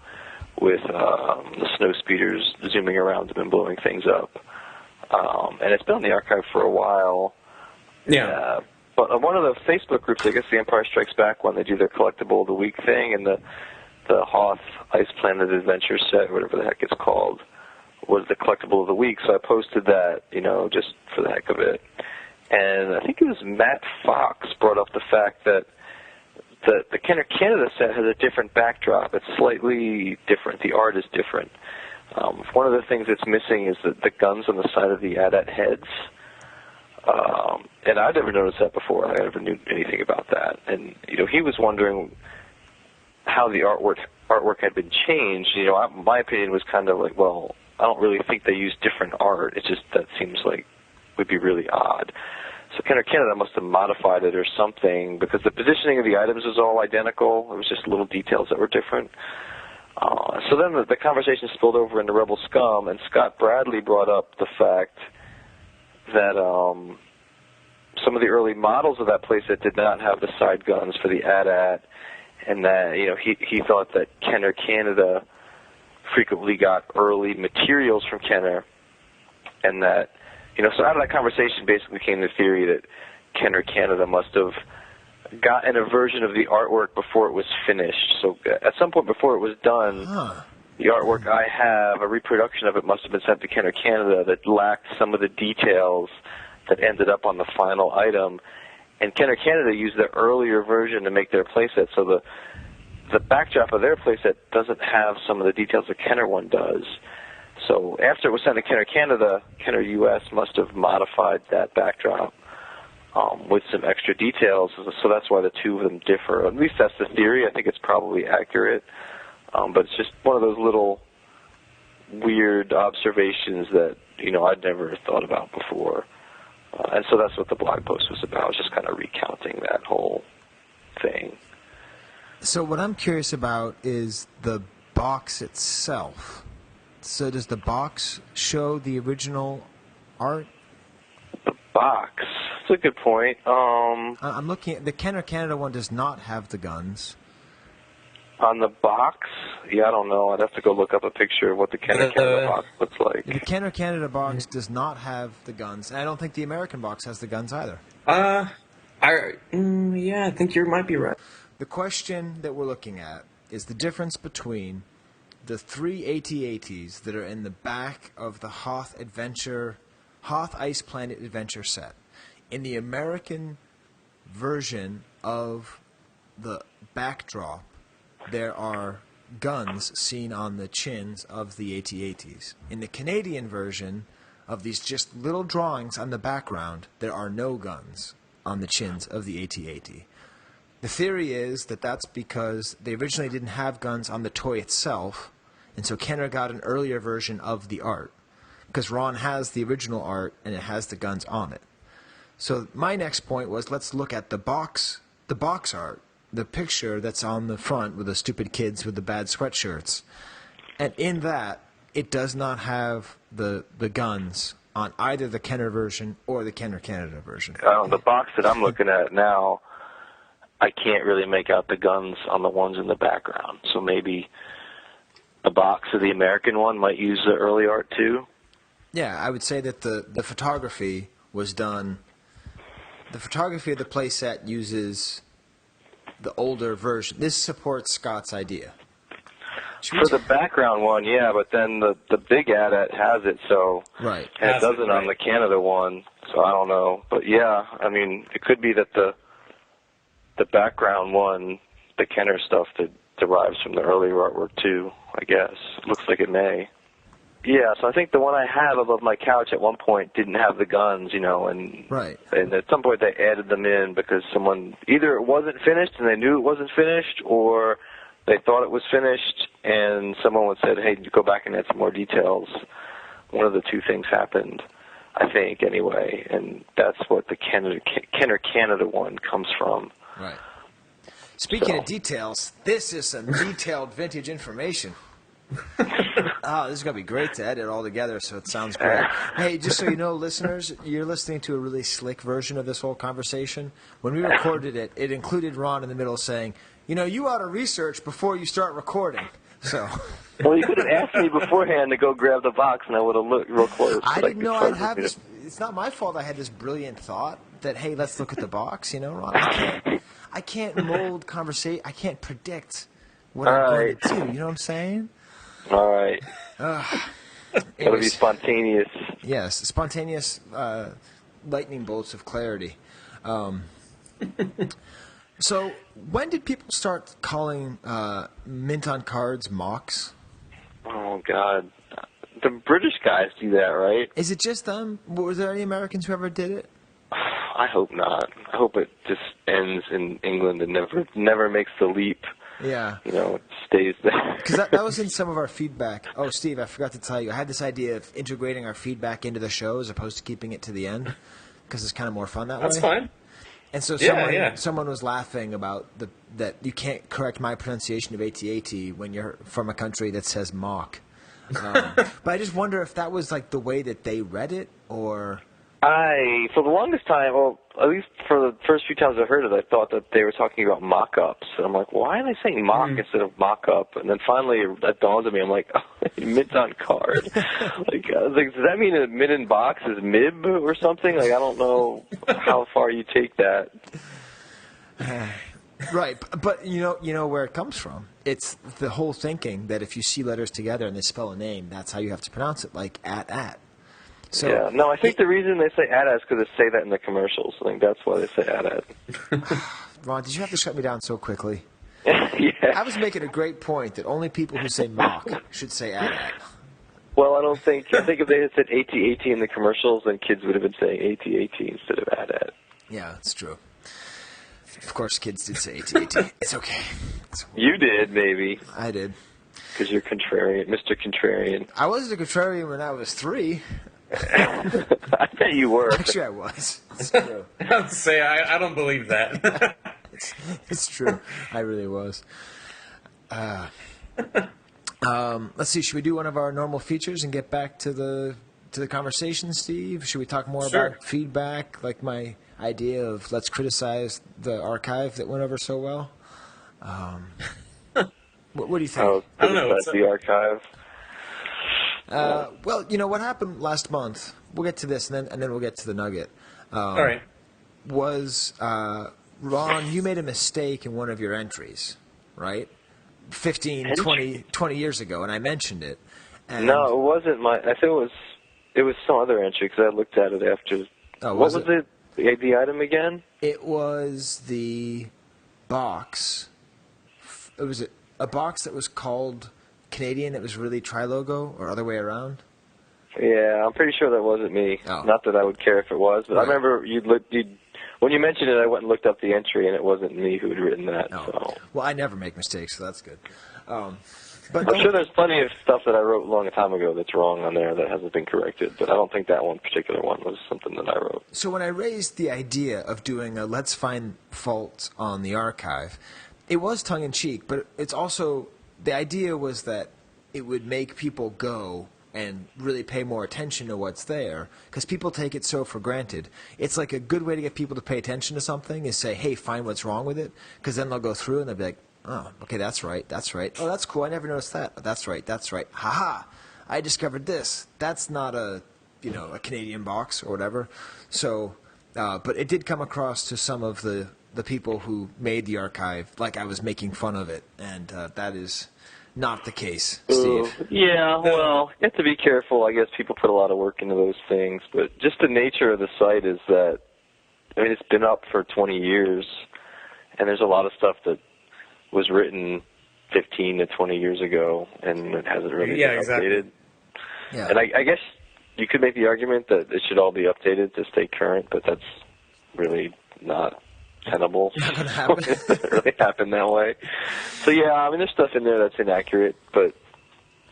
with the snow speeders zooming around them and blowing things up. And it's been on the archive for a while. Yeah. But one of the Facebook groups, I guess the Empire Strikes Back one, they do their Collectible of the Week thing, and the Hoth Ice Planet Adventure set, whatever the heck it's called, was the Collectible of the Week. So I posted that, just for the heck of it. And I think it was Matt Fox brought up the fact that the Kenner Canada set has a different backdrop. It's slightly different. The art is different. One of the things that's missing is the guns on the side of the AT-AT heads. And I'd never noticed that before. I never knew anything about that. And, he was wondering how the artwork had been changed. My opinion was kind of like, well, I don't really think they use different art. It's just that seems like would be really odd. So Kenner Canada must have modified it or something because the positioning of the items was all identical. It was just little details that were different. So then the conversation spilled over into Rebel Scum, and Scott Bradley brought up the fact that some of the early models of that playset did not have the side guns for the AT-AT, and that he thought that Kenner Canada frequently got early materials from Kenner, and that so out of that conversation basically came the theory that Kenner Canada must have gotten a version of the artwork before it was finished. So at some point before it was done, the artwork I have, a reproduction of it, must have been sent to Kenner Canada that lacked some of the details that ended up on the final item. And Kenner Canada used the earlier version to make their playset, so the backdrop of their playset doesn't have some of the details the Kenner one does. So after it was sent to Kenner Canada, Kenner US must have modified that backdrop with some extra details. So that's why the two of them differ. At least that's the theory. I think it's probably accurate. But it's just one of those little weird observations that, I'd never thought about before. And so that's what the blog post was about, just kind of recounting that whole thing. So what I'm curious about is the box itself. So does the box show the original art? The box? That's a good point. I'm looking at the Kenner Canada one does not have the guns. On the box? Yeah, I don't know. I'd have to go look up a picture of what the Kenner Canada box looks like. The Kenner Canada box does not have the guns, and I don't think the American box has the guns either. Yeah, I think you might be right. The question that we're looking at is the difference between the 3 AT-ATs that are in the back of the Hoth Ice Planet Adventure set. In the American version of the backdrop, there are guns seen on the chins of the AT-ATs. In the Canadian version of these just little drawings on the background, there are no guns on the chins of the AT-AT. The theory is that that's because they originally didn't have guns on the toy itself, and so Kenner got an earlier version of the art, because Ron has the original art and it has the guns on it. So my next point was, let's look at the box art, the picture that's on the front with the stupid kids with the bad sweatshirts. And in that, it does not have the guns on either the Kenner version or the Kenner Canada version. The box that I'm looking at now, I can't really make out the guns on the ones in the background. So maybe the box of the American one might use the early art too? Yeah, I would say that the photography was done. The photography of the playset uses the older version. This supports Scott's idea. For the background one, yeah, but then the big AT-AT has it, so right. And it doesn't on the Canada one, so I don't know. But yeah, I mean, it could be that the background one, the Kenner stuff, that derives from the earlier artwork too, I guess. It looks like it may. Yeah, so I think the one I have above my couch at one point didn't have the guns, and right. And at some point they added them in because someone, either it wasn't finished and they knew it wasn't finished, or they thought it was finished and someone would say, hey, go back and add some more details, one of the two things happened, I think, anyway, and that's what the Kenner Canada one comes from. Right. Speaking of details, this is some detailed vintage information. Oh, this is going to be great to edit all together, so it sounds great. Hey, just so you know, listeners, you're listening to a really slick version of this whole conversation. When we recorded it, it included Ron in the middle saying, you ought to research before you start recording. So. Well, you could have asked me beforehand to go grab the box, and I would have looked real close. I didn't know I'd have this. It's not my fault I had this brilliant thought that, hey, let's look at the box, Ron. I can't mold conversation. I can't predict what I'm going to do. You know what I'm saying? All right. It'll be spontaneous. Yes, spontaneous lightning bolts of clarity. So, when did people start calling mint on cards mocks? Oh, God. The British guys do that, right? Is it just them? Was there any Americans who ever did it? I hope not. I hope it just ends in England and never makes the leap. Yeah. It stays there. Because that was in some of our feedback. Oh, Steve, I forgot to tell you. I had this idea of integrating our feedback into the show as opposed to keeping it to the end, because it's kind of more fun that way. That's fine. And so someone was laughing about that you can't correct my pronunciation of AT-AT when you're from a country that says mock. But I just wonder if that was like the way that they read it, or... For the longest time, well, at least for the first few times I heard it, I thought that they were talking about mock-ups. And I'm like, why are they saying mock instead of mock-up? And then finally that dawned on me. I'm like, mint on card. I was like, does that mean a mint in box is mib or something? Like, I don't know how far you take that. Right, but you know where it comes from. It's the whole thinking that if you see letters together and they spell a name, that's how you have to pronounce it, like at. So, yeah, no, I think the reason they say at is because they say that in the commercials. I think that's why they say at. Ron, did you have to shut me down so quickly? Yeah. I was making a great point that only people who say mock should say at. Well, I think if they had said AT-AT in the commercials, then kids would have been saying AT-AT instead of at. Yeah, that's true. Of course, kids did say AT-AT. It's okay. You did, maybe. I did. Because you're contrarian, Mr. Contrarian. I wasn't a contrarian when I was 3. I bet you were. Actually, I was. It's true. I would say I don't believe that. It's true. I really was. Let's see. Should we do one of our normal features and get back to the conversation, Steve? Should we talk more about feedback, like my idea of let's criticize the archive that went over so well? What do you think? I don't know. The archive. Well, what happened last month, we'll get to this, and then we'll get to the nugget. All right. Was, Ron, you made a mistake in one of your entries, right? 15, 20 years ago, and I mentioned it. And no, it wasn't my... I think it was some other entry, because I looked at it after... Oh, what was it? The item again? It was the box. It was a box that was called... Canadian, it was really tri-logo, or other way around? Yeah, I'm pretty sure that wasn't me. Oh. Not that I would care if it was, but right. I remember when you mentioned it, I went and looked up the entry, and it wasn't me who had written that. Oh. So. Well, I never make mistakes, so that's good. But I'm sure there's plenty of stuff that I wrote a long time ago that's wrong on there that hasn't been corrected, but I don't think that one particular one was something that I wrote. So when I raised the idea of doing a Let's Find Faults on the archive, it was tongue-in-cheek, but it's also... The idea was that it would make people go and really pay more attention to what's there, because people take it so for granted. It's like a good way to get people to pay attention to something is say, hey, find what's wrong with it, because then they'll go through and they'll be like, oh, okay, that's right. Oh, that's cool. I never noticed that. That's right. Ha-ha. I discovered this. That's not a Canadian box or whatever. So, but it did come across to some of the people who made the archive like I was making fun of it, and that is not the case, Steve. Yeah, well, you have to be careful. I guess people put a lot of work into those things, but just the nature of the site is that, it's been up for 20 years, and there's a lot of stuff that was written 15 to 20 years ago, and it hasn't really been updated. Yeah. And I guess you could make the argument that it should all be updated to stay current, but that's really not tenable. Not going to happen. It doesn't really happen that way. So yeah, I mean, there's stuff in there that's inaccurate, but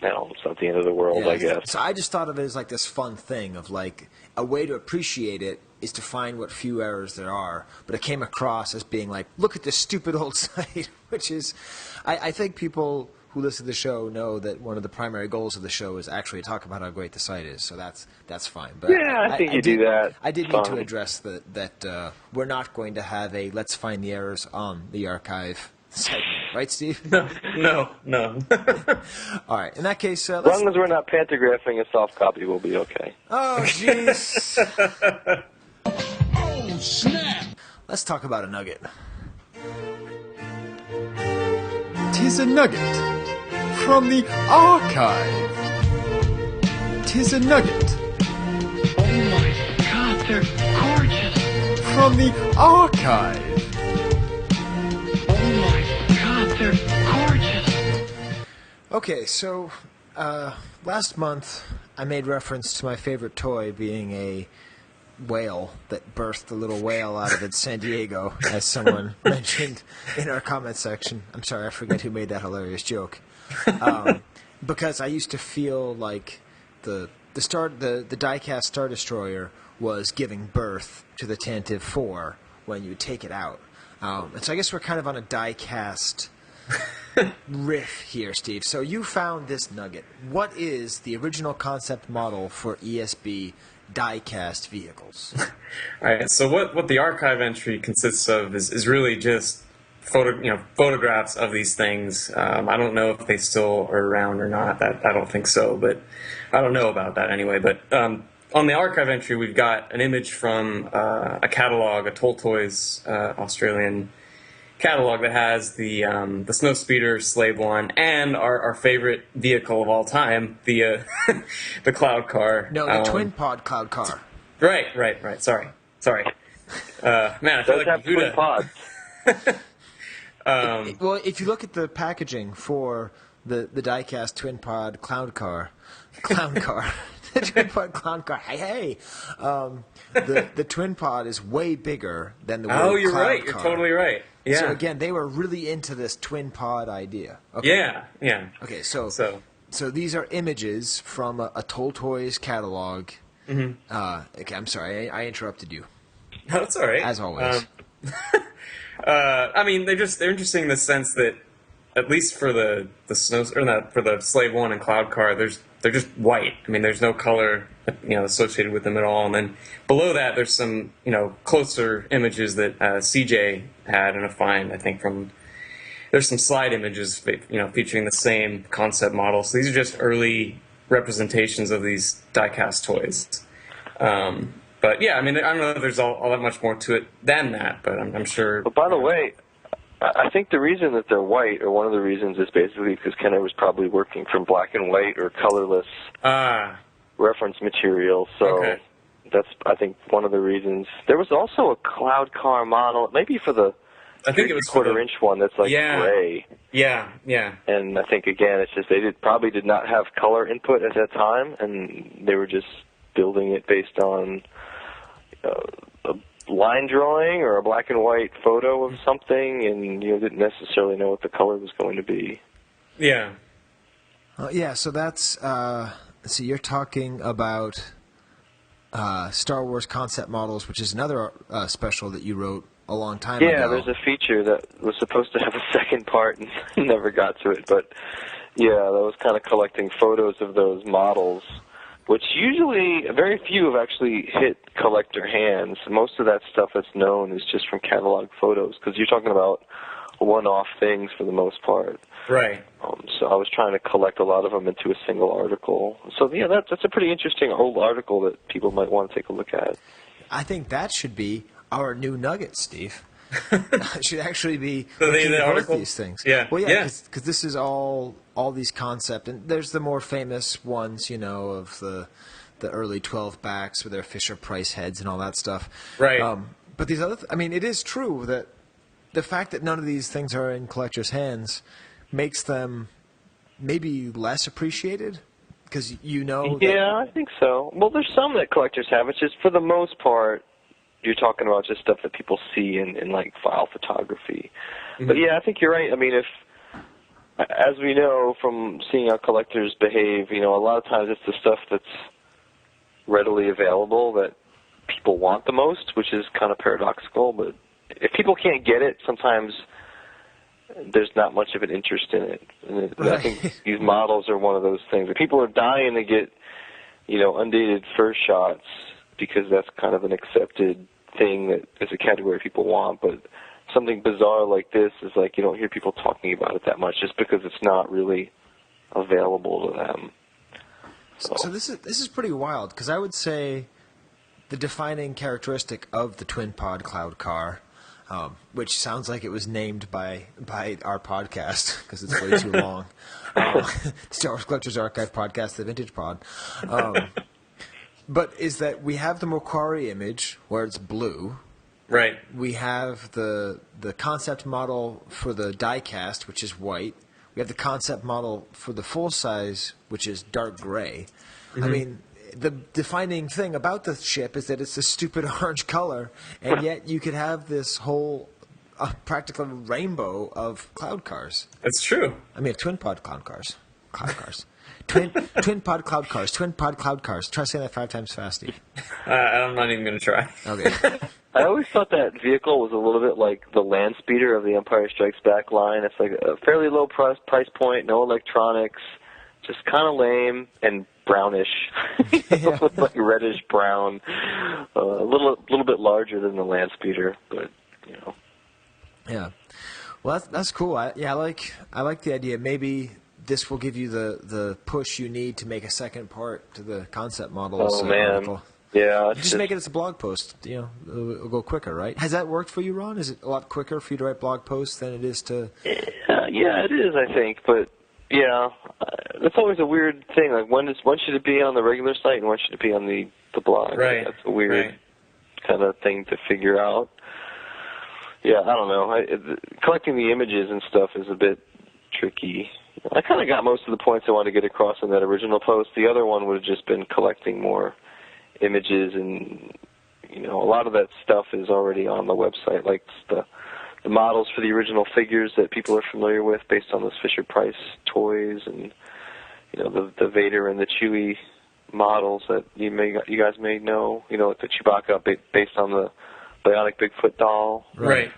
it's not the end of the world, I guess. So I just thought of it as like this fun thing of like a way to appreciate it is to find what few errors there are. But it came across as being like, look at this stupid old site, which is, I think people who listen to the show know that one of the primary goals of the show is actually to talk about how great the site is. So that's fine. But yeah, I think you do that. I did need to address that we're not going to have a let's find the errors on the archive segment. Right, Steve? No. All right. In that case, as long as we're not pantographing a soft copy, we'll be okay. Oh, jeez. Oh, snap! Let's talk about a nugget. 'Tis a nugget from the archive. 'Tis a nugget. Oh my God, they're gorgeous. From the archive. Oh my God, they're gorgeous. Okay, so last month I made reference to my favorite toy being a whale that birthed a little whale out of its San Diego, as someone mentioned in our comment section. I'm sorry, I forget who made that hilarious joke. Because I used to feel like the die-cast Star Destroyer was giving birth to the Tantive 4 when you take it out. And so I guess we're kind of on a die-cast riff here, Steve. So you found this nugget. What is the original concept model for ESB die-cast vehicles? All right, so what the archive entry consists of is really just photographs of these things. I don't know if they still are around or not. I don't think so, but I don't know about that anyway. But on the archive entry, we've got an image from a catalog, a Toll Toys Australian catalog that has the Snowspeeder Slave One and our favorite vehicle of all time, the the Cloud Car. No, the twin pod Cloud Car. Right. Sorry. Man, I feel like have twin pods. Well, if you look at the packaging for the die-cast twin pod Clown car, the twin pod Clown car. Hey. The twin pod is way bigger than the Oh, you're Cloud right. car. You're totally right. Yeah. So again, they were really into this twin pod idea. Okay. Yeah. Okay, so these are images from a Toll Toys catalog. Mm-hmm. Okay, I'm sorry, I interrupted you. No, that's all right. As always. I mean, they're interesting in the sense that at least for the for the Slave One and Cloud Car, they're just white. I mean, there's no color associated with them at all. And then below that, there's some closer images that CJ had in a find. I think there's some slide images featuring the same concept model. So these are just early representations of these die-cast toys. But yeah, I mean, I don't know if there's all that much more to it than that, but I'm sure. But by the way, I think the reason that they're white, or one of the reasons, is basically because Kenner was probably working from black and white or colorless reference material. So that's, I think, one of the reasons. There was also a Cloud Car model, maybe for the I think it was quarter-inch one that's like gray. Yeah. And I think, again, it's just they probably did not have color input at that time, and they were just building it based on a line drawing or a black and white photo of something, and didn't necessarily know what the color was going to be. Yeah. So that's so you're talking about Star Wars concept models, which is another special that you wrote a long time ago. Yeah, there's a feature that was supposed to have a second part and never got to it, but yeah, that was kind of collecting photos of those models, which usually very few have actually hit collector hands. Most of that stuff that's known is just from catalog photos, because you're talking about one-off things for the most part. Right. So I was trying to collect a lot of them into a single article. So yeah, that's a pretty interesting old article that people might want to take a look at. I think that should be our new nugget, Steve. It should actually be the article? These things. Yeah. Well, yeah, because this is all these concepts, and there's the more famous ones, of the early 12 backs with their Fisher-Price heads and all that stuff. Right. But these other, it is true that the fact that none of these things are in collectors' hands makes them maybe less appreciated, because Yeah, I think so. Well, there's some that collectors have. It's just for the most part, you're talking about just stuff that people see in like file photography. Mm-hmm. But yeah, I think you're right. I mean, as we know from seeing how collectors behave, a lot of times it's the stuff that's readily available that people want the most, which is kind of paradoxical. But if people can't get it, sometimes there's not much of an interest in it. And I think these models are one of those things. People are dying to get, undated first shots because that's kind of an accepted thing that is a category people want. But something bizarre like this is like you don't hear people talking about it that much just because it's not really available to them. So this is pretty wild, because I would say the defining characteristic of the twin pod cloud car, which sounds like it was named by our podcast because it's way too long, Star Wars Collectors Archive podcast, the Vintage Pod, but is that we have the Macquarie image where it's blue. Right. We have the concept model for the die-cast, which is white. We have the concept model for the full-size, which is dark gray. Mm-hmm. I mean, the defining thing about the ship is that it's a stupid orange color, and yet you could have this whole practical rainbow of cloud cars. That's true. I mean, twin-pod cloud cars. Cloud cars. Twin-pod cloud cars. Twin-pod cloud cars. Try saying that 5 times fast, Steve. I'm not even going to try. Okay. I always thought that vehicle was a little bit like the land speeder of the Empire Strikes Back line. It's like a fairly low price point, no electronics, just kind of lame and brownish, like reddish brown, a little bit larger than the land speeder, but Yeah, well that's cool. I like the idea. Maybe this will give you the push you need to make a second part to the concept model. Oh man. Article. Yeah, just make it as a blog post. It'll go quicker, right? Has that worked for you, Ron? Is it a lot quicker for you to write blog posts than it is to? Yeah, it is. I think, but yeah, that's always a weird thing. Like, when should it be on the regular site and when should it be on the blog? Right. That's a weird kind of thing to figure out. Yeah, I don't know. Collecting the images and stuff is a bit tricky. I kind of got most of the points I wanted to get across in that original post. The other one would have just been collecting more images, and a lot of that stuff is already on the website, like the models for the original figures that people are familiar with based on those Fisher-Price toys, and the Vader and the Chewie models that you guys may know, like the Chewbacca based on the Bionic Bigfoot doll, right,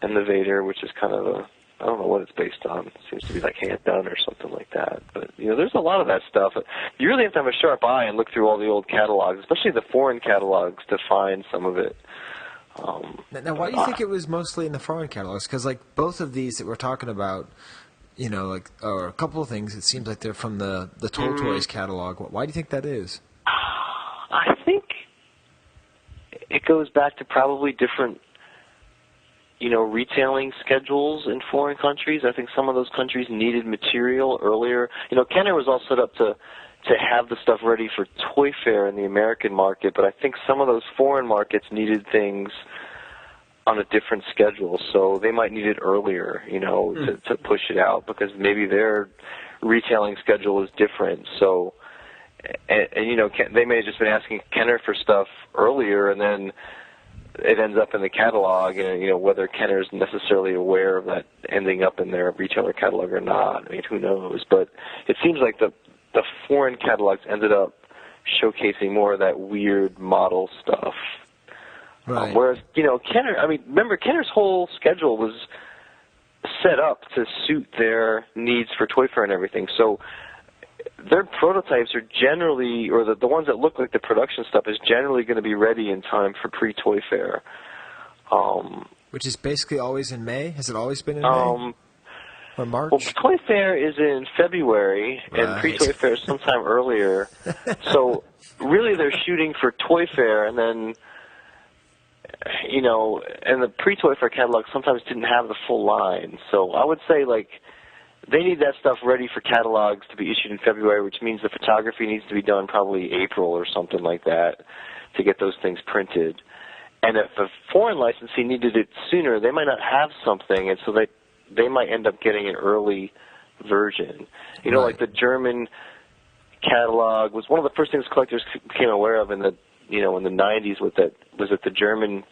and the Vader, which is kind of I don't know what it's based on. It seems to be like hand done or something like that. But, there's a lot of that stuff. You really have to have a sharp eye and look through all the old catalogs, especially the foreign catalogs, to find some of it. Now, why do you think it was mostly in the foreign catalogs? Because, like, both of these that we're talking about, or a couple of things, it seems like they're from the Toll Toys catalog. Why do you think that is? I think it goes back to probably different retailing schedules in foreign countries. I think some of those countries needed material earlier. Kenner was all set up to have the stuff ready for Toy Fair in the American market, but I think some of those foreign markets needed things on a different schedule, so they might need it earlier, to push it out, because maybe their retailing schedule is different. So, and they may have just been asking Kenner for stuff earlier, and then it ends up in the catalog, and whether Kenner's necessarily aware of that ending up in their retailer catalog or not. I mean, who knows? But it seems like the foreign catalogs ended up showcasing more of that weird model stuff. Right. Whereas, Kenner, remember, Kenner's whole schedule was set up to suit their needs for Toy Fair and everything. So their prototypes are generally, or the ones that look like the production stuff, is generally going to be ready in time for pre-Toy Fair. Which is basically always in May? Has it always been in May? Or March? Well, Toy Fair is in February, and pre-Toy Fair is sometime earlier. So really they're shooting for Toy Fair, and then, and the pre-Toy Fair catalog sometimes didn't have the full line. So I would say, they need that stuff ready for catalogs to be issued in February, which means the photography needs to be done probably April or something like that to get those things printed. And if a foreign licensee needed it sooner, they might not have something, and so they might end up getting an early version. Like the German catalog was one of the first things collectors became aware of in the in the 90s with that, was it the German,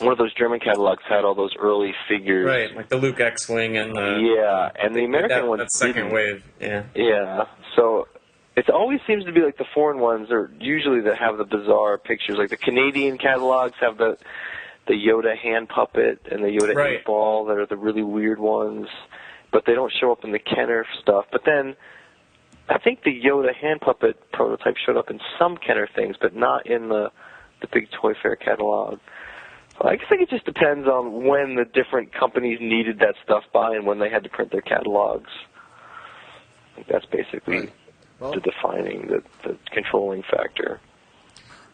one of those German catalogs had all those early figures. Right, like the Luke X-Wing and and the American ones that second wave, yeah. Yeah, so it always seems to be like the foreign ones are usually that have the bizarre pictures. Like the Canadian catalogs have the Yoda hand puppet and the Yoda ink ball that are the really weird ones, but they don't show up in the Kenner stuff. But then I think the Yoda hand puppet prototype showed up in some Kenner things, but not in the big Toy Fair catalog. So I think it just depends on when the different companies needed that stuff by and when they had to print their catalogs. I think that's basically the defining, the controlling factor.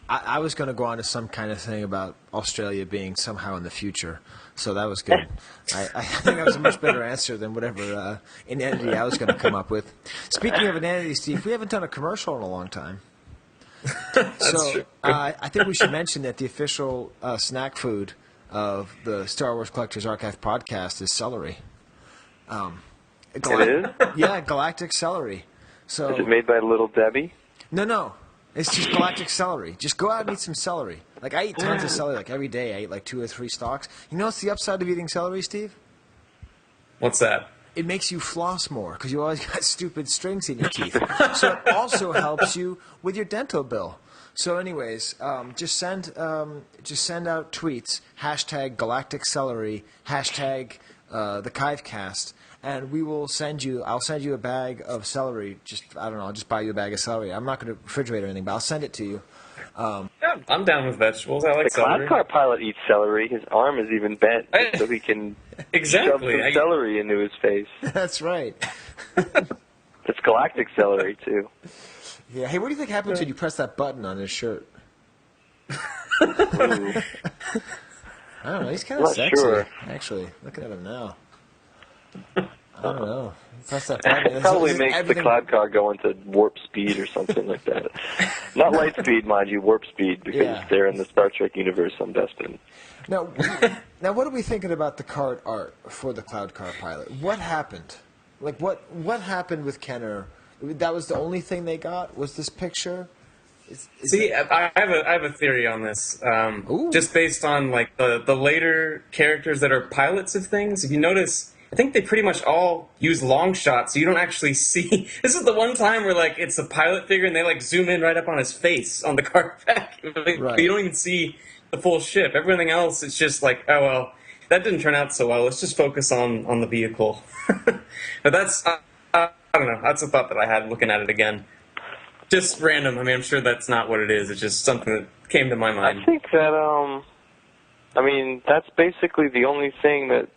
I was going to go on to some kind of thing about Australia being somehow in the future, so that was good. I think that was a much better answer than whatever inanity I was going to come up with. Speaking of inanity, Steve, we haven't done a commercial in a long time. That's true. I think we should mention that the official snack food of the Star Wars Collectors Archive podcast is celery. It is? Yeah, galactic celery. So is it made by Little Debbie? No. It's just galactic celery. Just go out and eat some celery. Like, I eat tons of celery. Like, every day I eat like 2 or 3 stalks. You know what's the upside of eating celery, Steve? What's that? It makes you floss more because you always got stupid strings in your teeth. So it also helps you with your dental bill. So anyways, just send out tweets, hashtag galactic celery, hashtag the Chive Cast, and we will I'll send you a bag of celery. I'll just buy you a bag of celery. I'm not going to refrigerate or anything, but I'll send it to you. Yeah, I'm down with vegetables. I like the celery. The Cloud Car pilot eats celery. His arm is even bent so he can shove some celery into his face. That's right. It's galactic celery, too. Yeah. Hey, what do you think happens when you press that button on his shirt? I don't know. He's kind of sexy, sure. Actually. Looking at him now. I don't know. Press that button. It probably makes the Cloud Car go into warp speed or something like that. Not light speed, mind you, warp speed, because they're in the Star Trek universe, I'm destined. Now, what are we thinking about the card art for the Cloud Car pilot? What happened? Like, what happened with Kenner? That was the only thing they got? Was this picture? I have a theory on this. Just based on like the later characters that are pilots of things. If you notice, I think they pretty much all use long shots, so you don't actually see. This is the one time where like it's a pilot figure and they like zoom in right up on his face on the card back. Right. You don't even see the full ship. Everything else, it's just like, oh well, that didn't turn out so well. Let's just focus on the vehicle. But that's I don't know. That's a thought that I had looking at it again. Just random. I mean, I'm sure that's not what it is. It's just something that came to my mind. I think that, that's basically the only thing that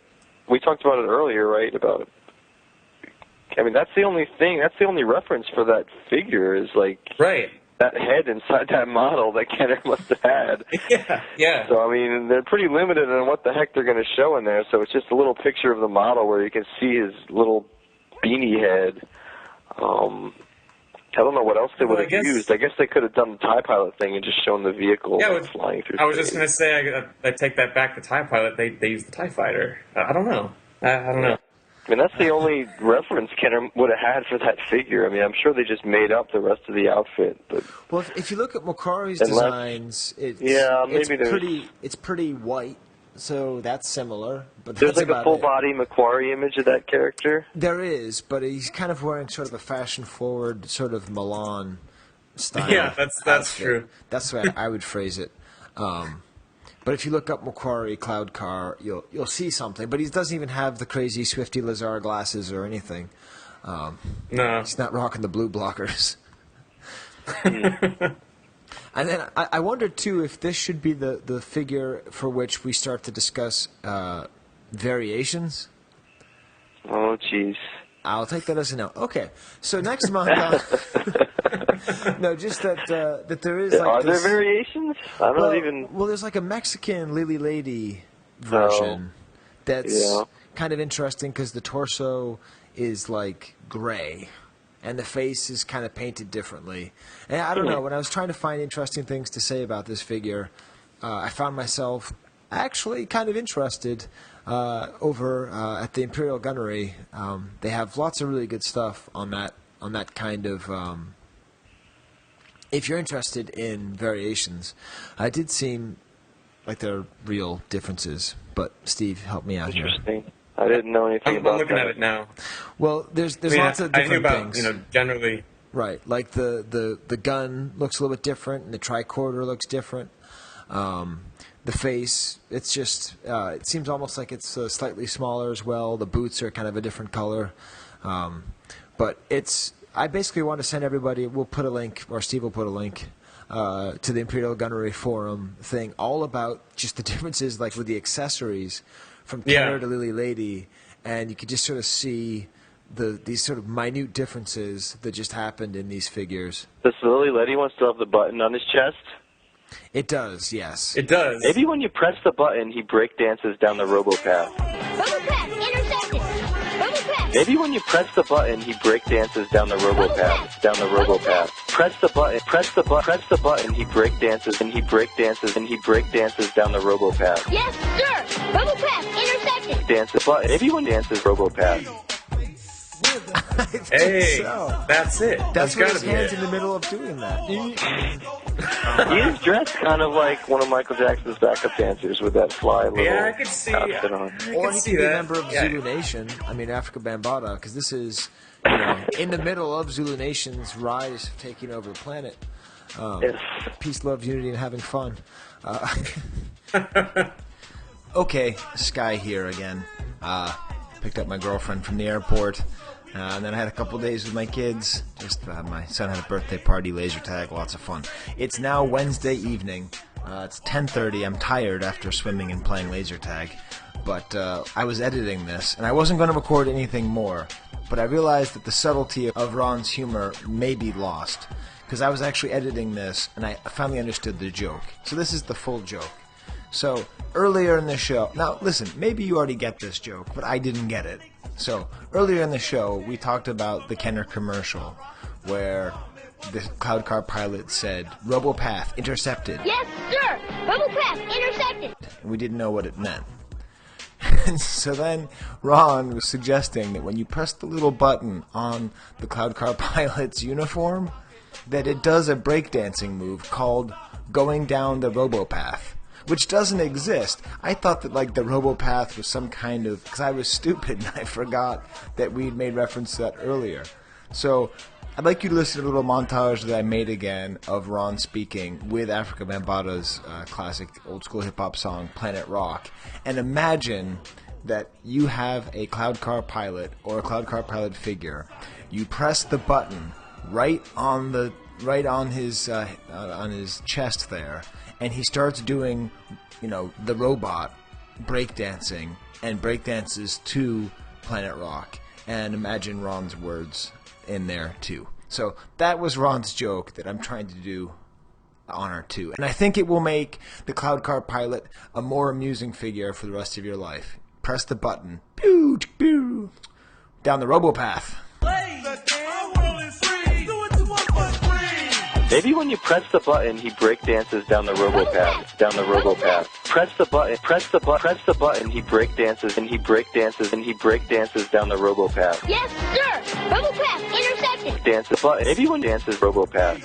we talked about it earlier, right? That's the only thing. That's the only reference for that figure is like that head inside that model that Kenner must have had. Yeah. So they're pretty limited on what the heck they're going to show in there. So it's just a little picture of the model where you can see his little beanie head. I don't know what else they would have used. I guess they could have done the TIE Pilot thing and just shown the vehicle flying through space. I was just going to say, I take that back. The TIE Pilot, they used the TIE Fighter. I don't know. I don't know. That's the only reference Kenner would have had for that figure. I'm sure they just made up the rest of the outfit. But well, if you look at Macquarie's designs, it's pretty white. So that's similar, but there's that's like a full-body Macquarie image of that character. There is, but he's kind of wearing sort of a fashion-forward, sort of Milan style. Yeah, that's true. That's the way I would phrase it. But if you look up Macquarie Cloud Car, you'll see something. But he doesn't even have the crazy Swifty Lazar glasses or anything. No, he's not rocking the blue blockers. And then I wondered, too, if this should be the figure for which we start to discuss variations. Oh, jeez. I'll take that as a no. Okay, so next month... no, just that there is... Are there variations? Well, there's like a Mexican Lily Lady version that's kind of interesting because the torso is like gray. And the face is kind of painted differently. And I don't know, when I was trying to find interesting things to say about this figure, I found myself actually kind of interested over at the Imperial Gunnery. They have lots of really good stuff on that kind of if you're interested in variations, it did seem like there are real differences. But Steve, help me out here. Interesting. I didn't know anything about that. I'm looking at it now. Well, there's lots of different things. Generally. Right, like the gun looks a little bit different, and the tricorder looks different. The face, it's just, it seems almost like it's slightly smaller as well. The boots are kind of a different color. But I basically want to send everybody, we'll put a link, or Steve will put a link, to the Imperial Gunnery Forum thing, all about just the differences, like with the accessories from Kenner to Lily Lady, and you could just sort of see these sort of minute differences that just happened in these figures. Does the Lily Lady one still have the button on his chest? It does, yes. It does. Maybe when you press the button, he break dances down the Robo Path. Robo Path, intercepted. Robo Path. Maybe when you press the button, he break dances down the Robo Path. Down the Robo Path. Press the button. Press the button. He break dances and he break dances and he break dances down the Robo Path. Yes, sir. Robo Path, intercepted. Dance the button. Maybe when dances Robo Path. Hey, so. That's it. That's what his hand's in the middle of doing that. He is dressed kind of like one of Michael Jackson's backup dancers with that fly little I could see. outfit on. Or he could be a member of Zulu Nation. I mean, Africa Bambaataa, because this is, in the middle of Zulu Nation's rise of taking over the planet. Yes. Peace, love, unity, and having fun. Okay, Skye here again. Picked up my girlfriend from the airport. And then I had a couple days with my kids. Just my son had a birthday party, laser tag, lots of fun. It's now Wednesday evening. It's 10:30. I'm tired after swimming and playing laser tag. But I was editing this, and I wasn't going to record anything more. But I realized that the subtlety of Ron's humor may be lost. Because I was actually editing this, and I finally understood the joke. So this is the full joke. So, earlier in the show... Now, listen, maybe you already get this joke, but I didn't get it. So, earlier in the show, we talked about the Kenner commercial, where the Cloud Car pilot said, Robo Path, intercepted. Yes, sir. Robo Path, intercepted. And we didn't know what it meant. And so then Ron was suggesting that when you press the little button on the Cloud Car pilot's uniform, that it does a breakdancing move called going down the Robo Path, which doesn't exist. I thought that like the Robo Path was some kind of, because I was stupid and I forgot that we'd made reference to that earlier. So I'd like you to listen to a little montage that I made again of Ron speaking with Africa Bambaataa's classic old school hip hop song Planet Rock, and imagine that you have a Cloud Car pilot or a Cloud Car pilot figure. You press the button right on his chest there, and he starts doing, the robot breakdancing, and breakdances to Planet Rock. And imagine Ron's words in there, too. So that was Ron's joke that I'm trying to do honor to. And I think it will make the Cloud Car pilot a more amusing figure for the rest of your life. Press the button. Pew, pew, down the Robo Path. Maybe when you press the button, he break dances down the Robo Path. Down the Robo Path. Press the button, he break dances and he break dances and he break dances down the Robo Path. Yes, sir. Robo Path, intercepted. Dance the button. Maybe when dances Robo Path.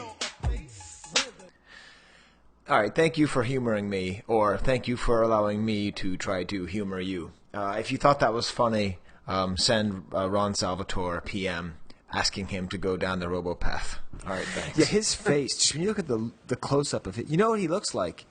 All right, thank you for humoring me, or thank you for allowing me to try to humor you. If you thought that was funny, send Ron Salvatore a PM asking him to go down the Robo Path. All right, thanks. Yeah, his face, just when you look at the close-up of it, you know what he looks like?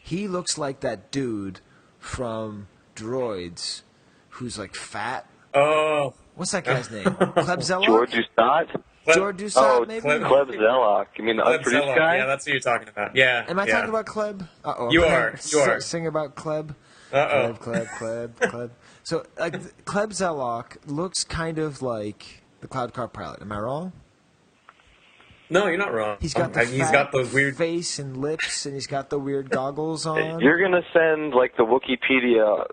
He looks like that dude from Droids who's, like, fat. Oh. What's that guy's name? Kleb Zellock? George Dusat? George Dusat, maybe? Kleb Zellock. You mean the unproduced guy? Yeah, that's who you're talking about. Yeah. Am I talking about Kleb? Uh-oh. You are. Sing about Kleb. Uh-oh. Kleb. So, like, Kleb Zellock looks kind of like the Cloud Car pilot. Am I wrong? No, you're not wrong. He's got those weird face and lips, and he's got the weird goggles on. You're gonna send like the Wikipedia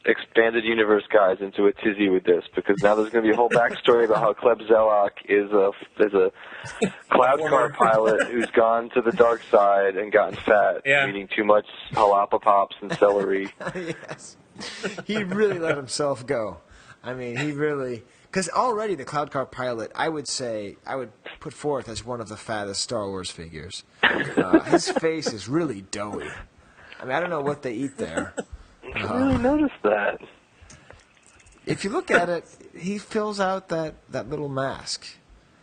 expanded universe guys into a tizzy with this, because now there's gonna be a whole backstory about how Kleb Zellock is a Cloud Car pilot who's gone to the dark side and gotten fat, eating too much jalapa pops and celery. Yes, he really let himself go. I mean, he really. Because already the Cloud Car Pilot, I would put forth as one of the fattest Star Wars figures. His face is really doughy. I mean, I don't know what they eat there. I really noticed that. If you look at it, he fills out that little mask.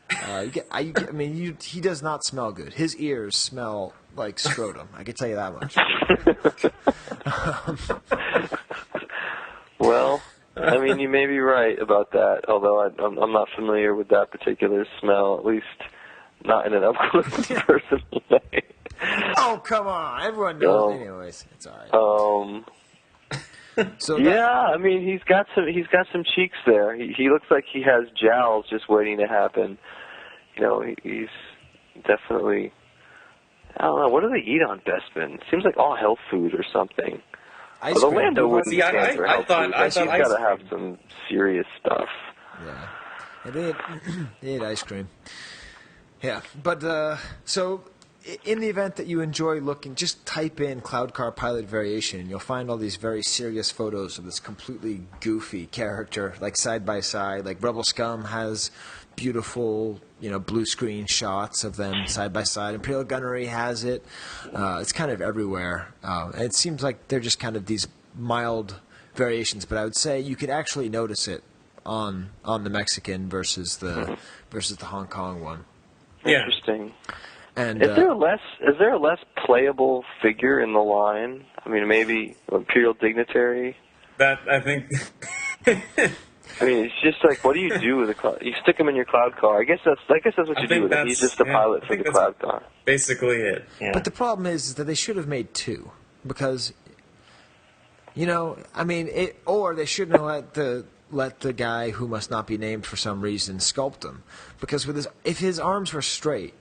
He does not smell good. His ears smell like scrotum. I can tell you that much. Well, I mean, you may be right about that, although I'm not familiar with that particular smell, at least not in an up-close personal way. Oh, come on. Everyone knows anyways. It's all right. I mean, he's got some cheeks there. He looks like he has jowls just waiting to happen. You know, he's definitely, I don't know, what do they eat on Bespin? Seems like all health food or something. Ice cream. Lando wouldn't stand for health food. I thought he's got to have some serious stuff. Yeah. They ate ice cream. Yeah, but so in the event that you enjoy looking, just type in Cloud Car Pilot variation, and you'll find all these very serious photos of this completely goofy character, like side by side. Like Rebel Scum has beautiful, blue screen shots of them side by side. Imperial Gunnery has it. It's kind of everywhere. It seems like they're just kind of these mild variations, but I would say you could actually notice it on the Mexican versus the Hong Kong one. Yeah. Interesting. And is there a less playable figure in the line? I mean, maybe Imperial Dignitary. That I think. I mean, it's just like, what do you do with a cloud? You stick him in your cloud car. I guess that's what you do with him. He's just a pilot for the cloud car. Basically it. Yeah. But the problem is that they should have made two, because, or they shouldn't have let the guy who must not be named for some reason sculpt him, because if his arms were straight,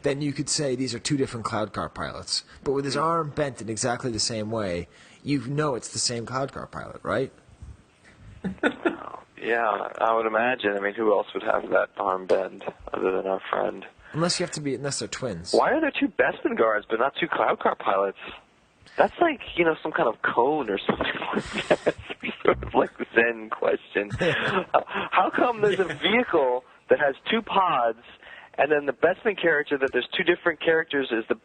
then you could say these are two different cloud car pilots. But with his arm bent in exactly the same way, it's the same cloud car pilot, right? Yeah, I would imagine. I mean, who else would have that arm bend other than our friend? Unless they're twins. Why are there two Bespin guards but not two cloud car pilots? That's like, some kind of cone or something like that. Sort of like the Zen question. How come there's a vehicle that has two pods, and then the Bespin character that there's two different characters is the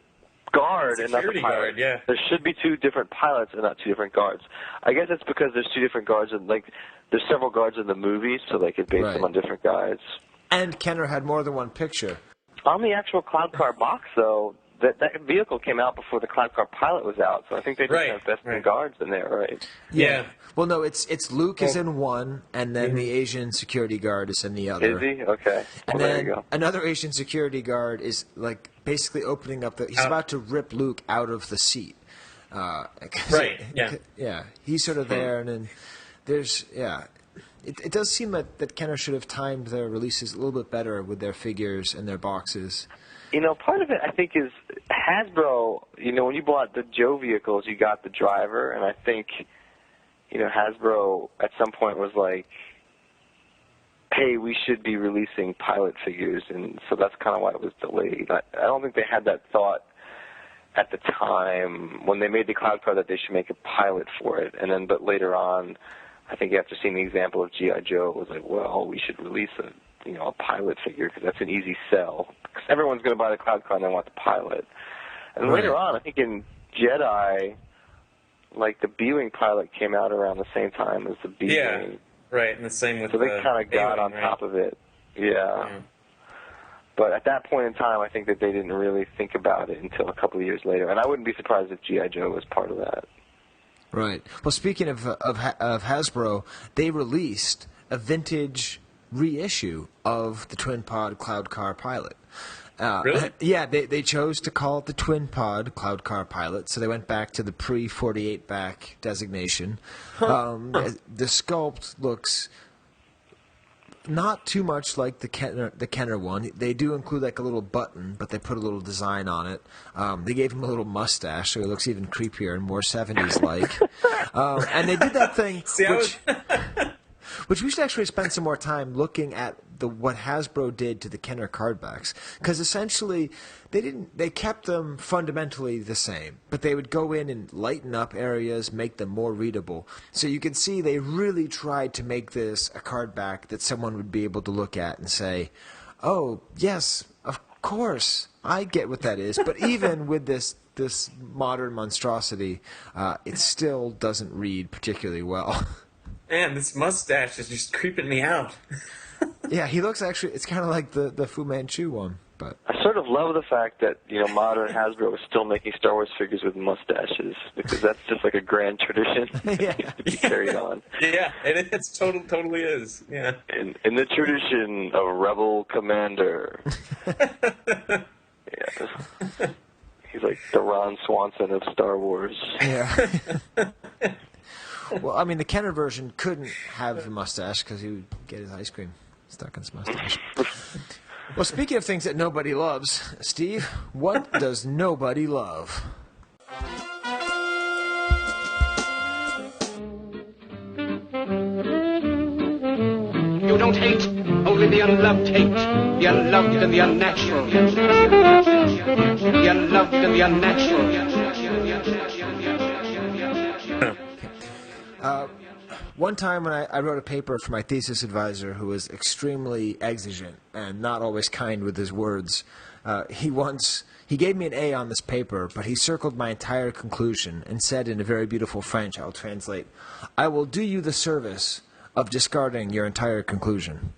guard and not the pilot? Guard, yeah. There should be two different pilots and not two different guards. I guess it's because there's two different guards, and there's several guards in the movie, so they could base them on different guys. And Kenner had more than one picture. On the actual Cloud Car box, though, that vehicle came out before the Cloud Car Pilot was out, so I think they just have Bespin guards in there, right? Yeah. Well, no, it's Luke is in one, and then the Asian security guard is in the other. Is he? Okay. And there then you go. Another Asian security guard is basically opening up he's about to rip Luke out of the seat. Yeah. He's sort of there, and then there's It does seem that Kenner should have timed their releases a little bit better with their figures and their boxes. Part of it, I think, is Hasbro, when you bought the Joe vehicles, you got the driver, and I think, Hasbro at some point was like, hey, we should be releasing pilot figures, and so that's kind of why it was delayed. I don't think they had that thought at the time when they made the Cloud Car that they should make a pilot for it, but later on, I think after seeing the example of G.I. Joe, it was like, well, we should release a pilot figure because that's an easy sell. Because everyone's going to buy the Cloud Car and they want the pilot. And later on, I think in Jedi, the B-Wing pilot came out around the same time as the B-Wing. Yeah, right, and the same with so they kind of got on top of it. Yeah. But at that point in time, I think that they didn't really think about it until a couple of years later. And I wouldn't be surprised if G.I. Joe was part of that. Right. Well, speaking of Hasbro, they released a vintage reissue of the Twin Pod Cloud Car Pilot. Really? Yeah, they chose to call it the Twin Pod Cloud Car Pilot, so they went back to the pre-48 back designation. The sculpt looks not too much like the Kenner one. They do include a little button, but they put a little design on it. They gave him a little mustache, so he looks even creepier and more 70s-like. And they did that thing, Which we should actually spend some more time looking at what Hasbro did to the Kenner card backs, because essentially they kept them fundamentally the same, but they would go in and lighten up areas, make them more readable. So you can see they really tried to make this a card back that someone would be able to look at and say, "Oh, yes, of course, I get what that is." But even with this modern monstrosity, it still doesn't read particularly well. Man, this mustache is just creeping me out. Yeah, he looks actually, it's kind of like the Fu Manchu one. But I sort of love the fact that, modern Hasbro is still making Star Wars figures with mustaches, because that's just like a grand tradition that needs to be carried on. Yeah, it totally is. Yeah. In the tradition of Rebel Commander. Yeah. He's like the Ron Swanson of Star Wars. Yeah. Well, I mean, the Kenner version couldn't have the mustache because he would get his ice cream stuck in his mustache. Well, speaking of things that nobody loves, Steve, what does nobody love? You don't hate, only the unloved hate. The unloved and the unnatural. The unloved and the unnatural. One time when I wrote a paper for my thesis advisor, who was extremely exigent and not always kind with his words, he gave me an A on this paper, but he circled my entire conclusion and said in a very beautiful French, I'll translate, "I will do you the service of discarding your entire conclusion."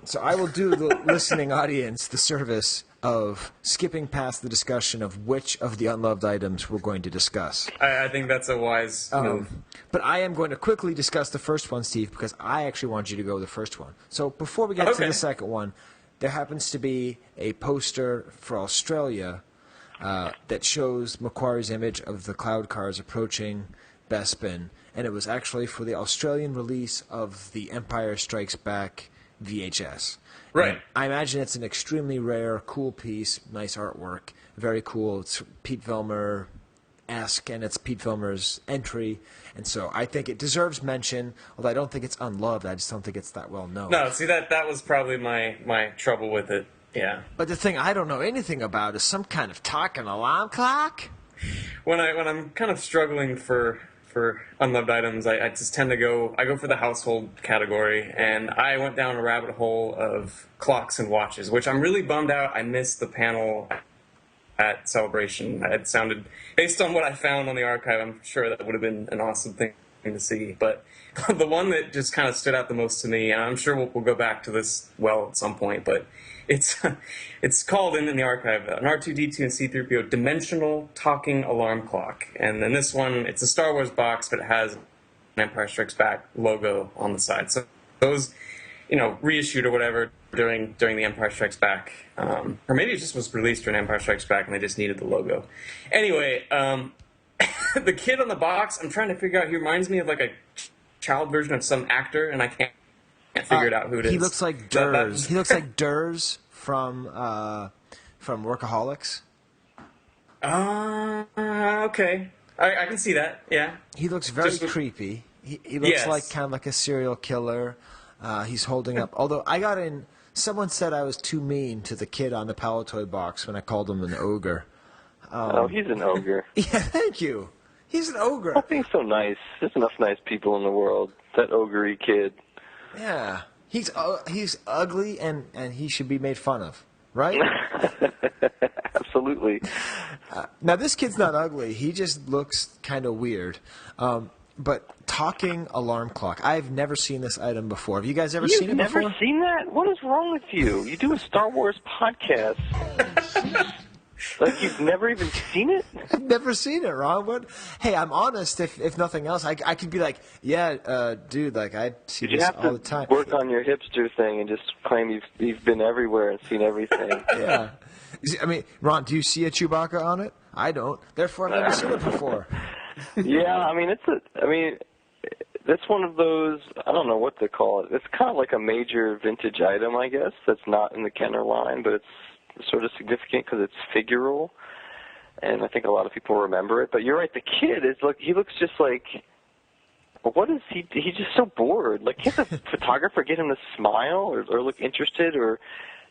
So I will do the listening audience the service of skipping past the discussion of which of the unloved items we're going to discuss. I think that's a wise move. But I am going to quickly discuss the first one, Steve, because I actually want you to go with the first one. So before we get to the second one, there happens to be a poster for Australia that shows Macquarie's image of the cloud cars approaching Bespin, and it was actually for the Australian release of the Empire Strikes Back VHS. Right. And I imagine it's an extremely rare, cool piece, nice artwork, very cool. It's Pete Vilmer-esque, and it's Pete Vilmer's entry, and so I think it deserves mention, although I don't think it's unloved. I just don't think it's that well known. No, see, that was probably my trouble with it, yeah. But the thing I don't know anything about is some kind of talking alarm clock? When I'm kind of struggling for unloved items, I just tend to go for the household category, and I went down a rabbit hole of clocks and watches, which I'm really bummed out I missed the panel at Celebration. It sounded, based on what I found on the archive, I'm sure that would have been an awesome thing to see, but the one that just kind of stood out the most to me, and I'm sure we'll go back to this at some point, but it's called in the archive an R2-D2 and C-3PO dimensional talking alarm clock. And then this one, it's a Star Wars box, but it has an Empire Strikes Back logo on the side. So those, reissued or whatever during the Empire Strikes Back, or maybe it just was released during Empire Strikes Back and they just needed the logo. Anyway, the kid on the box, I'm trying to figure out, he reminds me of like a child version of some actor, and I can't figure it out who it is. He looks like Durs. He looks like Durs from Workaholics. Okay. I can see that, yeah. He looks very creepy. He looks like kind of like a serial killer. He's holding up. Although someone said I was too mean to the kid on the Palatoy box when I called him an ogre. He's an ogre. Yeah, thank you. He's an ogre. Stop being so nice. There's enough nice people in the world. That ogre-y kid. Yeah, he's ugly and he should be made fun of, right? Absolutely. Now this kid's not ugly; he just looks kind of weird. But talking alarm clock, I've never seen this item before. Have you guys ever seen it before? You've never seen that? What is wrong with you? You do a Star Wars podcast. Like you've never even seen it? I've never seen it, Ron. What? Hey, I'm honest. If nothing else, I could be like, yeah, dude, like I see this all the time. You have to work on your hipster thing and just claim you've been everywhere and seen everything. Yeah. I mean, Ron, do you see a Chewbacca on it? I don't. Therefore, I've never seen it before. Yeah, I mean, that's one of those, I don't know what to call it. It's kind of like a major vintage item, I guess, that's not in the Kenner line, but it's sort of significant because it's figural, and I think a lot of people remember it. But you're right, the kid he looks just like But what is he? He's just so bored. Like, can't the photographer get him to smile or look interested, or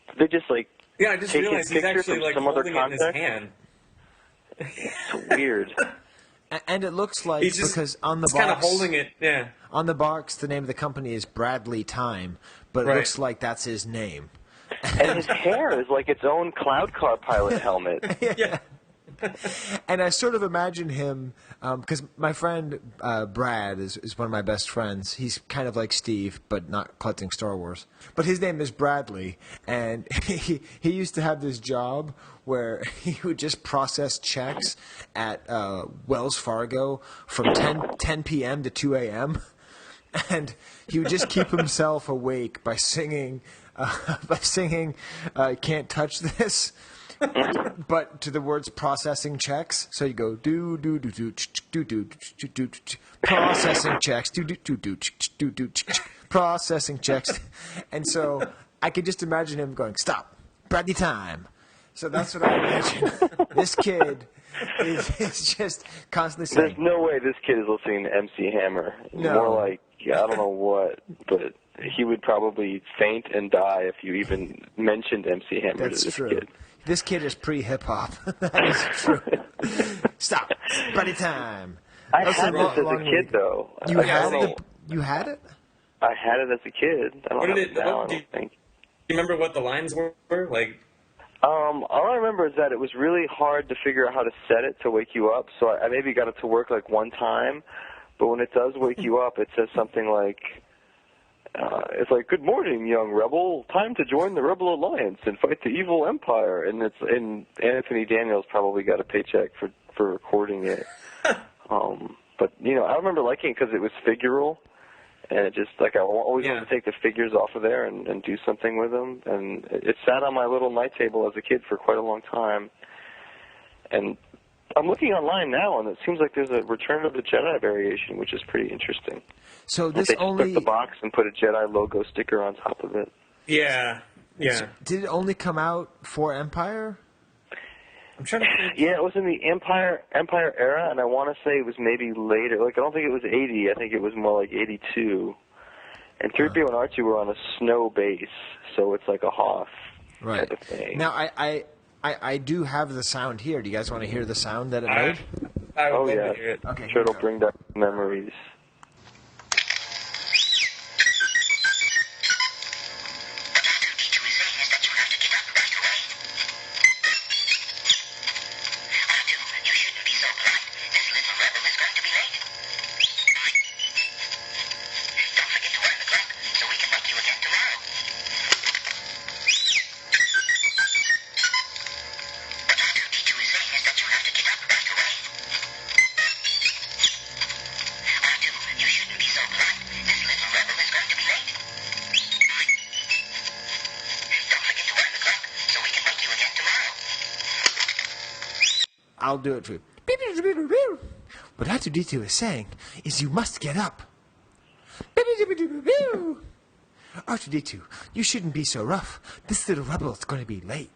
did they just like I just take realized his he's picture actually from like some other holding it in his context? hand. It's so weird. And it looks like, He's just, because on the he's box, kind of holding it, yeah. On the box, the name of the company is Bradley Time, but it looks like that's his name. And his hair is like its own cloud car pilot helmet. Yeah. And I sort of imagine him, because my friend Brad is one of my best friends. He's kind of like Steve, but not collecting Star Wars. But his name is Bradley, and he used to have this job where he would just process checks at Wells Fargo from 10 p.m. to 2 a.m., and he would just keep himself awake by singing "Can't Touch This." But to the words processing checks, so you go do do do do do do do do processing checks do do do do do do processing checks, and so I could just imagine him going, "Stop, Bradley Time." So that's what I imagine. This kid is just constantly saying. There's no way this kid is listening to MC Hammer. No. More like, I don't know what, but he would probably faint and die if you even mentioned MC Hammer That's to this true. kid. This kid is pre-hip hop. That is true. Stop, Bradley Time. I had this as a kid, though. You had it? I had it as a kid. I don't have it now, I don't think. Do you remember what the lines were? Like, all I remember is that it was really hard to figure out how to set it to wake you up, so I maybe got it to work like one time, but when it does wake you up, it says something like, it's like, "Good morning, young rebel. Time to join the Rebel Alliance and fight the evil empire." And Anthony Daniels probably got a paycheck for recording it. But, I remember liking it because it was figural. And it just, like, I always wanted to take the figures off of there and do something with them. And it sat on my little night table as a kid for quite a long time. And I'm looking online now, and it seems like there's a Return of the Jedi variation, which is pretty interesting. So this they just took the box and put a Jedi logo sticker on top of it. yeah. So did it only come out for Empire? I'm trying to think. Yeah, it was in the Empire era, and I want to say it was maybe later. Like, I don't think it was 80. I think it was more like 82. And 3PO and R2 were on a snow base, so it's like a Hoth type of thing. Now, I do have the sound here. Do you guys want to hear the sound that it made? I would love to hear it. Okay, I'm sure it'll bring back memories. I'll do it for you. What R2-D2 is saying is you must get up. R2-D2, you shouldn't be so rough. This little rebel is going to be late.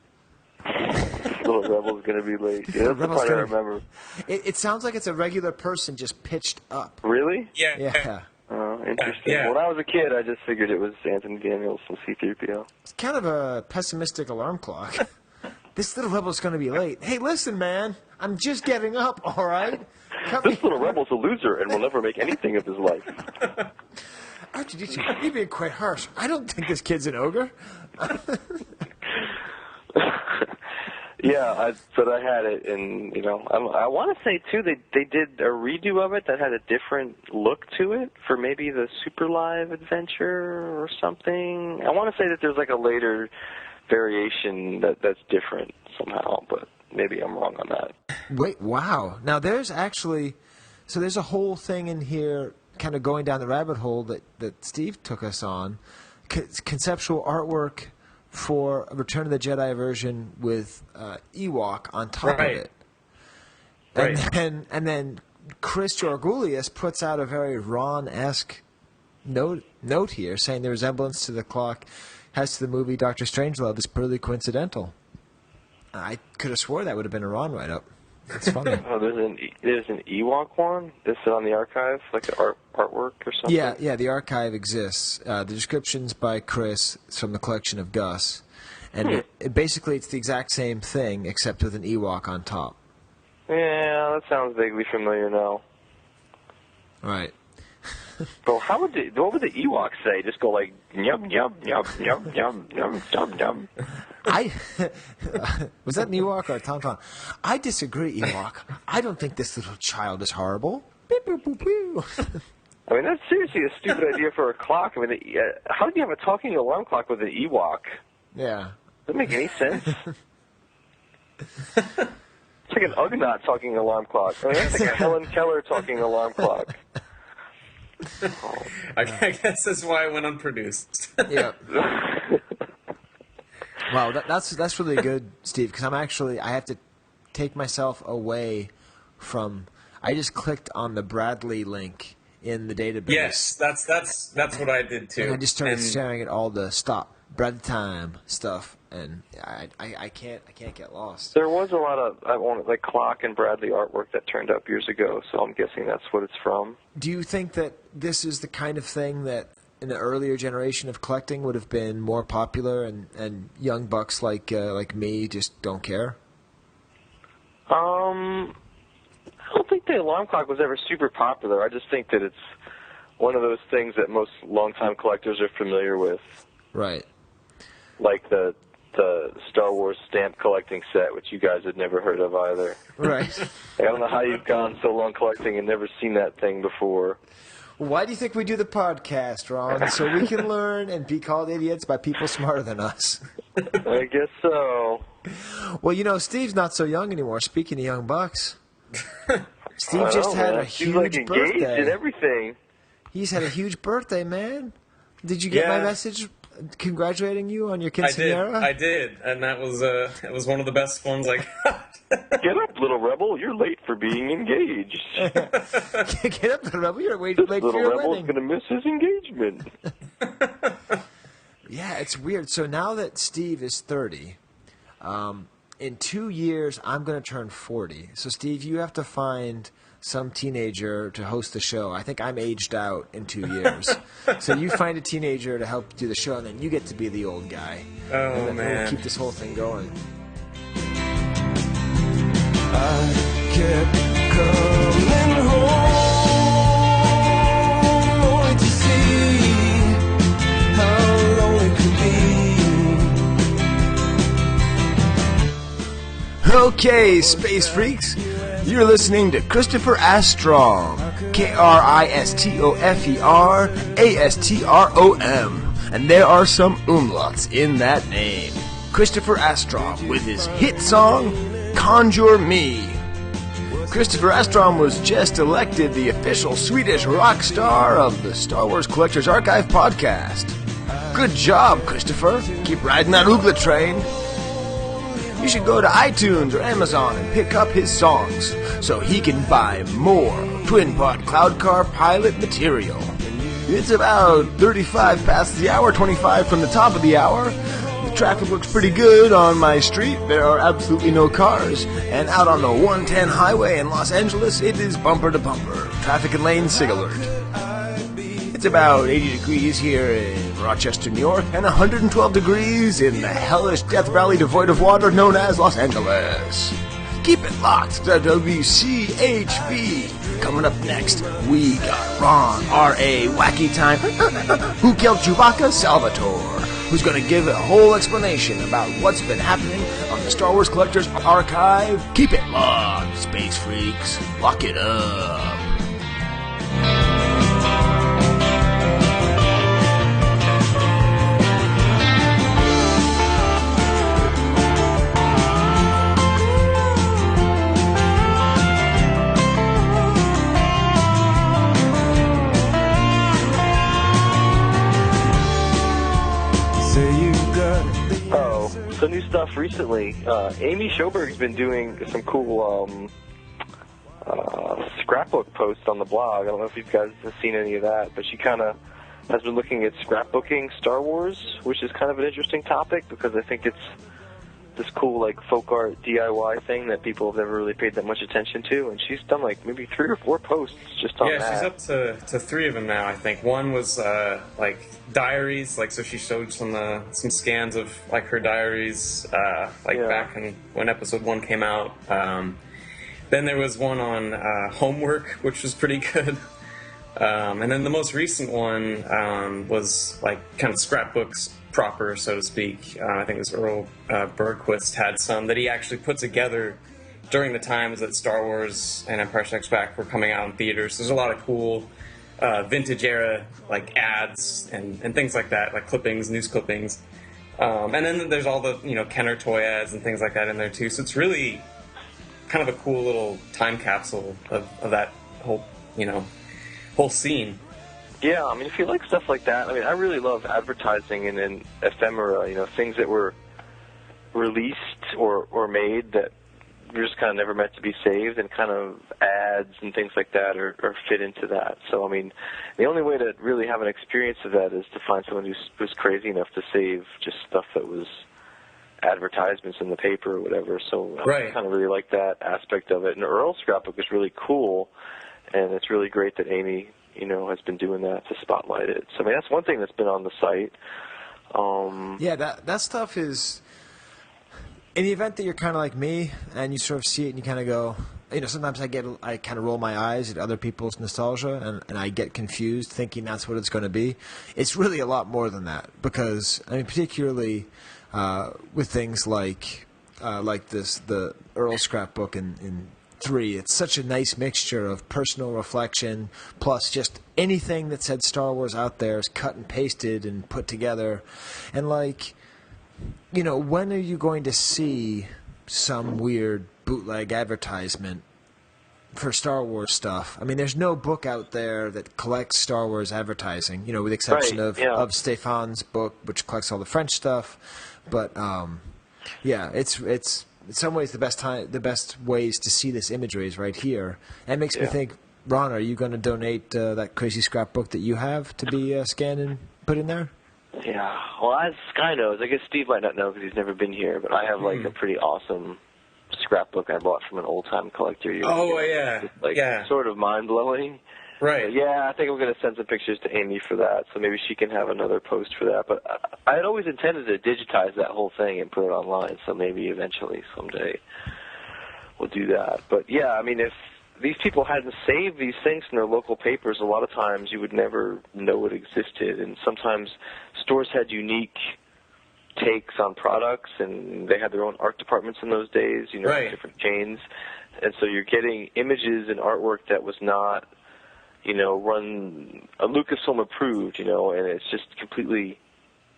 Little rebel's going to be late. Yeah, that's the part I remember. It sounds like it's a regular person just pitched up. Really? Yeah. Oh, interesting. Yeah. When I was a kid, I just figured it was Anthony Daniels from C-3PO. It's kind of a pessimistic alarm clock. This little rebel's going to be late. Hey, listen, man. I'm just getting up, all right? This little rebel's a loser and will never make anything of his life. R2-D2, you're being quite harsh. I don't think this kid's an ogre. Yeah, but I had it, and I want to say too they did a redo of it that had a different look to it for maybe the Super Live Adventure or something. I want to say that there's like a later variation that's different somehow, but maybe I'm wrong on that. Wait, wow! Now there's actually, so there's a whole thing in here, kind of going down the rabbit hole that Steve took us on, conceptual artwork for a Return of the Jedi version with Ewok on top of it. And then Chris Georgoulias puts out a very Ron-esque note here, saying the resemblance to the clock has to the movie Dr. Strangelove is purely coincidental. I could have swore that would have been a Ron write-up. It's funny. Oh, there's an Ewok one? Is it on the archive, like the artwork or something? Yeah, the archive exists. The description's by Chris. It's from the collection of Gus. And basically it's the exact same thing, except with an Ewok on top. Yeah, that sounds vaguely familiar now. Right. Bro, what would the Ewoks say? Just go like, yum, yum, yum, yum, yum, yum, yum, yum. Was that an Ewok or a Tauntaun? I disagree, Ewok. I don't think this little child is horrible. Beep, boop, boop, boop. I mean, that's seriously a stupid idea for a clock. I mean, how do you have a talking alarm clock with an Ewok? Yeah. Doesn't make any sense. It's like an Ugnaught talking alarm clock. I mean, that's like a Helen Keller talking alarm clock. I guess that's why it went unproduced. Yeah. Wow, that's really good, Steve, because I have to take myself away from. I just clicked on the Bradley link in the database. Yes, that's what I did too. And I just started staring at all the Brad time stuff, and I can't get lost. There was a lot of like clock and Bradley artwork that turned up years ago, so I'm guessing that's what it's from. Do you think that this is the kind of thing that in the earlier generation of collecting would have been more popular, and young bucks like me just don't care? I don't think the alarm clock was ever super popular. I just think that it's one of those things that most longtime collectors are familiar with. Right. Like the Star Wars stamp collecting set, which you guys had never heard of either. Right. I don't know how you've gone so long collecting and never seen that thing before. Why do you think we do the podcast, Ron? So we can learn and be called idiots by people smarter than us. I guess so. Well, Steve's not so young anymore. Speaking of young bucks, Steve just had a huge like engaged birthday. and everything. He's had a huge birthday, man. Did you get my message congratulating you on your quinceañera? I did, and that was one of the best ones I got. Get up, little rebel! You're late for being engaged. Get up, little rebel! You're late for your little rebel's wedding. Gonna miss his engagement. Yeah, it's weird. So now that Steve is 30, in 2 years I'm going to turn 40. So Steve, you have to find some teenager to host the show. I think I'm aged out in 2 years. So you find a teenager to help do the show, and then you get to be the old guy. Oh, and then man. We'll keep this whole thing going. I kept coming home only to see how long it could be. Okay, Space Freaks, you're listening to Kristopher Astrom, Kristopher Astrom, and there are some umlauts in that name. Kristopher Astrom with his hit song, Conjure Me. Kristopher Astrom was just elected the official Swedish rock star of the Star Wars Collectors Archive podcast. Good job, Kristopher. Keep riding that Oogla train. You should go to iTunes or Amazon and pick up his songs so he can buy more Twin Pod Cloud Car Pilot material. It's about 35 past the hour, 25 from the top of the hour. The traffic looks pretty good on my street. There are absolutely no cars. And out on the 110 highway in Los Angeles, it is bumper to bumper. Traffic and lane sig alert. It's about 80 degrees here in Rochester, New York, and 112 degrees in the hellish death valley devoid of water known as Los Angeles. Keep it locked to WCHB. Coming up next, we got Ron, R.A. Wacky Time, Who Killed Chewbacca, Salvatore, who's going to give a whole explanation about what's been happening on the Star Wars Collectors Archive. Keep it locked, Space Freaks. Lock it up. Some new stuff recently. Amy Schoberg's been doing some cool scrapbook posts on the blog. I don't know if you guys have seen any of that, but she kind of has been looking at scrapbooking Star Wars, which is kind of an interesting topic because I think it's this cool like folk art DIY thing that people have never really paid that much attention to, and she's done like maybe 3 or 4 posts just on that. Yeah, she's up to 3 of them now, I think. One was like diaries, like so she showed some scans of like her diaries back when episode 1 came out. Then there was one on homework, which was pretty good. And then the most recent one was like kind of scrapbooks proper, so to speak. I think it was Earl Bergquist had some that he actually put together during the times that Star Wars and Empire Strikes Back were coming out in theaters. There's a lot of cool vintage era like ads and things like that, like clippings, news clippings. And then there's all the Kenner toy ads and things like that in there too. So it's really kind of a cool little time capsule of that whole whole scene. Yeah, I mean, if you like stuff like that, I mean, I really love advertising and ephemera, things that were released or made that were just kind of never meant to be saved, and kind of ads and things like that are fit into that. So, I mean, the only way to really have an experience of that is to find someone who's crazy enough to save just stuff that was advertisements in the paper or whatever. So I kind of really like that aspect of it. And Earl's scrapbook is really cool, and it's really great that Amy has been doing that to spotlight it. So, I mean, that's one thing that's been on the site. Yeah, that stuff is, in the event that you're kind of like me, and you sort of see it and you kind of go, sometimes I kind of roll my eyes at other people's nostalgia, and I get confused thinking that's what it's going to be. It's really a lot more than that, because, I mean, particularly with things like this, the Earl scrapbook in 3, it's such a nice mixture of personal reflection plus just anything that said Star Wars out there is cut and pasted and put together. And when are you going to see some weird bootleg advertisement for Star Wars stuff? I mean, there's no book out there that collects Star Wars advertising, with the exception of Stéphane's book, which collects all the French stuff. But it's in some ways the best ways to see this imagery is right here. And it makes me think, Ron, are you going to donate that crazy scrapbook that you have to be scanned and put in there? Yeah, well, as Skye knows, I guess Steve might not know because he's never been here, but I have like a pretty awesome scrapbook I bought from an old-time collector. It's sort of mind-blowing. Right. But yeah, I think I'm going to send some pictures to Amy for that, so maybe she can have another post for that. But I had always intended to digitize that whole thing and put it online, so maybe eventually, someday, we'll do that. But yeah, I mean, if these people hadn't saved these things in their local papers, a lot of times you would never know it existed. And sometimes stores had unique takes on products, and they had their own art departments in those days, different chains. And so you're getting images and artwork that was not, run Lucasfilm approved, and it's just completely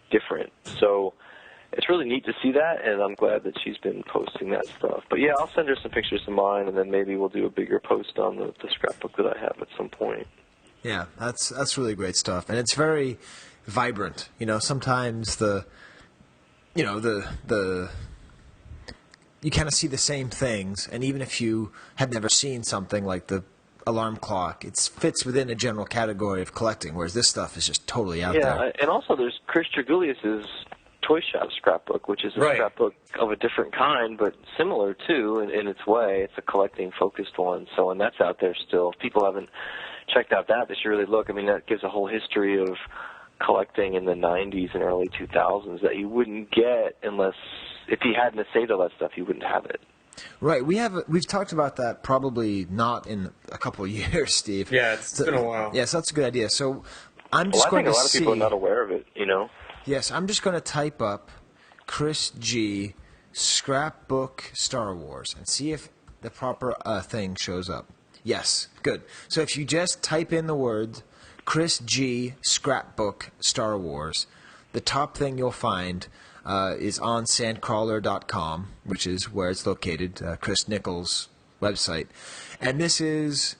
different. So it's really neat to see that, and I'm glad that she's been posting that stuff. But yeah, I'll send her some pictures of mine, and then maybe we'll do a bigger post on the scrapbook that I have at some point. Yeah, that's really great stuff, and it's very vibrant. Sometimes you kind of see the same things, and even if you have never seen something like the alarm clock, it fits within a general category of collecting, whereas this stuff is just totally out there. Yeah, and also there's Chris Dragulius's Toy Shop scrapbook, which is a scrapbook of a different kind, but similar too in its way. It's a collecting-focused one, so and that's out there still. If people haven't checked out that, they should really look. I mean, that gives a whole history of collecting in the 90s and early 2000s that you wouldn't get unless, if he hadn't saved all that stuff, you wouldn't have it. Right. We've talked about that probably not in a couple of years, Steve. Yeah, it's been a while. Yeah, so that's a good idea. So I'm just going to see. I think a lot of people are not aware of it, Yes, I'm just going to type up Chris G. Scrapbook Star Wars and see if the proper thing shows up. Yes, good. So if you just type in the word Chris G. Scrapbook Star Wars, the top thing you'll find is on sandcrawler.com, which is where it's located, Chris Nichols' website. And this is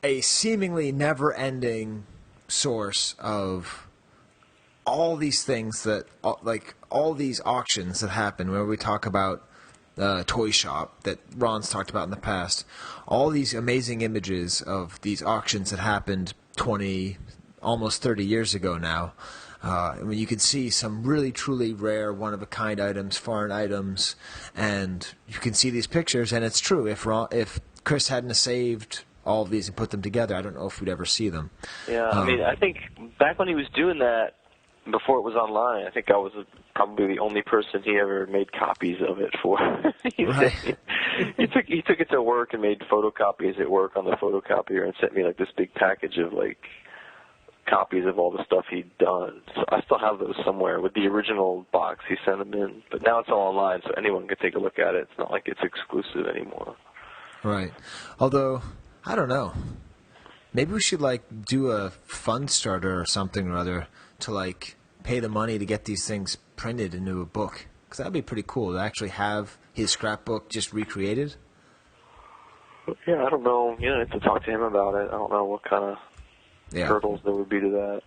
a seemingly never-ending source of all these things that, like all these auctions that happen where we talk about Toy Shop that Ron's talked about in the past. All these amazing images of these auctions that happened 20, almost 30 years ago now. I mean, you could see some really, truly rare, one-of-a-kind items, foreign items, and you can see these pictures, and it's true. If Chris hadn't saved all of these and put them together, I don't know if we'd ever see them. Yeah, I mean, I think back when he was doing that, before it was online, I think I was probably the only person he ever made copies of it for. He took it to work and made photocopies at work on the photocopier and sent me like this big package of like copies of all the stuff he'd done. So I still have those somewhere with the original box he sent them in. But now it's all online, so anyone can take a look at it. It's not like it's exclusive anymore. Right. Although, I don't know. Maybe we should like do a fund starter or something or other to like pay the money to get these things printed into a book. Because that'd be pretty cool to actually have his scrapbook just recreated. Yeah, I don't know. You know, I have to talk to him about it. I don't know what kind of hurdles there would be to that.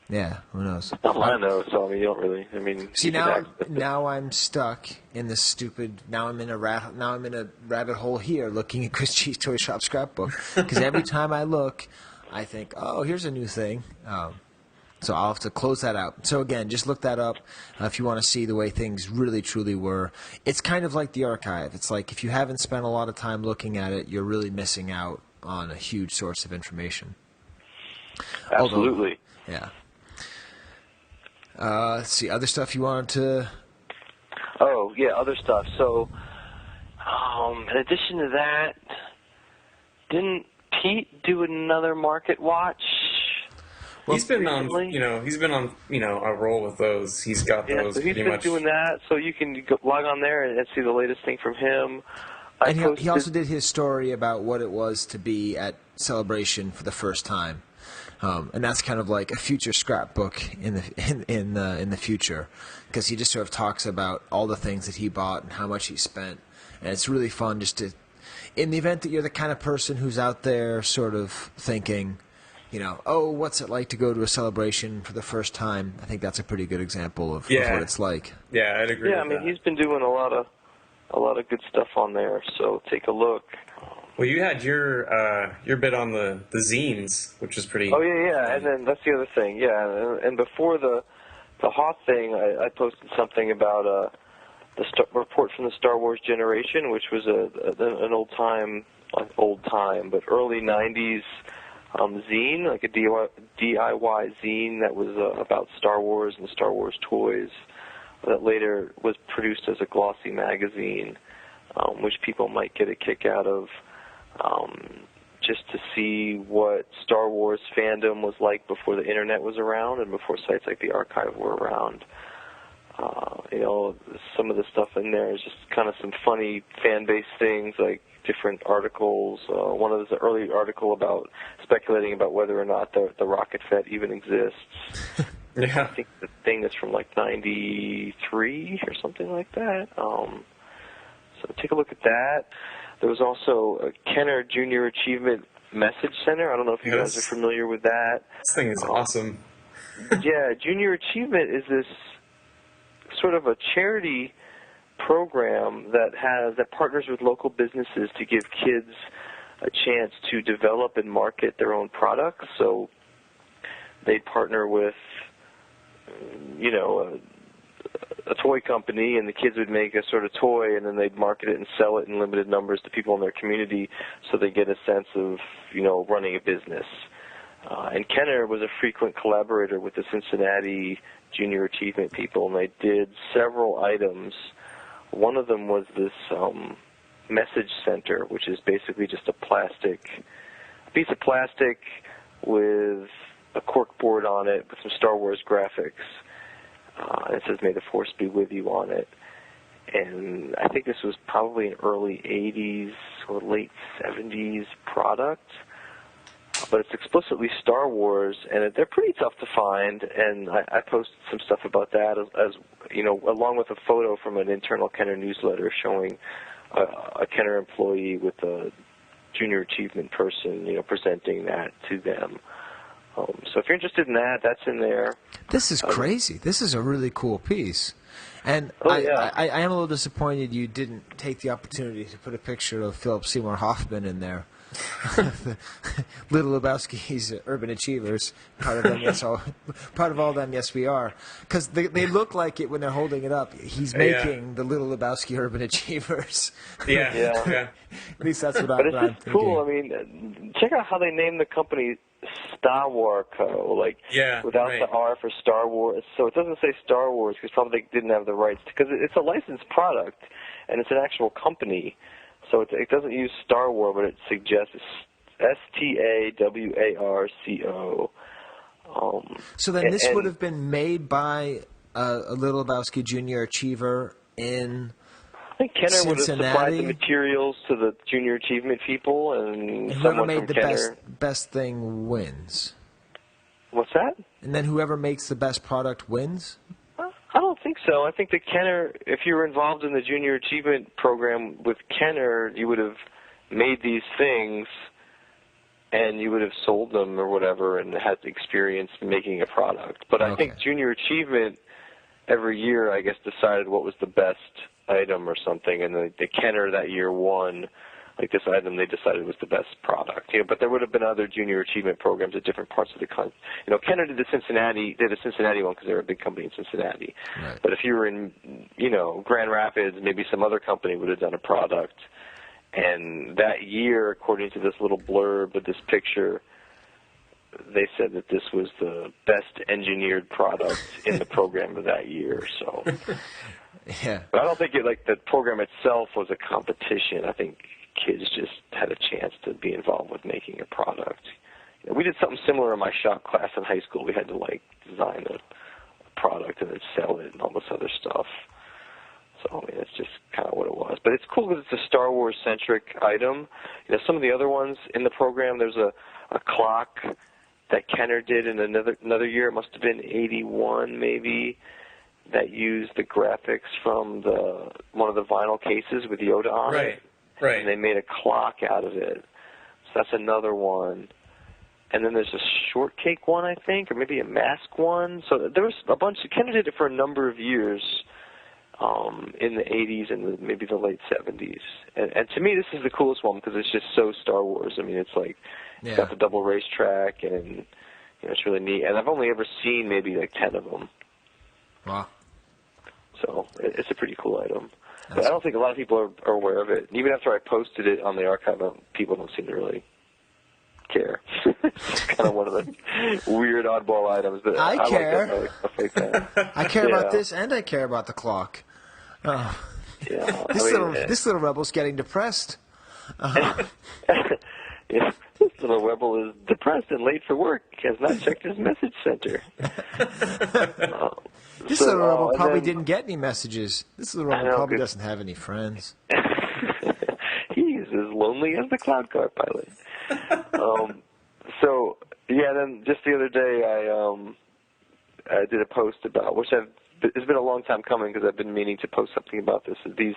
Yeah, who knows? Not mine though, so I mean, you don't really. I mean, see now I'm stuck in this stupid. Now I'm in a rabbit hole here, looking at Chris G's Toy Shop scrapbook. Because every time I look, I think, oh, here's a new thing. So I'll have to close that out. So again, just look that up if you want to see the way things really, truly were. It's kind of like the archive. It's like if you haven't spent a lot of time looking at it, you're really missing out on a huge source of information. Absolutely. Yeah. Let's see, other stuff you wanted to... Oh, yeah, other stuff. So, in addition to that, didn't Pete do another market watch? He's been on a roll with those. He's got those so he's pretty been much. doing that, so you can log on there and see the latest thing from him. And he also did his story about what it was to be at Celebration for the first time, and that's kind of like a future scrapbook in the future, because he just sort of talks about all the things that he bought and how much he spent, and it's really fun just to, in the event that you're the kind of person who's out there sort of thinking, you know, oh, what's it like to go to a celebration for the first time? I think that's a pretty good example of what it's like. Yeah, I'd agree. Yeah, I mean, he's been doing a lot of good stuff on there. So take a look. Well, you had your bit on the zines, which is pretty. Oh yeah, and then that's the other thing. Yeah, and before the Hoth thing, I posted something about the report from the Star Wars generation, which was an old time, but early '90s. Zine, like a DIY zine that was about Star Wars and Star Wars toys that later was produced as a glossy magazine, which people might get a kick out of just to see what Star Wars fandom was like before the internet was around and before sites like the Archive were around. You know, some of the stuff in there is just kind of some funny fan-based things like different articles. One of those an early article about speculating about whether or not the rocket fet even exists. Yeah. I think the thing is from like '93 or something like that. So take a look at that. There was also a Kenner Junior Achievement Message Center. I don't know if you guys are familiar with that. This thing is awesome. Yeah, Junior Achievement is this sort of a charity program that partners with local businesses to give kids a chance to develop and market their own products. So they partner with, you know, a toy company, and the kids would make a sort of toy, and then they'd market it and sell it in limited numbers to people in their community, so they get a sense of, you know, running a business. And Kenner was a frequent collaborator with the Cincinnati Junior Achievement people, and they did several items. One of them was this message center, which is basically just a piece of plastic with a cork board on it with some Star Wars graphics. It says, "May the Force be with you" on it. And I think this was probably an early 80s or late 70s product. But it's explicitly Star Wars, and they're pretty tough to find. And I posted some stuff about that, as you know, along with a photo from an internal Kenner newsletter showing a Kenner employee with a junior achievement person, you know, presenting that to them. So if you're interested in that, that's in there. This is crazy. This is a really cool piece. And I am a little disappointed you didn't take the opportunity to put a picture of Philip Seymour Hoffman in there. Little Lebowski's Urban Achievers. Part of them, yes, part of all them, yes, we are. Because they look like it when they're holding it up. He's making the Little Lebowski Urban Achievers. Yeah. At least that's what but I'm it's just cool. I mean, check out how they named the company Star Wars Co. Like, without the R for Star Wars. So it doesn't say Star Wars because probably they didn't have the rights. Because it's a licensed product, and it's an actual company. So it doesn't use Star Wars, but it suggests STAWARCO. So then this would have been made by a Little Lebowski Junior Achiever in I think Kenner would have Cincinnati. supplied the materials to the Junior Achievement people, and whoever someone made from the Kenner. best thing wins. What's that? And then whoever makes the best product wins? I don't think so. I think that Kenner, if you were involved in the Junior Achievement program with Kenner, you would have made these things and you would have sold them or whatever and had experience making a product. But I think Junior Achievement every year, I guess, decided what was the best item or something, and the Kenner that year won. Like this item, they decided was the best product. But there would have been other Junior Achievement programs at different parts of the country. Kenner did a Cincinnati one because they're a big company in Cincinnati. Right. But if you were in, Grand Rapids, maybe some other company would have done a product. And that year, according to this little blurb with this picture, they said that this was the best engineered product in the program of that year. So, yeah. But I don't think the program itself was a competition. I think kids just had a chance to be involved with making a product. We did something similar in my shop class in high school. We had to design a product and then sell it and all this other stuff. So I mean, it's just kind of what it was. But it's cool because it's a Star Wars centric item. Some of the other ones in the program, there's a clock that Kenner did in another year. It must have been 81 maybe, that used the graphics from one of the vinyl cases with Yoda on it. Right. And they made a clock out of it. So that's another one. And then there's a shortcake one, I think, or maybe a mask one. So there was a bunch. Kenner did it for a number of years in the 80s and maybe the late 70s. And to me, this is the coolest one because it's just so Star Wars. I mean, it's it's got the double racetrack, and it's really neat. And I've only ever seen maybe 10 of them. Wow. So it's a pretty cool item. But I don't think a lot of people are aware of it. Even after I posted it on the archive, people don't seem to really care. It's kind of one of the weird oddball items that I care. Like stuff like that. I care about this, and I care about the clock. Oh. Yeah. This little rebel's getting depressed. Yeah, this little rebel is depressed and late for work. Has not checked his message center. This little rebel probably didn't get any messages. This little rebel probably doesn't have any friends. He's as lonely as the cloud car pilot. Then just the other day I did a post about, it's been a long time coming because I've been meaning to post something about this, these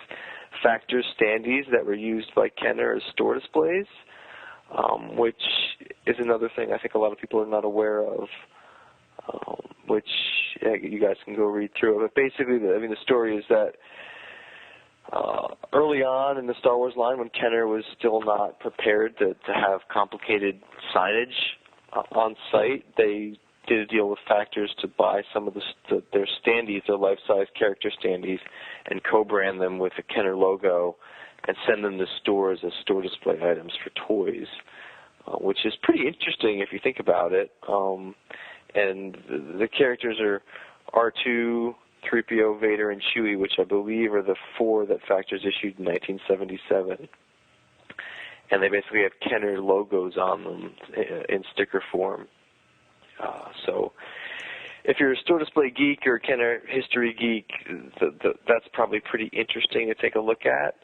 Factor standees that were used by Kenner as store displays, which is another thing I think a lot of people are not aware of. Which you guys can go read through. But basically, the story is that early on in the Star Wars line, when Kenner was still not prepared to have complicated signage on site, they did a deal with Factors to buy some of their standees, their life-size character standees, and co-brand them with the Kenner logo and send them to stores as store display items for toys, which is pretty interesting if you think about it. And the characters are R2, 3PO, Vader, and Chewie, which I believe are the 4 that Factors issued in 1977. And they basically have Kenner logos on them in sticker form. So if you're a store display geek or a Kenner history geek, that's probably pretty interesting to take a look at.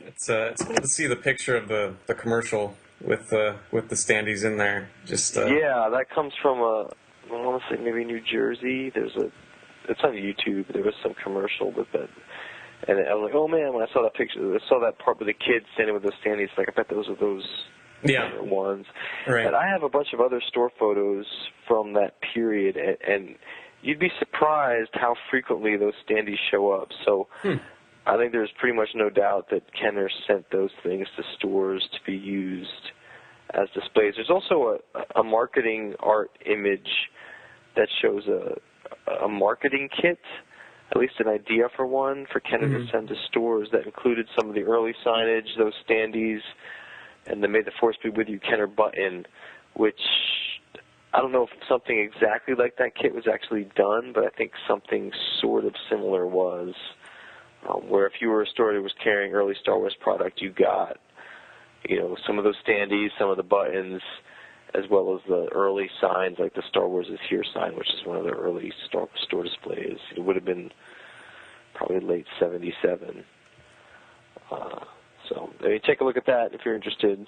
It's cool to see the picture of the commercial with the standees in there. Yeah, that comes from I want to say maybe New Jersey. It's on YouTube. There was some commercial with that, and I was like, oh man, when I saw that picture, I saw that part with the kids standing with those standees. I bet those are those ones. Right. And I have a bunch of other store photos from that period, and you'd be surprised how frequently those standees show up. So I think there's pretty much no doubt that Kenner sent those things to stores to be used as displays. There's also a marketing art image that shows a marketing kit, at least an idea for one, for Kenner to send to stores that included some of the early signage, those standees, and the May the Force Be With You Kenner button, which I don't know if something exactly like that kit was actually done, but I think something sort of similar was, where if you were a store that was carrying early Star Wars product, you got, some of those standees, some of the buttons, as well as the early signs like the Star Wars is Here sign, which is one of the early store displays. It would have been probably late 77. So take a look at that if you're interested.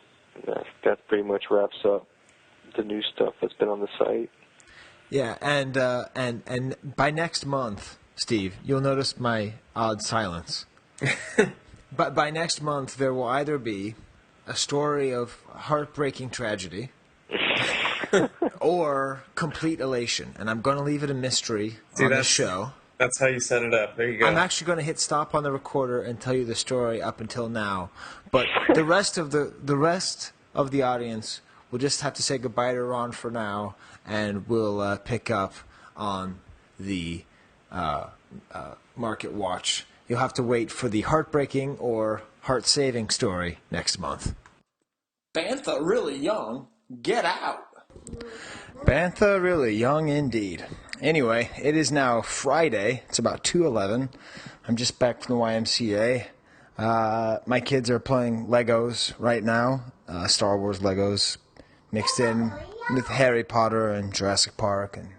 That pretty much wraps up the new stuff that's been on the site. Yeah, and by next month, Steve, you'll notice my odd silence. But by next month, there will either be a story of heartbreaking tragedy or complete elation, and I'm going to leave it a mystery on the show. That's how you set it up. There you go. I'm actually going to hit stop on the recorder and tell you the story up until now, but the rest of the audience will just have to say goodbye to Ron for now, and we'll pick up on the Market Watch. You'll have to wait for the heartbreaking or heart-saving story next month. Bantha really young. Get out. Bantha really young indeed. Anyway, it is now Friday. It's about 2:11. I'm just back from the YMCA. My kids are playing Legos right now. Star Wars Legos mixed in with Harry Potter and Jurassic Park and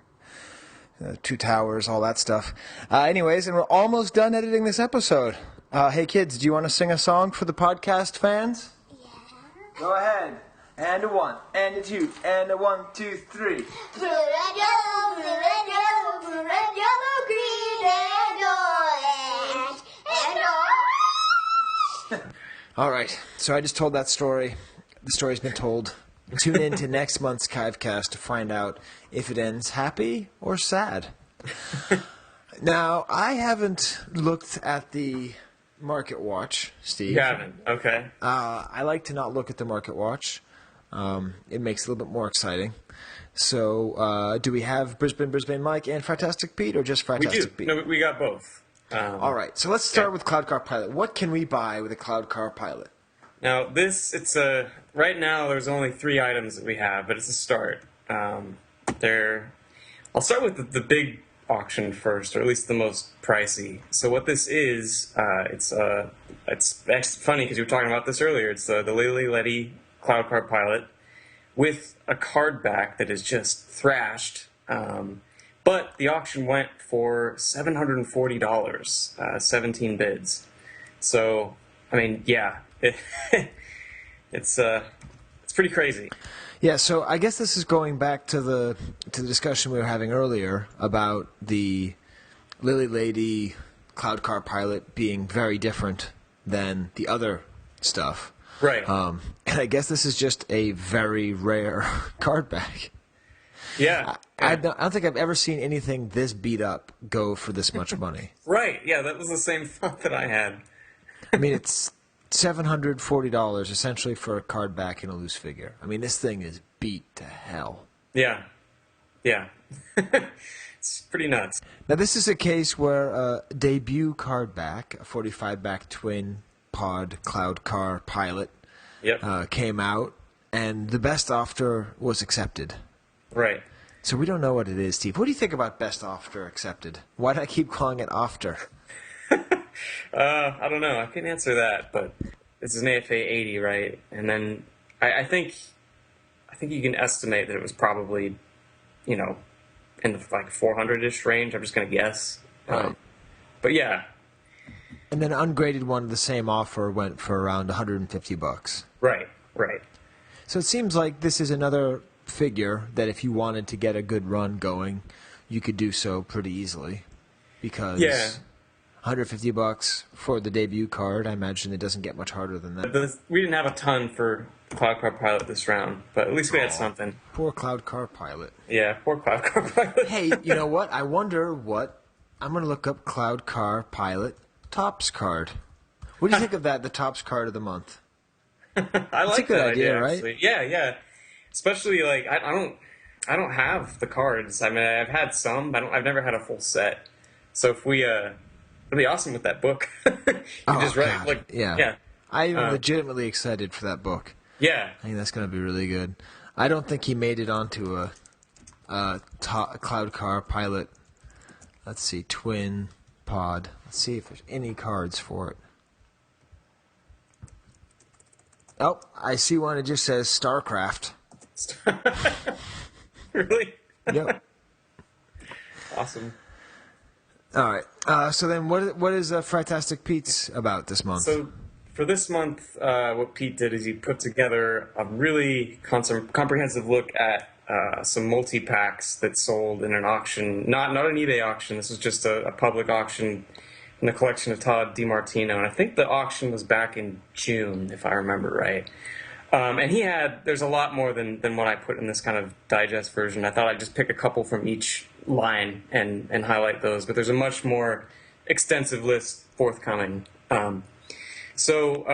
Two Towers, all that stuff. Anyways, and we're almost done editing this episode. Hey kids, do you want to sing a song for the podcast fans? Yeah. Go ahead. And a 1, and a 2, and a 1, 2, 3. Blue and yellow, blue and yellow, blue and yellow, green and orange, and orange. All right, so I just told that story. The story's been told. Tune in to next month's Chive Cast to find out if it ends happy or sad. Now, I haven't looked at the Market Watch, Steve. You haven't? Okay. I like to not look at the Market Watch. It makes it a little bit more exciting. So, do we have Brisbane Mike and Fantastic Pete, or just Fantastic Pete? No, we got both. All right, so let's start with Cloud Car Pilot. What can we buy with a Cloud Car Pilot? Now, right now there's only 3 items that we have, but it's a start. I'll start with the big auction first, or at least the most pricey. So what this is, it's funny because you were talking about this earlier. It's the Lily Letty Cloud Car Pilot with a card back that is just thrashed. But the auction went for $740, 17 bids. So, I mean, yeah, it's pretty crazy. Yeah, so I guess this is going back to the discussion we were having earlier about the Lily Lady Cloud Car Pilot being very different than the other stuff. Right. And I guess this is just a very rare card back. Yeah. I don't think I've ever seen anything this beat up go for this much money. Right, yeah, that was the same thought that I had. I mean, it's $740 essentially for a card back and a loose figure. I mean, this thing is beat to hell. Yeah. It's pretty nuts. Now, this is a case where a debut card back, a 45 back twin pod Cloud Car Pilot, came out, and the best offer was accepted. Right. So we don't know what it is, Steve. What do you think about best offer accepted? Why do I keep calling it after? I don't know. I can answer that, but it's an AFA 80, right? And then I think you can estimate that it was probably, in the like 400-ish range. I'm just going to guess. Right. But yeah. And then an ungraded one of the same offer went for around $150. Right. So it seems like this is another figure that if you wanted to get a good run going, you could do so pretty easily. Because $150 for the debut card, I imagine it doesn't get much harder than that. We didn't have a ton for Cloud Car Pilot this round, but at least we had something. Poor Cloud Car Pilot. Yeah, poor Cloud Car Pilot. Hey, you know what? I wonder what... I'm going to look up Cloud Car Pilot Topps card. What do you think of that? The Topps card of the month. I like a good that idea, right? Actually. Yeah. Especially like I don't have the cards. I mean, I've had some, but I've never had a full set. So if we it'd be awesome with that book. Just write like yeah. I'm legitimately excited for that book. Yeah, I think that's going to be really good. I don't think he made it onto a Cloud Car Pilot. Let's see, Twin Pod. Let's see if there's any cards for it. Oh, I see one. It just says StarCraft. Really? Yep. Awesome. All right. So then, what is Fantastic Pete's about this month? So for this month, what Pete did is he put together a really comprehensive look at some multi-packs that sold in an auction, not an eBay auction. This was just a public auction in the collection of Todd DiMartino, and I think the auction was back in June, if I remember right. And there's a lot more than what I put in this kind of digest version. I thought I'd just pick a couple from each line and highlight those, but there's a much more extensive list forthcoming. So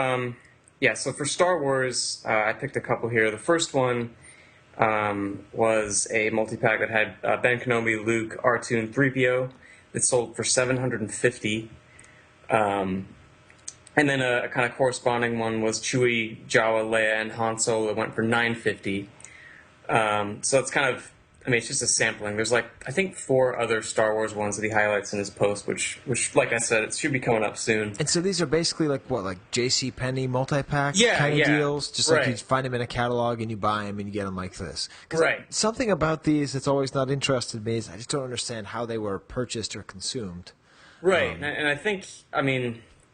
for Star Wars, I picked a couple here. The first one was a multi-pack that had Ben Kenobi, Luke, R2, and 3PO. It sold for $750. And then a kind of corresponding one was Chewie, Jawa, Leia, and Han Solo. It went for $950. So it's kind of, it's just a sampling. There's I think 4 other Star Wars ones that he highlights in his post, which like I said, it should be coming up soon. And so these are basically like JCPenney multi-pack kind of deals? Just right. Like you find them in a catalog and you buy them and you get them like this. Right. Something about these that's always not interested me is I just don't understand how they were purchased or consumed. Right. And I think,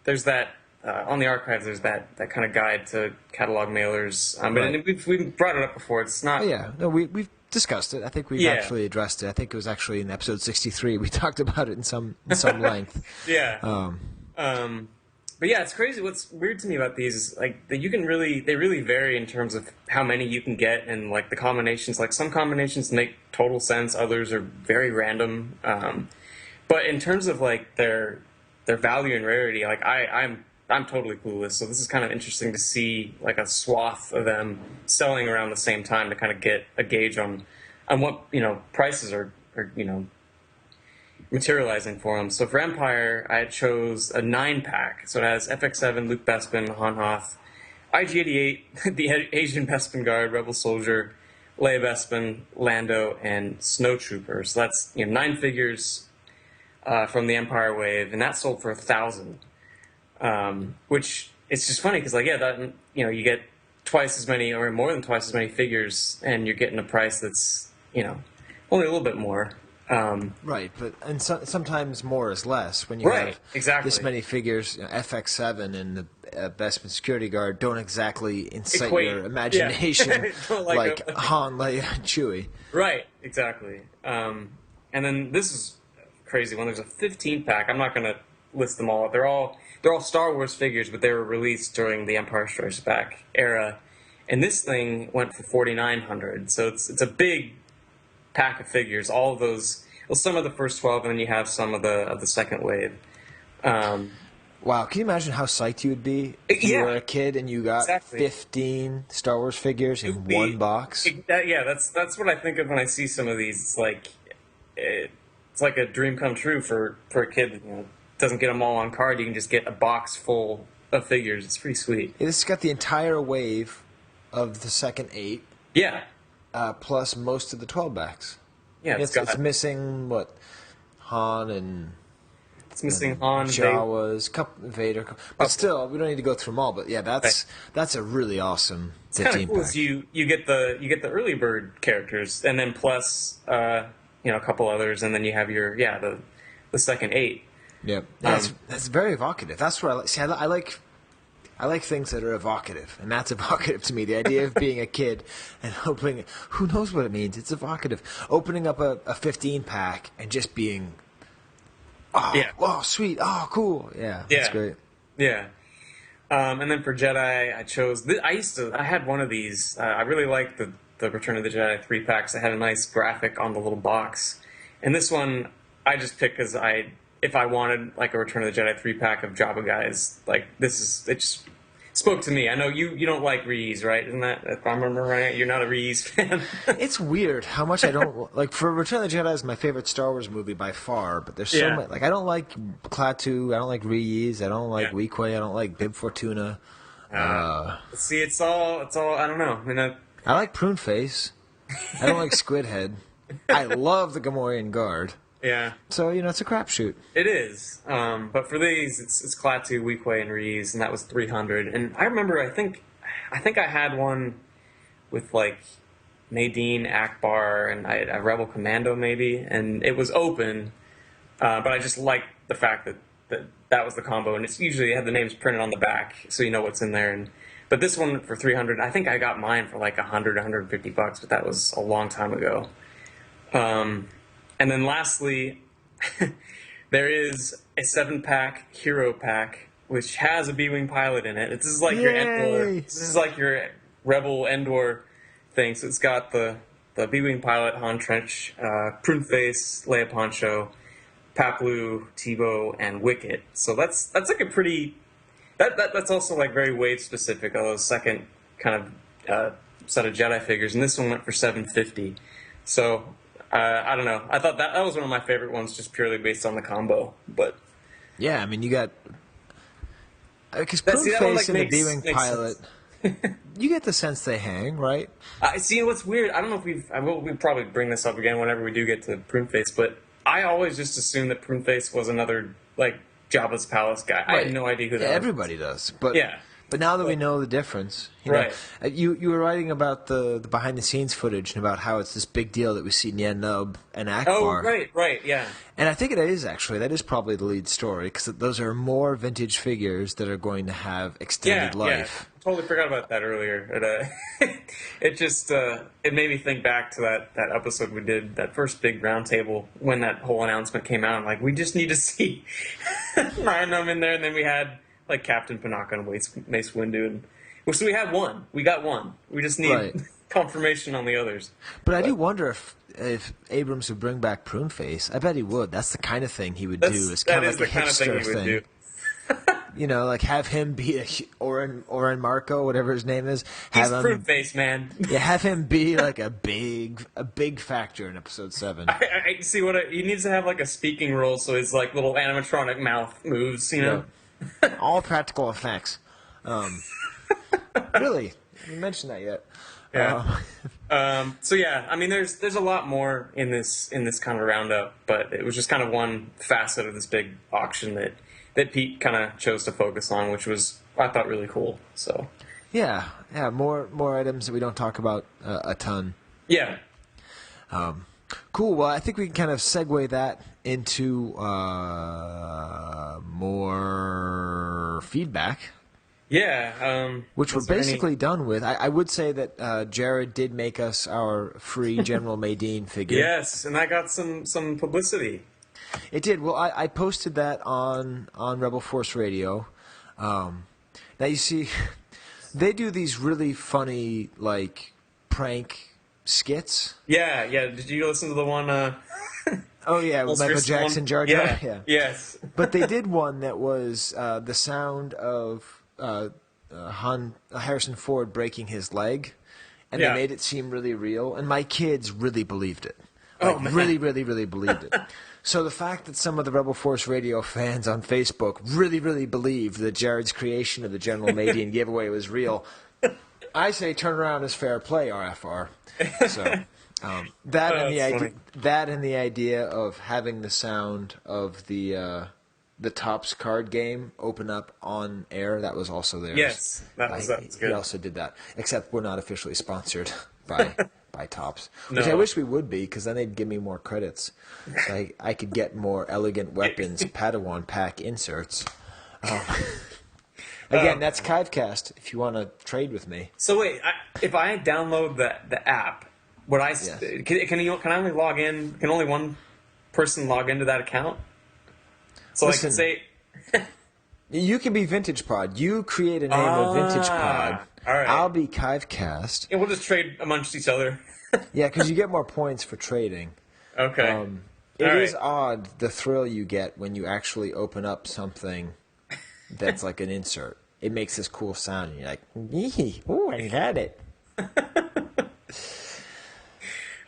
there's that, on the archives, there's that kind of guide to catalog mailers. Right. But we've brought it up before. It's not... Oh, yeah. No, we've discussed it. I think we've actually addressed it. I think it was actually in episode 63. We talked about it in some length. Yeah. But yeah, it's crazy. What's weird to me about these is that they really vary in terms of how many you can get and the combinations. Like some combinations make total sense, others are very random. But in terms of their value and rarity, I'm totally clueless. So this is kind of interesting to see a swath of them selling around the same time to kind of get a gauge on what prices are materializing for them. So for Empire, I chose a 9-pack. So it has FX7, Luke Bespin, Han Hoth, IG-88, the Asian Bespin Guard, Rebel Soldier, Leia Bespin, Lando, and Snowtrooper. So that's 9 figures from the Empire Wave, and that sold for $1,000. Which it's just funny because you get twice as many or more than twice as many figures, and you're getting a price that's only a little bit more. Right, but sometimes more is less when you have this many figures. FX7 and the Bespin Security Guard don't exactly incite your imagination like Han, Leia, and Chewie. Right, exactly. And then this is a crazy one. There's a 15-pack. I'm not going to list them all. They're all Star Wars figures, but they were released during the Empire Strikes Back era. And this thing went for $4,900. So it's a big pack of figures. All of those, some of the first 12, and then you have some of the second wave. Wow, can you imagine how psyched you would be if you were a kid and you got 15 Star Wars figures in one box? That's what I think of when I see some of these. It's like a dream come true for a kid that doesn't get them all on card. You can just get a box full of figures. It's pretty sweet. Yeah, this has got the entire wave of the second 8. Yeah. Plus most of the 12-backs. Yeah, it's missing Han and it's missing Han, Jawas, Vader, but still we don't need to go through them all. But yeah, that's a really awesome 15 cool pack. You get the early bird characters, and then plus a couple others, and then you have your the second 8. Yep, that's very evocative. That's what I like. See, I like things that are evocative, and that's evocative to me. The idea of being a kid and opening, who knows what it means? It's evocative. Opening up a 15-pack and just being, oh, sweet, oh, cool. Yeah, that's great. Yeah. And then for Jedi, I chose, I had one of these. I really liked the Return of the Jedi 3-packs. It had a nice graphic on the little box. And this one, I just picked because I if I wanted like a Return of the Jedi 3-pack of Jabba guys, like it just spoke to me. I know you don't like Reese, right? Isn't that, if I remember right, you're not a Reese fan. It's weird how much I don't like. For Return of the Jedi is my favorite Star Wars movie by far, but there's so much. Like I don't like Klaatu, I don't like Reese, I don't like Weequay, I don't like Bib Fortuna. See, it's all. I don't know. I mean, I like Pruneface. I don't like Squidhead. I love the Gamorrean Guard. Yeah. So, it's a crapshoot. It is. But for these, it's Klaatu, Weequay, and Reese, and that was 300. And I remember, I think I had one with, like, Nadine, Akbar, and I had a Rebel Commando, maybe, and it was open, but I just liked the fact that was the combo, and it's usually had the names printed on the back, so you know what's in there. But this one for 300, I think I got mine for like $100, $150, but that was a long time ago. And then lastly, there is a 7-pack Hero Pack, which has a B-Wing pilot in it. This is like your Endor. This is like your Rebel Endor thing. So it's got the B-Wing pilot, Han Trench, Pruneface, Leia Poncho, Paplu, Tebow, and Wicket. So that's like a pretty... That's also like very wave specific. Although second kind of set of Jedi figures, and this one went for $750. So I don't know. I thought that was one of my favorite ones, just purely based on the combo. But yeah, I mean, you got because Pruneface and the B-Wing pilot. You get the sense they hang, right? See, what's weird? I don't know if we'll probably bring this up again whenever we do get to Pruneface, but I always just assumed that Pruneface was another like Jabba's Palace guy. Right. I had no idea who that was. Everybody does, but now that we know the difference, you were writing about the behind the scenes footage and about how it's this big deal that we see Nien Nunb and Akbar. Oh, right, yeah. And I think it is actually. That is probably the lead story because those are more vintage figures that are going to have extended life. Yeah. Totally forgot about that earlier. It just it made me think back to that episode we did, that first big roundtable when that whole announcement came out. I'm like, we just need to see Nien Nunb in there, and then we had like Captain Panaka and Mace Windu. So we had one. We got one. We just need confirmation on the others. But I do wonder if Abrams would bring back Pruneface. I bet he would. That's the kind of thing he would do. It's kind of like a hipster thing. Like have him be Oren Marco, whatever his name is. He's Pruneface, man. Have him be like a big factor in Episode 7. I see he needs to have like a speaking role, so his like little animatronic mouth moves. All practical effects. Really, you mentioned that yet? Yeah. So yeah, I mean, there's a lot more in this kind of roundup, but it was just kind of one facet of this big auction that Pete kind of chose to focus on, which was, I thought, really cool. So yeah, more items that we don't talk about a ton. Yeah. Cool. Well, I think we can kind of segue that into more feedback. Yeah. Which we're basically done with. I would say that Jared did make us our free General Madine figure. Yes, and I got some publicity. It did. Well, I posted that on Rebel Force Radio. Now, you see, they do these really funny, like, prank skits. Yeah. Did you listen to the one... Oh, yeah, with Michael Jackson, Jar Jar? Yeah. Yes. But they did one that was the sound of Harrison Ford breaking his leg, and they made it seem really real, and my kids really believed it. Really, really, really believed it. So the fact that some of the Rebel Force Radio fans on Facebook really, really believed that Jared's creation of the General Madine giveaway was real, I say turn around is fair play, RFR. So that and the idea of having the sound of the Topps card game open up on air, that was also theirs. Yes, that's good. He also did that, except we're not officially sponsored by Topps, which I wish we would be, because then they'd give me more credits. So I could get more Elegant Weapons Padawan pack inserts. Again, that's Chive Cast, if you want to trade with me. So wait, if I download the app, would I can I only log in? Can only one person log into that account? So I can say... You can be Vintage Pod. You create a name of Vintage Pod. All right. I'll be Chive Cast. Yeah, we'll just trade amongst each other. Yeah, because you get more points for trading. Okay. It is odd the thrill you get when you actually open up something that's like an insert. It makes this cool sound, and you're like, "Yee, ooh, I had it."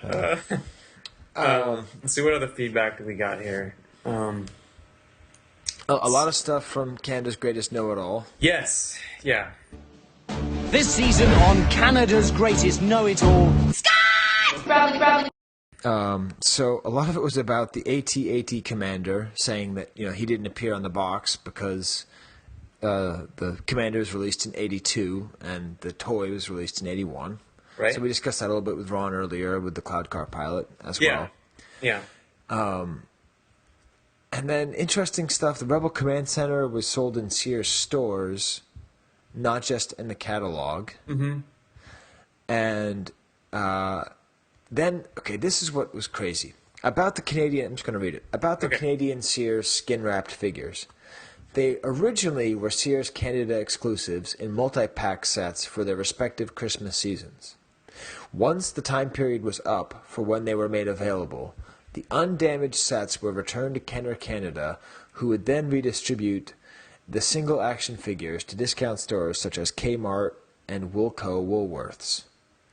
Let's see what other feedback do we got here. A lot of stuff from Canada's Greatest Know-It-All. Yes, yeah. This season on Canada's Greatest Know-It-All, Skye! So a lot of it was about the AT-AT commander saying that he didn't appear on the box because the commander was released in '82 and the toy was released in '81. Right. So we discussed that a little bit with Ron earlier with the Cloud Car Pilot as well. Yeah. And then interesting stuff. The Rebel Command Center was sold in Sears stores, not just in the catalog. Mm-hmm. And then, this is what was crazy. About the Canadian, I'm just going to read it. About the Canadian Sears skin-wrapped figures. They originally were Sears Canada exclusives in multi-pack sets for their respective Christmas seasons. Once the time period was up for when they were made available, the undamaged sets were returned to Kenner Canada, who would then redistribute the single action figures to discount stores such as Kmart and Woolco Woolworths.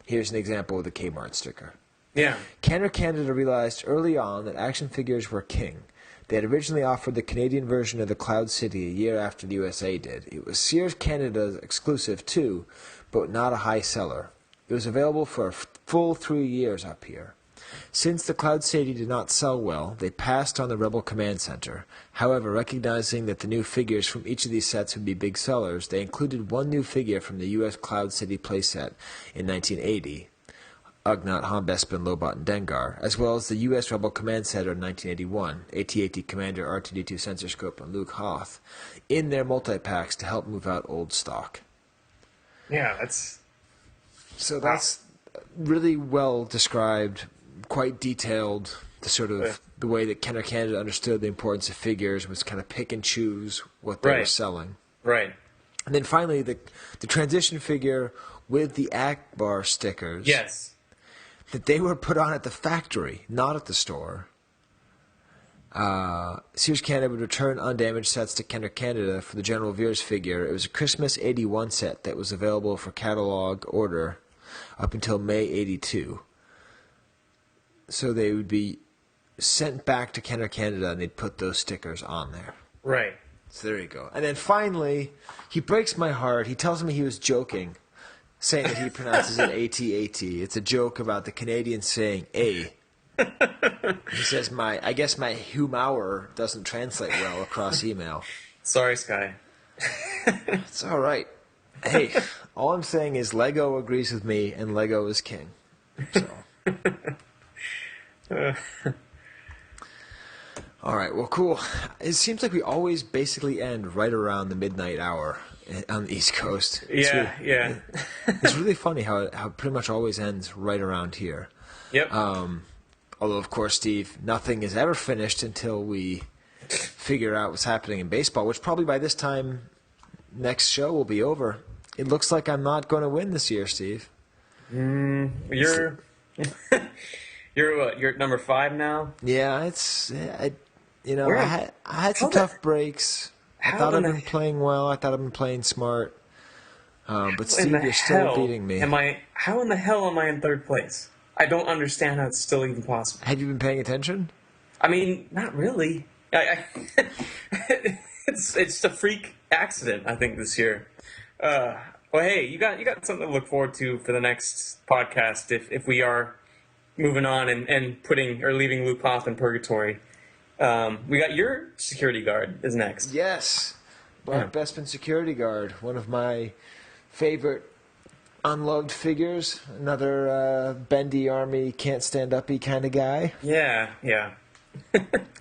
Here's an example of the Kmart sticker. Yeah. Kenner Canada realized early on that action figures were king. They had originally offered the Canadian version of the Cloud City a year after the USA did. It was Sears Canada's exclusive too, but not a high seller. It was available for a full 3 years up here. Since the Cloud City did not sell well, they passed on the Rebel Command Center. However, recognizing that the new figures from each of these sets would be big sellers, they included one new figure from the U.S. Cloud City playset in 1980, Ugnaught, Hombespin, Lobot, and Dengar, as well as the U.S. Rebel Command Center in 1981, AT-AT Commander, R2-D2 Sensor Scope, and Luke Hoth, in their multi-packs to help move out old stock. Yeah, that's really well described, quite detailed. The way that Kenner Canada understood the importance of figures was kind of pick and choose what they were selling. Right. And then finally, the transition figure with the Akbar stickers. Yes. That they were put on at the factory, not at the store. Sears Canada would return undamaged sets to Kenner Canada for the General Veers figure. It was a Christmas '81 set that was available for catalog order up until May '82. So they would be sent back to Kenner Canada and they'd put those stickers on there. Right. So there you go. And then finally, he breaks my heart. He tells me he was joking, saying that he pronounces it AT-AT. It's a joke about the Canadians saying A. He says I guess my humor doesn't translate well across email. Sorry, Skye. It's all right. Hey, all I'm saying is Lego agrees with me, and Lego is king. So. All right, well, cool. It seems like we always basically end right around the midnight hour on the East Coast. Yeah. It's really funny how it pretty much always ends right around here. Yep. Although, of course, Steve, nothing is ever finished until we figure out what's happening in baseball, which probably by this time next show will be over. It looks like I'm not going to win this year, Steve. You're what? You're at number 5 now? Yeah, I had some tough breaks. I thought I'd been playing well. I thought I'd been playing smart. But Steve, you're still beating me. How in the hell am I in 3rd place? I don't understand how it's still even possible. Have you been paying attention? I mean, not really. It's a freak accident, I think, this year. Well, hey, you got something to look forward to for the next podcast if we are moving on and putting or leaving Luke Hoth in purgatory. We got your security guard is next. Yes, Black Bespin security guard, one of my favorite unloved figures. Another bendy army, can't stand uppy kind of guy. Yeah.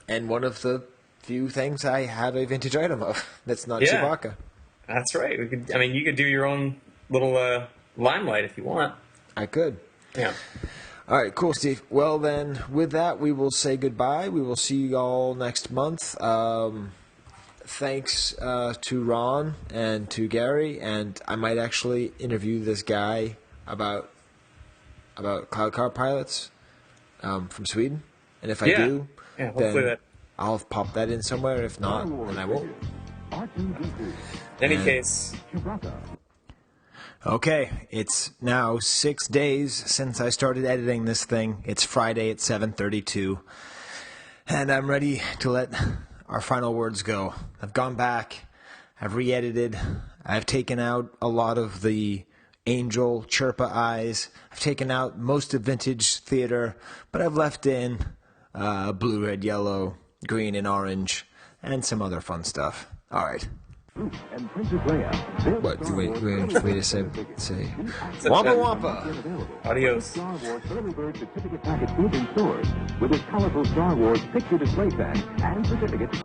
And one of the few things I have a vintage item of that's not Chewbacca. That's right. You could do your own little limelight if you want. I could. Yeah. All right, cool, Steve. Well, then, with that, we will say goodbye. We will see you all next month. Thanks to Ron and to Gary, and I might actually interview this guy about Cloud Car pilots from Sweden. And if I do, Yeah, hopefully that. I'll pop that in somewhere. If not, then I won't. In any case. Okay, it's now 6 days since I started editing this thing. It's Friday at 7:32, and I'm ready to let our final words go. I've gone back, I've re-edited, I've taken out a lot of the angel chirpa eyes, I've taken out most of vintage theater, but I've left in blue, red, yellow, green, and orange, and some other fun stuff. All right. What? Wait to say. Wampa Wampa! Adios. Star Wars Early Bird certificate package is in stores with its colorful Star Wars picture display set and certificate.